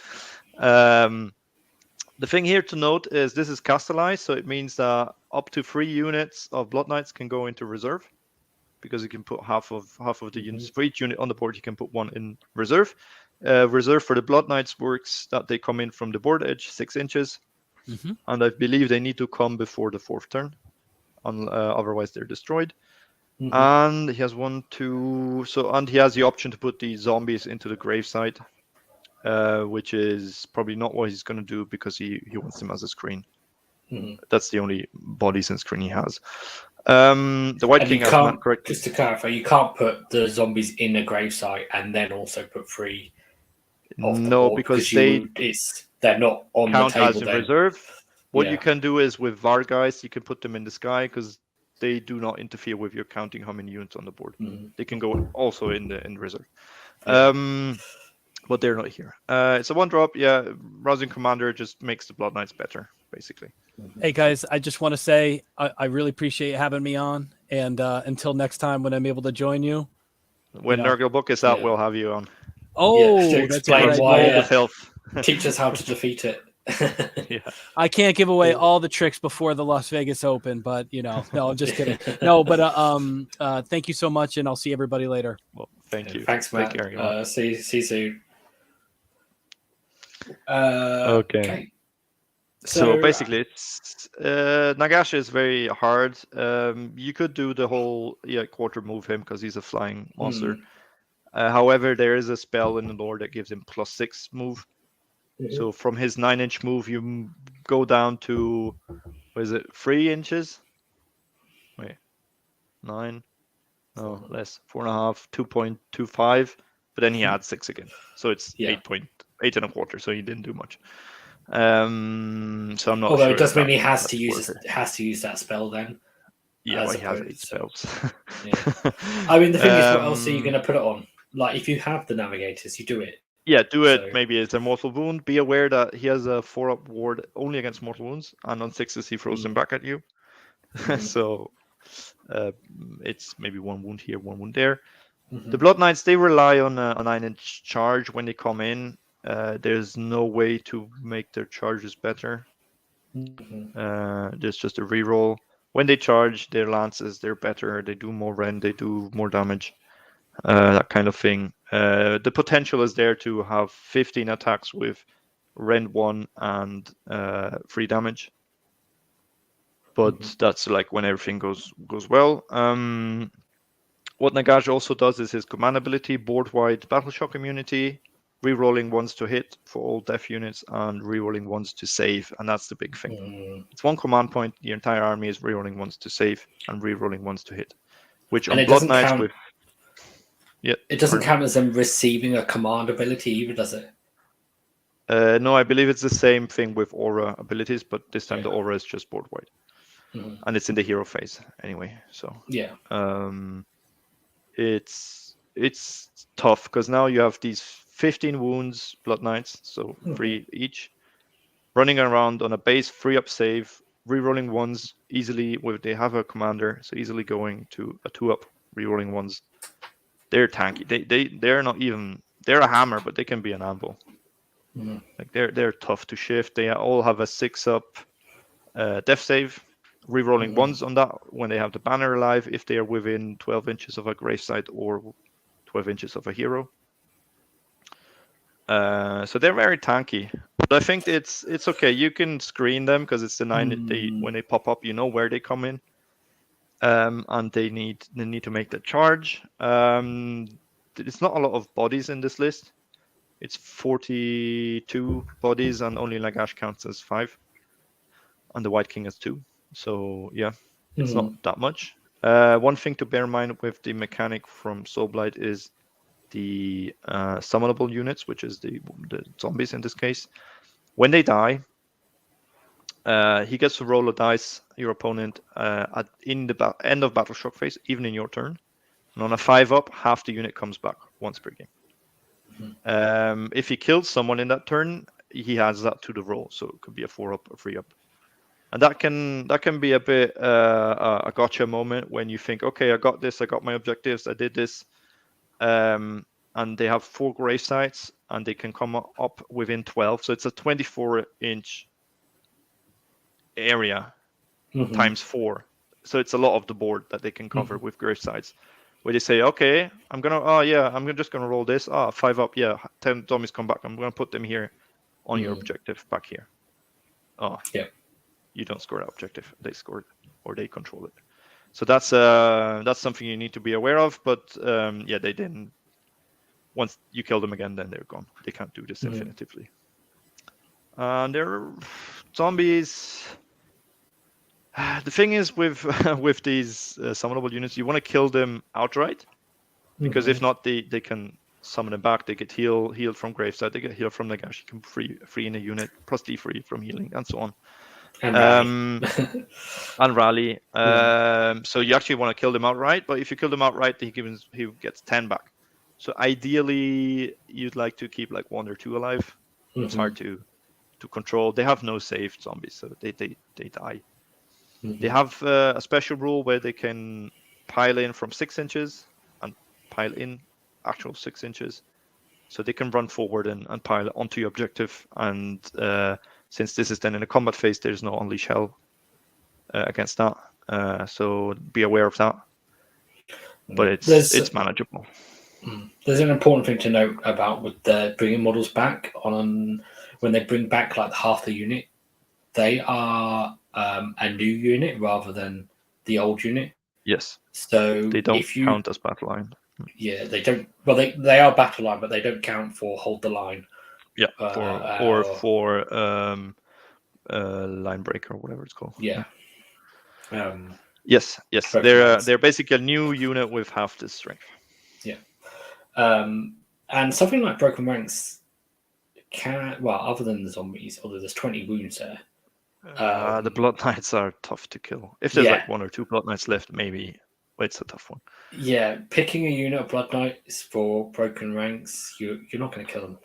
The thing here to note is this is castalized, so it means that up to 3 units of Blood Knights can go into reserve. because he can put half of the units for each unit on the board. He can put one in reserve. Reserve for the Blood Knights works that they come in from the board edge 6 inches, and I believe they need to come before the 4th turn, otherwise they're destroyed. And he has 1, 2, and he has the option to put the zombies into the gravesite, which is probably not what he's going to do because he wants them as a screen. That's the only bodies and screen he has. The White King has not correct. Just to clarify, you can't put the zombies in a gravesite and then also put 3 off the board because they're not on count the table as in then. reserve. What you can do is with Vargeist, you can put them in the sky because they do not interfere with your counting how many units on the board. They can go also in reserve. But they're not here. It's a 1-drop. Yeah, Rousing Commander just makes the Blood Knights better, basically. Hey guys, I just want to say I really appreciate you having me on, and until next time when I'm able to join you. When Nurgle book is out, we'll have you on. Oh, that's explain why. Filth. Teach us how to defeat it. I can't give away all the tricks before the Las Vegas Open, but no, I'm just kidding. No, but thank you so much, and I'll see everybody later. Well, thank you. Thanks, Matt. Take care, see you soon. Okay. So basically, it's Nagash is very hard. You could do the whole quarter move him because he's a flying monster. However, there is a spell in the lore that gives him +6 move. So from his 9-inch move, you go down to 3 inches? Wait, 9? No, less. 4.5, 2.25. But then he adds 6 again, so it's 8.25. So he didn't do much. So I'm not. Although sure it does mean he has to use that spell then. Yeah, well, he has 8 spells. I mean, the thing is, what else are you going to put it on? Like, if you have the navigators, you do it. Yeah, do it. So, maybe it's a mortal wound. Be aware that he has a 4-up ward only against mortal wounds, and on 6s he throws them back at you. So it's maybe 1 wound here, 1 wound there. The Blood Knights, they rely on a 9-inch charge when they come in. There's no way to make their charges better. There's just a reroll. When they charge, their lances, they're better. They do more rend, they do more damage. That kind of thing. The potential is there to have 15 attacks with rend 1 and 3 damage. But that's like when everything goes well. What Nagash also does is his command ability, board-wide battle shock immunity, rerolling 1s to hit for all death units, and rerolling 1s to save, and that's the big thing. It's 1 command point. The entire army is rerolling 1s to save and rerolling 1s to hit. Which on Blood Knights with it doesn't count as them receiving a command ability either, does it? No, I believe it's the same thing with aura abilities, but this time the aura is just board-wide. And it's in the hero phase anyway. So it's tough because now you have these 15 wounds Blood Knights, so 3 each, running around on a base 3-up save, rerolling 1s easily they have a commander, so easily going to a 2-up, rerolling 1s. They're tanky. They're not even, they're a hammer, but they can be an anvil. Like they're tough to shift. They all have a 6-up death save, rerolling 1s on that when they have the banner alive if they are within 12 inches of a gravesite or 12 inches of a hero. So they're very tanky. But I think it's okay. You can screen them because it's the 9 when they pop up, you know where they come in. And they need to make the charge. It's not a lot of bodies in this list. It's 42 bodies, and only Nagash counts as 5. And the White King has 2. So yeah, it's not that much. One thing to bear in mind with the mechanic from Soulblight is the summonable units, which is the zombies in this case. When they die, he gets to roll a dice, your opponent, in the end of battle shock phase, even in your turn. And on a 5-up, half the unit comes back once per game. If he kills someone in that turn, he adds that to the roll, so it could be a 4-up or 3-up. And that can be a bit a gotcha moment when you think, okay, I got this, I got my objectives, I did this. And they have 4 grave sites, and they can come up within 12. So it's a 24-inch area times 4 so it's a lot of the board that they can cover with gravesites, where they say, okay, I'm just gonna roll this. 5 up, 10 zombies come back. I'm gonna put them here on your objective back here. You don't score that objective. They score it, or they control it. So that's something you need to be aware of. But they didn't. Once you kill them again, then they're gone. They can't do this infinitively. They're zombies. The thing is with these summonable units, you want to kill them outright, because if not, they can summon them back. They get healed from graveside. They get healed from Nagash. You can free in a unit, plus D free from healing, and so on. And rally. So you actually want to kill them outright, but if you kill them outright, he gets 10 back. So ideally, you'd like to keep like 1 or 2 alive. It's hard to control. They have no save zombies, so they die. They have a special rule where they can pile in from 6 inches and pile in actual 6 inches. So they can run forward and pile onto your objective. And since this is then in a combat phase, there's no unleash hell against that. So be aware of that. But it's manageable. There's an important thing to note about with the bringing models back on when they bring back like half the unit, they are a new unit rather than the old unit. Yes. So they don't count as battle line. Yeah, they don't. Well, they are battle line, but they don't count for hold the line. Yeah, for line breaker or whatever it's called. Yeah. Yes. They're basically a new unit with half the strength. Yeah. And something like Broken Ranks other than the zombies, although there's 20 wounds there. The Blood Knights are tough to kill. If there's like 1 or 2 Blood Knights left, maybe it's a tough one. Yeah, picking a unit of Blood Knights for Broken Ranks, you're not going to kill them.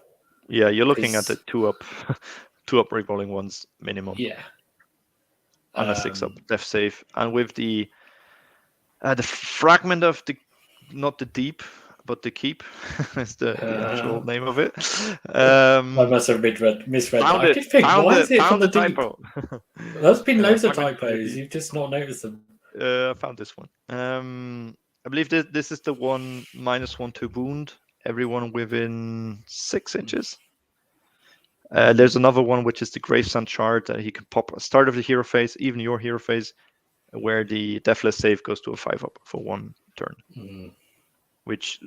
Yeah, you're looking at the 2 up rerolling ones minimum. Yeah. And a 6 up death save, and with the fragment of not the deep, but the keep is the actual name of it. I must have misread. I did think, why is it from the deep? There's been loads of typos. You've just not noticed them. I found this one. I believe this is the one -1 to wound everyone within 6 inches. There's another one which is the Gravesand Shard that he can pop at the start of the hero phase, even your hero phase, where the Deathless save goes to a 5 up for 1 turn.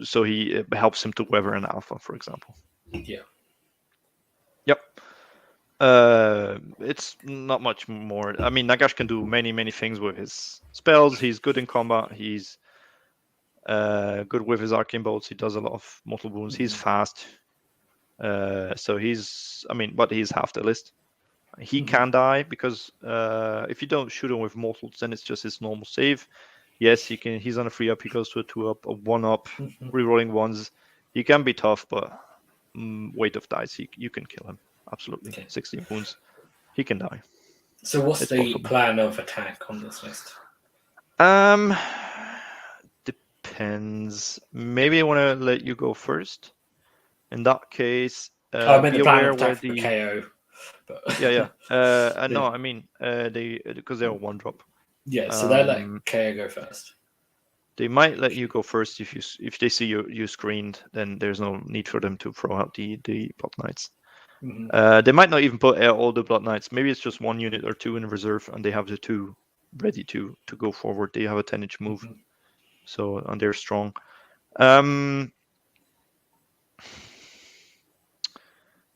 So he helps him to weather an alpha, for example. Yeah. Yep. It's not much more. I mean, Nagash can do many things with his spells. He's good in combat. He's good with his arcane bolts. He does a lot of mortal wounds. He's fast. So but he's half the list. He can die because if you don't shoot him with mortals, then it's just his normal save. Yes, he can. He's on a 3 up. He goes to a 2 up, a 1 up, rerolling ones. He can be tough, but weight of dice, you can kill him. Absolutely. Okay. 16 wounds. He can die. So what's the plan of attack on this list? Depends. Maybe I want to let you go first. In that case, I mean the plan of attack for KO. But... No, I mean because they're 1-drop. Yeah, so they let KO go first. They might let you go first if they see you screened. Then there's no need for them to throw out the Blood Knights. They might not even put out all the Blood Knights. Maybe it's just 1 unit or 2 in reserve, and they have the 2 ready to go forward. They have a 10-inch move, and they're strong.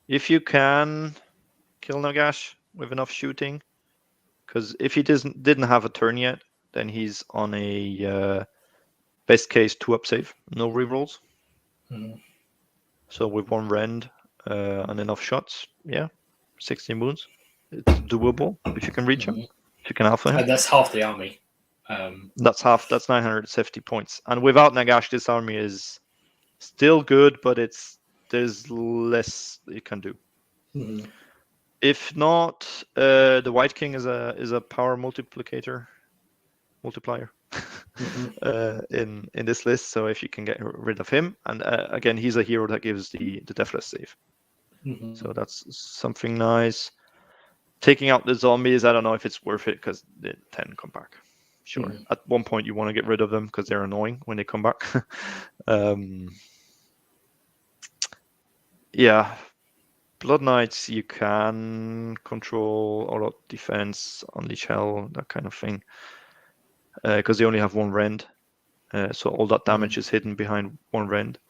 If you can kill Nagash with enough shooting, because if he didn't have a turn yet, then he's on a best case 2-up save, no rerolls. So with 1 rend and enough shots, 16 wounds, it's doable if you can reach him, if you can alpha him. And that's half the army. That's 970 points. And without Nagash, this army is still good, but there's less you can do. If not, the White King is a power multiplier in this list. So if you can get rid of him, and again, he's a hero that gives the Deathless save. So that's something nice. Taking out the zombies, I don't know if it's worth it because the 10 come back. sure. Mhm. At one point, you want to get rid of them because they're annoying when they come back. Yeah, Blood Knights, you can control a lot defense, unleash hell, that kind of thing, because they only have one rend, so all that damage is hidden behind one rend.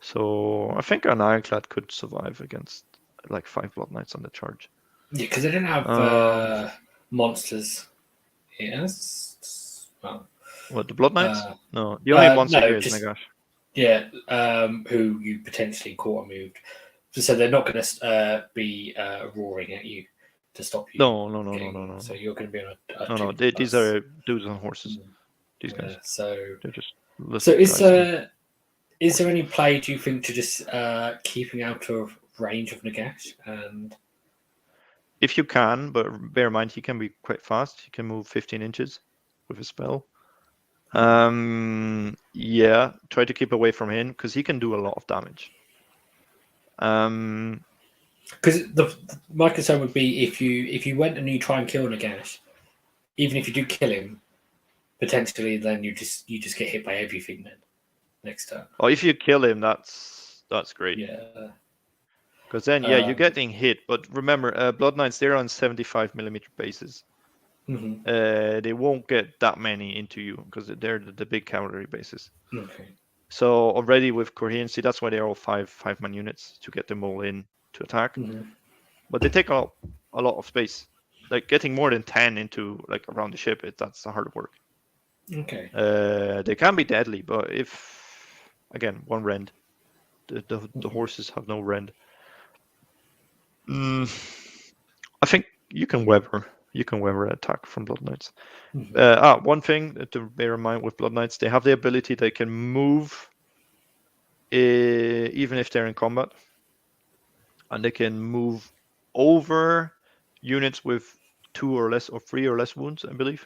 So I think an Ironclad could survive against like 5 Blood Knights on the charge. Yeah, because they don't have monsters. Yes. Well, What, the Blood Knights? No, the only monster no, here is just- Nagash. Yeah, who you potentially caught and moved. So they're not going to be roaring at you to stop you. No. So you're going to be on a No, 2+. these are dudes on horses. These guys. So They're just is there any play, do you think, to just keeping out of range of Nagash? And if you can, but bear in mind he can be quite fast. He can move 15 inches with a spell. Yeah, try to keep away from him because he can do a lot of damage. because my concern would be if you went and you try and kill Nagash, even if you do kill him, potentially then you just get hit by everything then next turn. Oh, if you kill him, that's great. Yeah. Because then, yeah, you're getting hit. But remember, Blood Knights, they're on 75mm bases. They won't get that many into you because they're the big cavalry bases. Okay. So already with coherency, that's why they're all 5-man units to get them all in to attack. But they take a lot of space. Like getting more than 10 into like around the ship, that's hard work. Okay. They can be deadly, but if again one rend, the horses have no rend. I think you can weather an attack from Blood Knights. One thing to bear in mind with Blood Knights, they have the ability they can move even if they're in combat, and they can move over units with 2 or less or 3 or less wounds, I believe.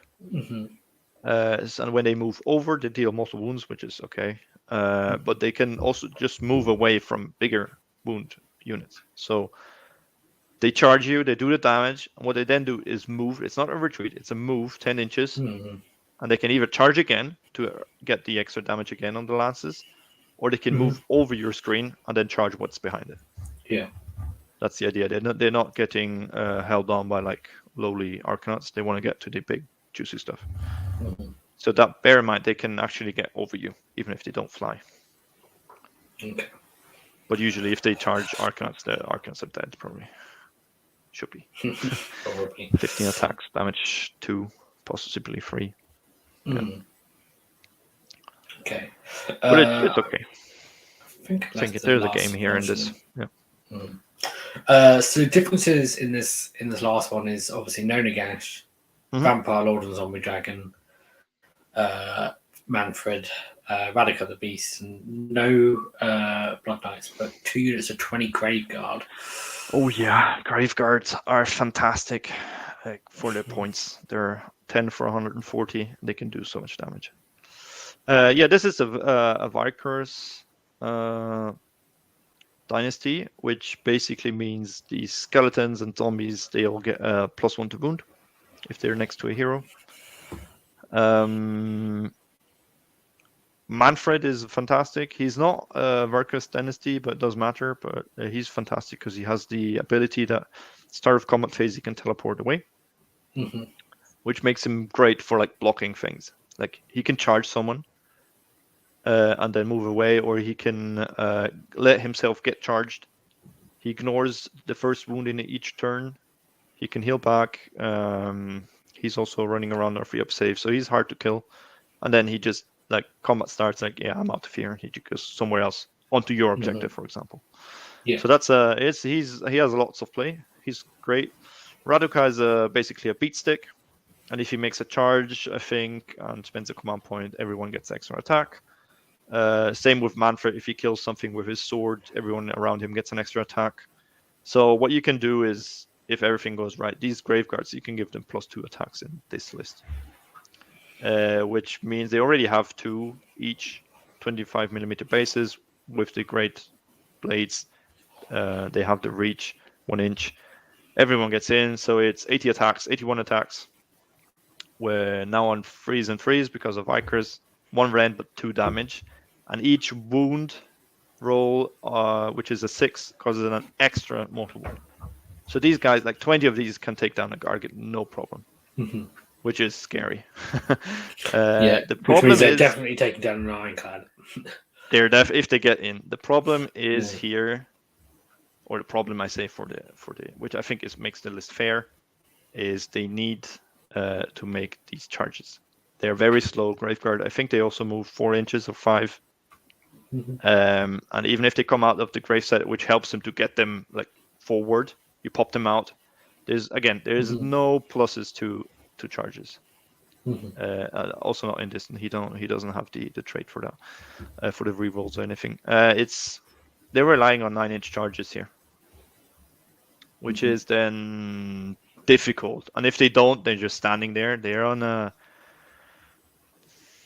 And when they move over, they deal multiple wounds, which is okay. But they can also just move away from bigger wound units. So they charge you, they do the damage, and what they then do is move. It's not a retreat, it's a move 10 inches. And they can either charge again to get the extra damage again on the lances, or they can move over your screen and then charge what's behind it. Yeah. That's the idea. They're not getting held on by like lowly Arcanauts. They want to get to the big juicy stuff. So that, bear in mind, they can actually get over you, even if they don't fly. Okay. But usually if they charge Arcanauts, the Arcanauts are dead, probably. Should be. Probably. 15 attacks, damage 2, possibly 3. Yeah. Okay. But it's okay. I think there's a game here in this. Yeah. So differences in this last one is obviously no Nagash, Vampire Lord and Zombie Dragon, Manfred, Radica the Beast, and no Blood Knights, but 2 units of 20 Graveguard. Oh yeah, Graveguards are fantastic for their points. They're 10 for 140. They can do so much damage. Yeah, this is a Viker's dynasty, which basically means the skeletons and zombies, they all get +1 to wound if they're next to a hero. Manfred is fantastic. He's not Viker's dynasty, but it does matter. But he's fantastic because he has the ability that start of combat phase he can teleport away, which makes him great for like blocking things. Like he can charge someone and then move away, or he can let himself get charged. He ignores the first wound in each turn. He can heal back. He's also running around or free up save, so he's hard to kill. And then he just like combat starts like, yeah, I'm out of here. He goes somewhere else onto your objective, for example. Yeah. So that's he has lots of play. He's great. Raduka is basically a beat stick, and if he makes a charge, I think, and spends a command point, everyone gets extra attack. Same with Manfred. If he kills something with his sword, everyone around him gets an extra attack. So what you can do is, if everything goes right, these Graveguards, you can give them +2 attacks in this list. Which means they already have 2 each 25mm bases with the great blades. They have the reach 1 inch. Everyone gets in, so it's 80 attacks, 81 attacks we're now on freeze and freeze because of Icarus. 1 rend but 2 damage, and each wound roll, which is a 6, causes an extra mortal wound. So these guys, like 20 of these, can take down a Gargant, no problem. Which is scary. The problem they're is definitely taking down an Ironclad. they're if they get in. The problem is here, or the problem I say for the which I think makes the list fair, is they need to make these charges. They're very slow. Graveguard, I think they also move 4 inches or 5. And even if they come out of the grave set, which helps them to get them like forward, you pop them out. There's no pluses to charges. Also not in this, and he doesn't have the trait for that, for the rerolls or anything. They're relying on 9-inch charges here, which is then difficult. And if they don't, they're just standing there. They're on a,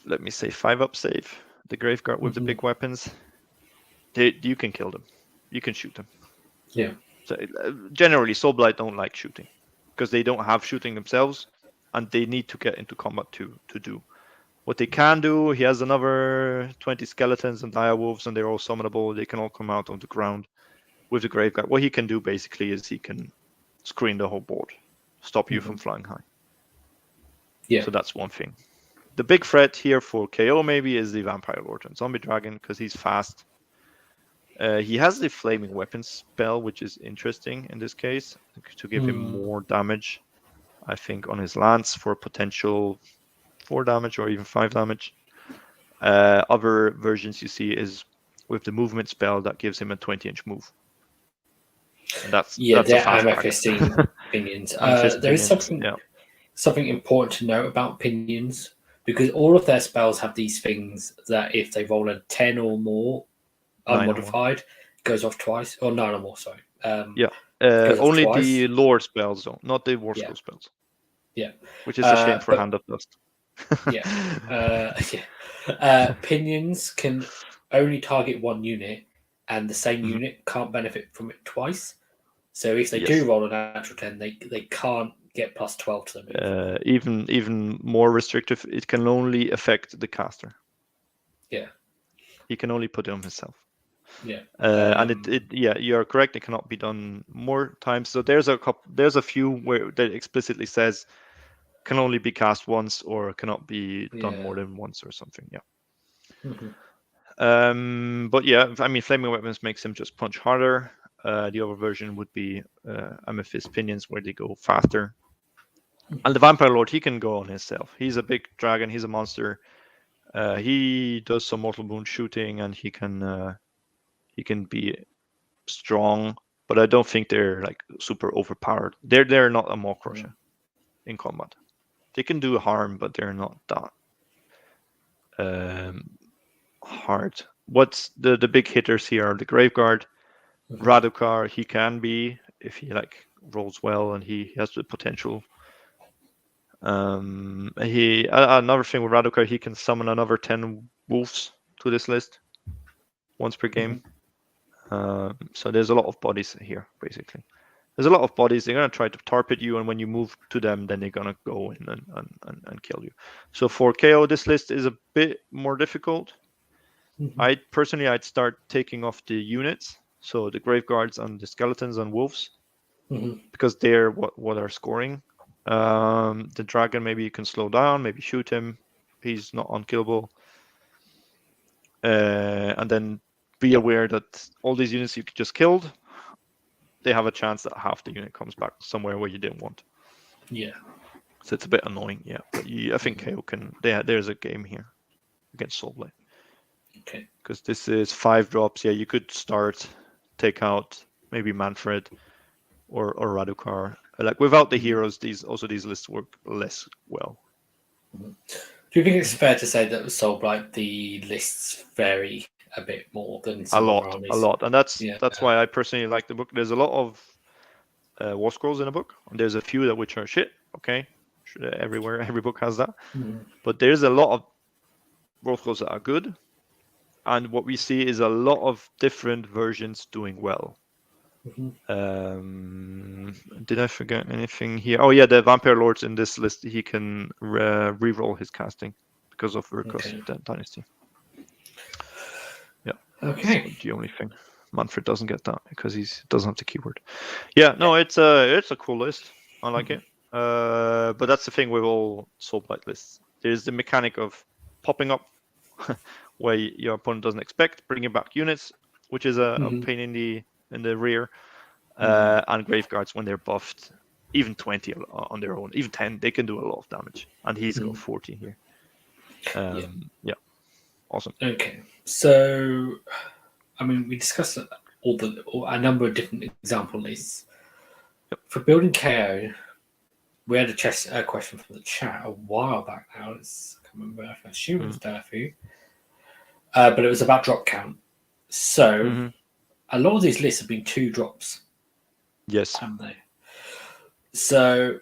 let me say, 5-up save. The Graveguard with the big weapons. You can kill them. You can shoot them. Yeah. So generally, Soulblight don't like shooting because they don't have shooting themselves, and they need to get into combat to do. What they can do, he has another 20 skeletons and dire wolves, and they're all summonable. They can all come out on the ground with the Graveguard. What he can do basically is he can screen the whole board, stop you from flying high. Yeah. So that's one thing. The big threat here for KO maybe is the Vampire Lord and Zombie Dragon, because he's fast. He has the Flaming Weapons spell, which is interesting in this case, to give him more damage, I think, on his lance for potential 4 damage or even 5 damage. Other versions you see is with the movement spell that gives him a 20-inch move. And that's a fast Amethyst pinions. There is something important to note about pinions, because all of their spells have these things that if they roll a 10 or more unmodified, goes off twice, or 9 or more, sorry. Only the lore spells though, not the war scroll spells. Yeah. Which is a shame for Hand of Dust. Pinions can only target 1 unit, and the same unit can't benefit from it twice. So if they do roll a natural 10, they can't get plus 12 to them. Even more restrictive, it can only affect the caster. Yeah. He can only put it on himself. Yeah. And you are correct. It cannot be done more times. So there's a few where that explicitly says can only be cast once or cannot be done more than once or something. Yeah. But yeah, I mean, Flaming Weapons makes him just punch harder. The other version would be Amethyst Pinions, where they go faster. And the Vampire Lord, he can go on himself. He's a big dragon. He's a monster. He does some mortal wound shooting, and he can be strong. But I don't think they're like super overpowered. They're not a Maw-Krusha in combat. They can do harm, but they're not that hard. What's the big hitters here are the Graveguard, Radukar. He can be, if he like rolls well and he has the potential. Another thing with Radukar, he can summon another 10 wolves to this list once per game. So there's a lot of bodies here, basically. There's a lot of bodies. They're gonna try to target you, and when you move to them, then they're gonna go in and kill you. So for KO, this list is a bit more difficult. I'd start taking off the units, so the Graveguards and the Skeletons and Wolves, because they're what are scoring. The Dragon, maybe you can slow down, maybe shoot him. He's not unkillable. And then be aware that all these units you just killed, they have a chance that half the unit comes back somewhere where you didn't want. Yeah. So it's a bit annoying, yeah. But I think KO can. There's a game here against Soulblight. Okay. Because this is 5 drops. Yeah, you could take out maybe Manfred or Radukar. Like without the heroes, these lists work less well. Do you think it's fair to say that with Soulblight the lists vary a bit more than some other armies? A lot, and that's why I personally like the book. There's a lot of war scrolls in the book, and there's a few which are shit. Okay, every book has that, but there's a lot of war scrolls that are good, and what we see is a lot of different versions doing well. Did I forget anything here? Oh yeah, the Vampire Lords in this list, he can re-roll his casting because of Urkos Dynasty. Yeah. Okay. So the only thing. Manfred doesn't get that because he doesn't have the keyword. Yeah, no, it's a cool list. I like it. But that's the thing with all Soulblight lists. There's the mechanic of popping up where your opponent doesn't expect, bringing back units, which is a pain in the rear, and Graveguards when they're buffed, even 20 on their own, even 10, they can do a lot of damage, and he's got 14 here. Yeah, awesome. Okay, so I mean, we discussed a number of different example lists. Yep. For building KO, we had a question from the chat a while back now. I can't remember if I assume it was Durfu. But it was about drop count. So a lot of these lists have been 2 drops. Yes. Haven't they? So,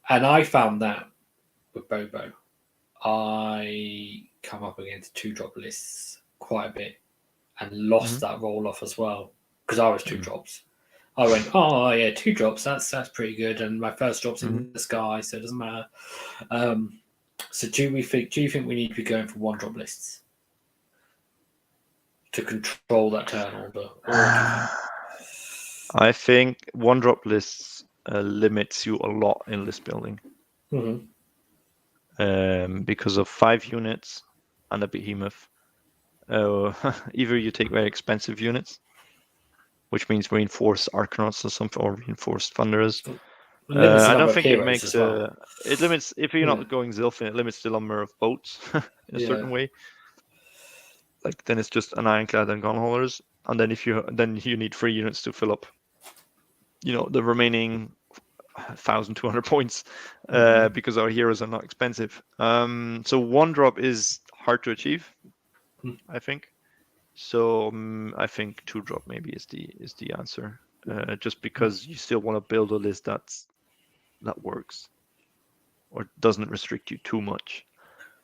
and I found that with Bobo, I come up against 2 drop lists quite a bit and lost that roll off as well because I was 2 drops. I went, oh yeah, 2 drops. That's pretty good, and my first drop's in the sky, so it doesn't matter. So do you think we need to be going for 1 drop lists to control that turn order? I think 1 drop lists limits you a lot in list building. Because of 5 units and a behemoth. Either you take very expensive units, which means reinforced Arcanauts or something, or reinforced Thunderers. I don't think it makes it limits if you're not going Zilfin. It limits the number of boats in a certain way. Like then it's just an Ironclad and Gunhaulers, and then you need 3 units to fill up. The remaining 1,200 points because our heroes are not expensive. So 1 drop is hard to achieve, I think. So I think 2 drop maybe is the answer. Just because you still want to build a list that works or doesn't restrict you too much.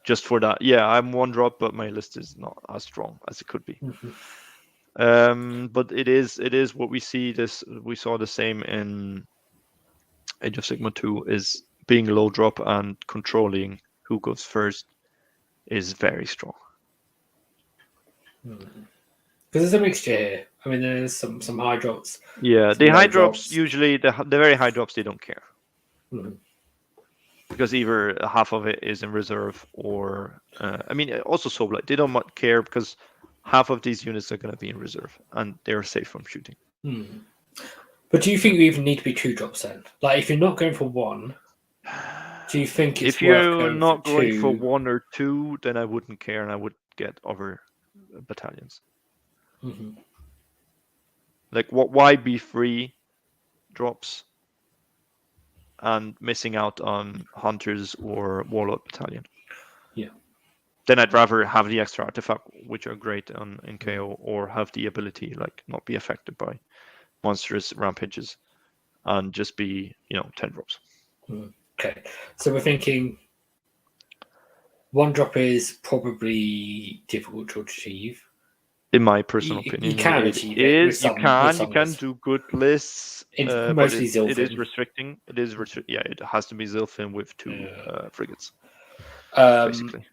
Just for that, I'm 1 drop, but my list is not as strong as it could be. But it is what we see. We saw the same in Age of Sigmar 2, is being low drop and controlling who goes first is very strong. Because there's a mixture here. I mean, there's some high drops. Yeah, the high drops usually the very high drops they don't care. Because either half of it is in reserve or also Soulblight, they don't care because half of these units are going to be in reserve and they're safe from shooting. But do you think you even need to be 2 drops then? Like, if you're not going for 1, do you think it's if you're worth not going 2? for 1 or 2, then I wouldn't care and I would get other battalions. Like, why be 3 drops and missing out on Hunters or Warlord battalion? Yeah. Then I'd rather have the extra artifact, which are great in KO, or have the ability like not be affected by monstrous rampages and just be 10 drops. Okay, so we're thinking 1 drop is probably difficult to achieve. In my personal opinion, you can achieve it. You can do good lists. It's mostly Zilfin. It is restricting. Yeah, it has to be Zilfin with 2 frigates, basically.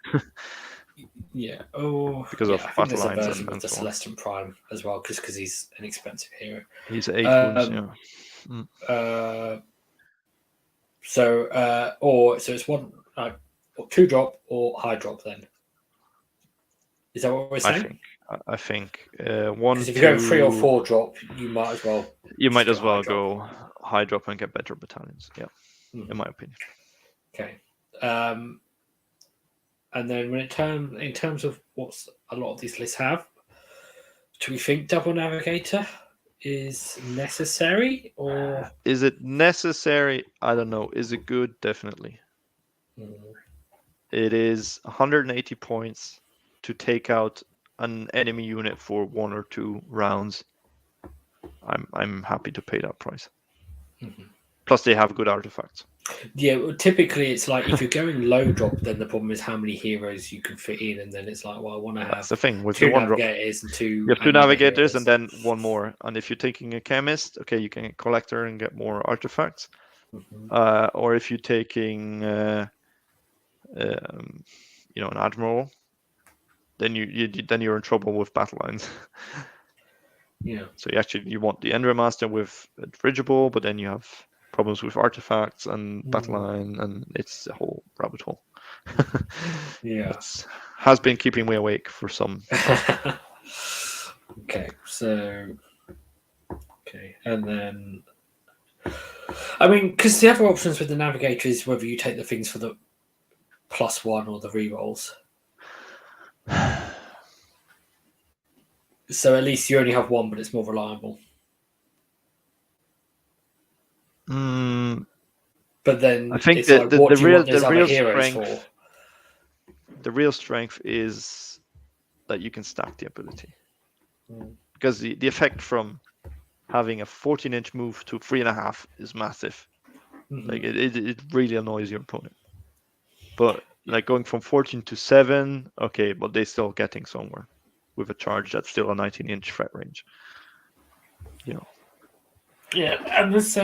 Yeah. Oh, because of battle there's lines a version and the so on. Celestian Prime as well, because he's an expensive hero. He's 8 wounds. So it's 1 2 drop or high drop then. Is that what we're saying? I think 1. Because if you're going 3 or 4 drop, you might as well. You might as well go high drop and get better battalions. Yeah, in my opinion. Okay. And then in terms of what a lot of these lists have, do we think Double Navigator is necessary, or is it necessary? I don't know. Is it good? Definitely. It is 180 points to take out an enemy unit for 1 or 2 rounds. I'm happy to pay that price. Plus, they have good artifacts. Yeah, well, typically it's like if you're going low drop, then the problem is how many heroes you can fit in, and then it's like, well, I want to That's have the thing with two the one drop. navigators and two. You have two another navigators heroes. and then one more. And if you're taking a chemist, okay, you can collector and get more artifacts. Mhm. Or if you're taking, an admiral, then you're in trouble with battle lines. Yeah. So you want the Ender Master with dirigible, but then you have problems with artifacts and battle line, and it's a whole rabbit hole. Yeah. It has been keeping me awake for some time. Okay, and then I mean, because the other options with the navigator is whether you take the things for the +1 or the rerolls. So at least you only have one, but it's more reliable. But then I think it's like, what do you want those other real heroes strength, for? the real strength is that you can stack the ability, because the effect from having a 14-inch move to 3.5 is massive. Like it really annoys your opponent. But like going from 14 to 7, okay, but they're still getting somewhere with a charge that's still a 19-inch threat range. Yeah, and this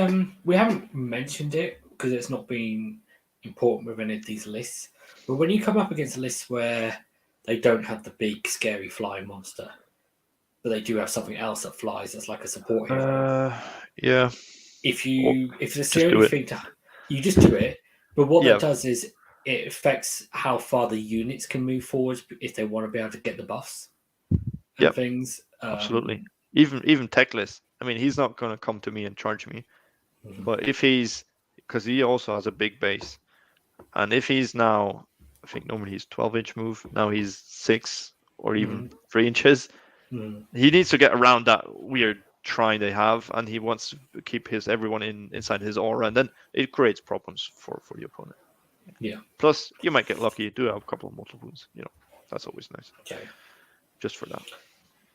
we haven't mentioned it because it's not been important with any of these lists. But when you come up against lists where they don't have the big scary flying monster, but they do have something else that flies that's like a support hero. Yeah. If it's the do only it. thing you just do it. But what Yeah. that does is it affects how far the units can move forward if they want to be able to get the buffs and things. Absolutely. Even Techless. I mean, he's not going to come to me and charge me. But if because he also has a big base, and if he's now, I think normally he's 12-inch move, now he's 6 or even 3 inches. He needs to get around that weird shrine they have, and he wants to keep everyone inside his aura, and then it creates problems for the opponent. Yeah. Plus, you might get lucky. You do have a couple of mortal wounds. That's always nice. Okay. Just for that.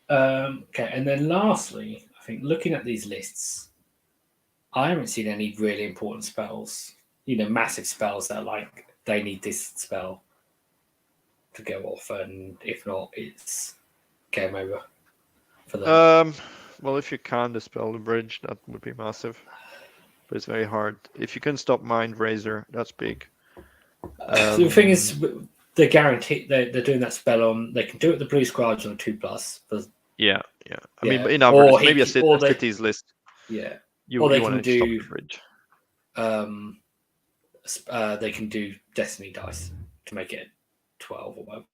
Okay, and then lastly, I think looking at these lists, I haven't seen any really important spells. Massive spells that like they need this spell to go off, and if not, it's game over for them. Well, if you can dispel the bridge, that would be massive. But it's very hard. If you can stop Mind Razor, that's big. The thing is, they're guaranteed they're doing that spell on. They can do it the blue scribes on 2+. Yeah. I mean, in other maybe a cities list. Yeah. You or they want can to stop do the bridge. They can do Destiny dice to make it 12 or whatever.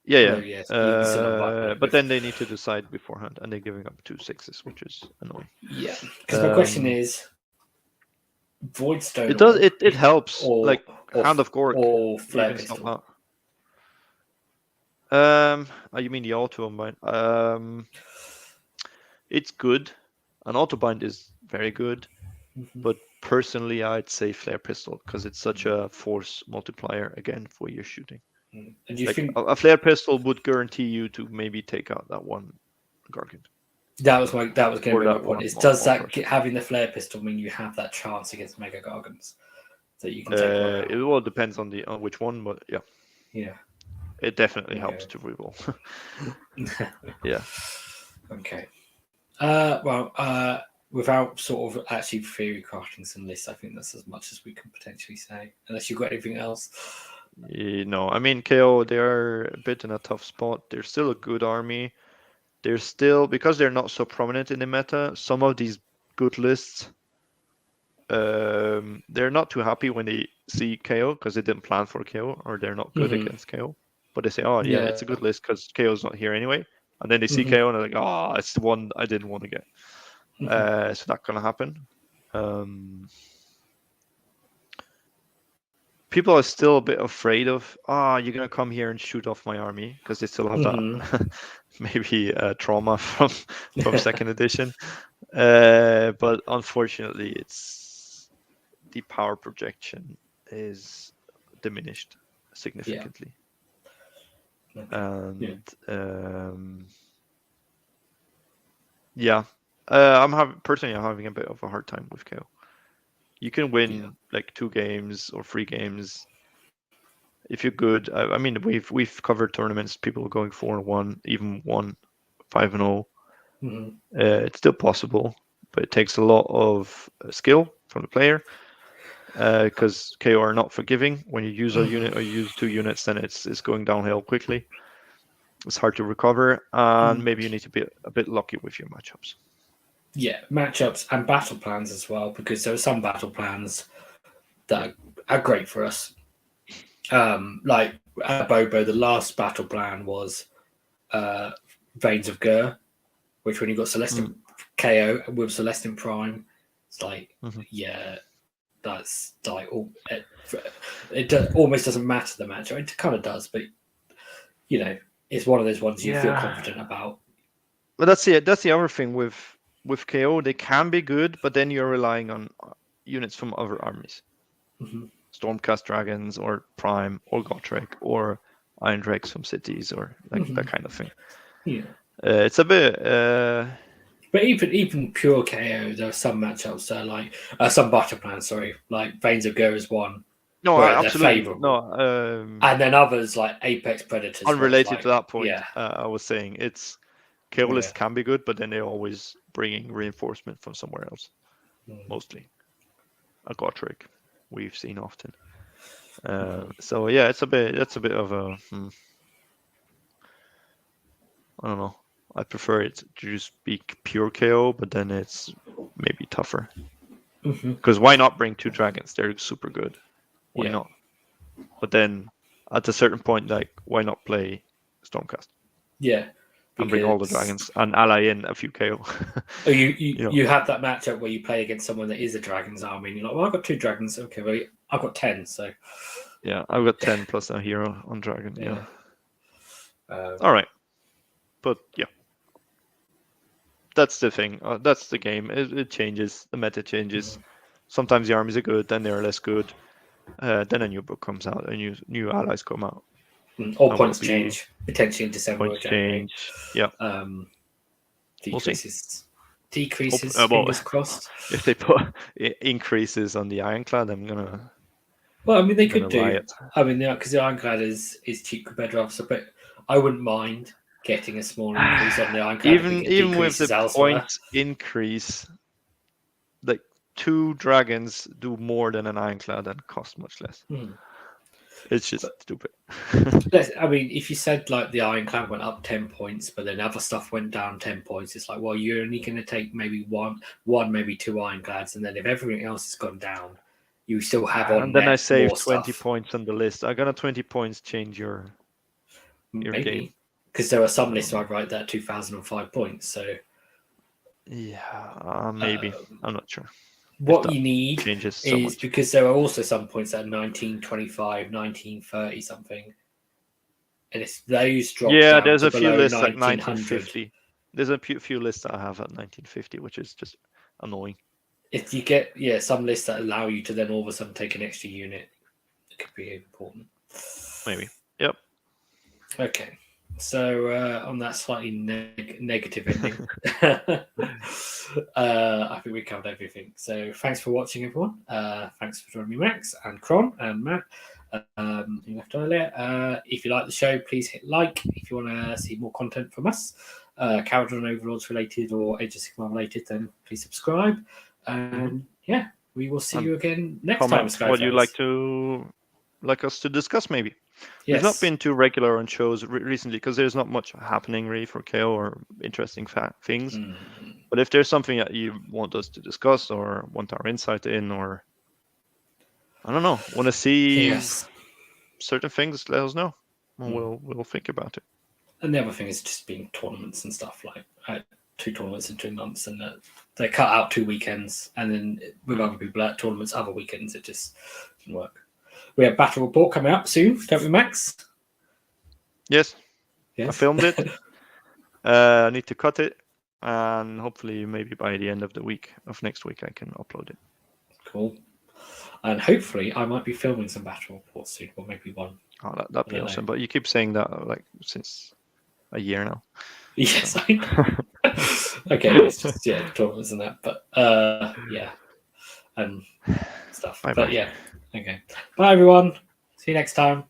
Yeah. But then they need to decide beforehand, and they're giving up 2 6s, which is annoying. Yeah, because my question is, Voidstone. It does. It helps. Like Hand of Gork or Flare Pistol. You mean the auto bind? It's good. An auto bind is very good, but personally, I'd say Flare Pistol because it's such a force multiplier again for your shooting. And do you like think a Flare Pistol would guarantee you to maybe take out that one Gargant? That was going to be my point. Does having the Flare Pistol mean you have that chance against Mega Gargants that you can take one out? It all depends on which one, but yeah. Yeah. It definitely helps to reroll. Yeah. Okay. Without sort of actually theory crafting some lists, I think that's as much as we can potentially say. Unless you've got anything else. No, I mean KO, they are a bit in a tough spot. They're still a good army. They're still, because they're not so prominent in the meta, some of these good lists, they're not too happy when they see KO because they didn't plan for KO or they're not good against KO. But they say, oh yeah, it's a good list because KO's not here anyway. And then they see KO and they're like, oh, it's the one I didn't want to get. So that's gonna happen. People are still a bit afraid of, you're gonna come here and shoot off my army because they still have that maybe trauma from second edition. But unfortunately, it's the power projection is diminished significantly. And I'm having a bit of a hard time with KO. You can win like 2 games or 3 games if you're good. I mean, we've covered tournaments, people going 4-1, even 5-0. It's still possible, but it takes a lot of skill from the player. Because KO are not forgiving. When you use a unit or you use 2 units, then it's going downhill quickly. It's hard to recover, and maybe you need to be a bit lucky with your matchups. Yeah, matchups and battle plans as well, because there are some battle plans that are great for us. Like at Bobo, the last battle plan was Veins of Gur, which when you got Celestin KO with Celestin Prime, it's like, that's like it almost doesn't matter the matchup. It kind of does, but it's one of those ones you feel confident about. But that's the other thing with KO. They can be good, but then you're relying on units from other armies. Stormcast Dragons or Prime or Gotrek or Iron Drakes from cities or like that kind of thing. Yeah, it's a bit. But even pure KO, there are some matchups that are like some battle plans. Sorry, like Veins of Gur is one. No, absolutely. No, and then others like Apex Predators. Unrelated to that point, I was saying it's KO list can be good, but then they're always bringing reinforcement from somewhere else. Mostly, a Gotrek we've seen often. So yeah, that's a bit of a. I don't know. I prefer it to just be pure KO, but then it's maybe tougher. Because why not bring 2 dragons? They're super good. Why not? But then at a certain point, like, why not play Stormcast? Yeah. And bring all the dragons and ally in a few KO. You have that matchup where you play against someone that is a dragon's army, and you're like, well, I've got 2 dragons. Okay, well, I've got 10, so. Yeah, I've got 10 plus a hero on dragon. Yeah. All right. But yeah. That's the thing. That's the game. It changes. The meta changes. Sometimes the armies are good, then they're less good. Then a new book comes out, and new allies come out. Or points change potentially in December. Points change. Yeah. Decreases. Fingers crossed. If they put increases on the Ironclad, I'm gonna. Well, I mean, they could do. Riot. I mean, because the Ironclad is cheap compared to others, but I wouldn't mind getting a small increase on the Ironclad. Even with the point increase, like 2 dragons do more than an Ironclad and cost much less. It's just stupid. I mean, if you said like the Ironclad went up 10 points, but then other stuff went down 10 points, it's like, well, you're only going to take maybe one, maybe 2 Ironclads, and then if everything else has gone down, you still have on. And then I saved 20 points on the list. I got a 20 points change your game. Because there are some lists I write that 2005 points. So yeah, maybe I'm not sure. What you need is because there are also some points at 1925, 1930 something, and it's those drop. Yeah, there's a few lists like 1950. There's a few lists that I have at 1950, which is just annoying. If you get some lists that allow you to then all of a sudden take an extra unit, it could be important. Maybe. Yep. Okay. So on that slightly negative ending, I think we covered everything. So thanks for watching, everyone. Thanks for joining me, Max and Krohn and Matt. You left earlier. If you like the show, please hit like. If you want to see more content from us, Kharadron Overlords related or Age of Sigmar related, then please subscribe. And we will see you again next time. What you like us to discuss, maybe. Yes. We've not been too regular on shows recently because there's not much happening really for KO or interesting things. But if there's something that you want us to discuss or want our insight in, or I don't know, want to see certain things, let us know. We'll think about it. And the other thing is just being tournaments and stuff, like 2 tournaments in 2 months, and they cut out 2 weekends, and then with other people at tournaments other weekends, it just doesn't work. We have Battle Report coming up soon, don't we, Max? Yes. I filmed it. I need to cut it, and hopefully maybe by the end of the week of next week I can upload it. Cool. And hopefully I might be filming some Battle Reports soon, or maybe one. Oh, that'd be awesome. But you keep saying that like since a year now. Yes, I know. Okay, it's just tournaments and that, but and stuff. Bye-bye. But yeah, okay. Bye everyone. See you next time.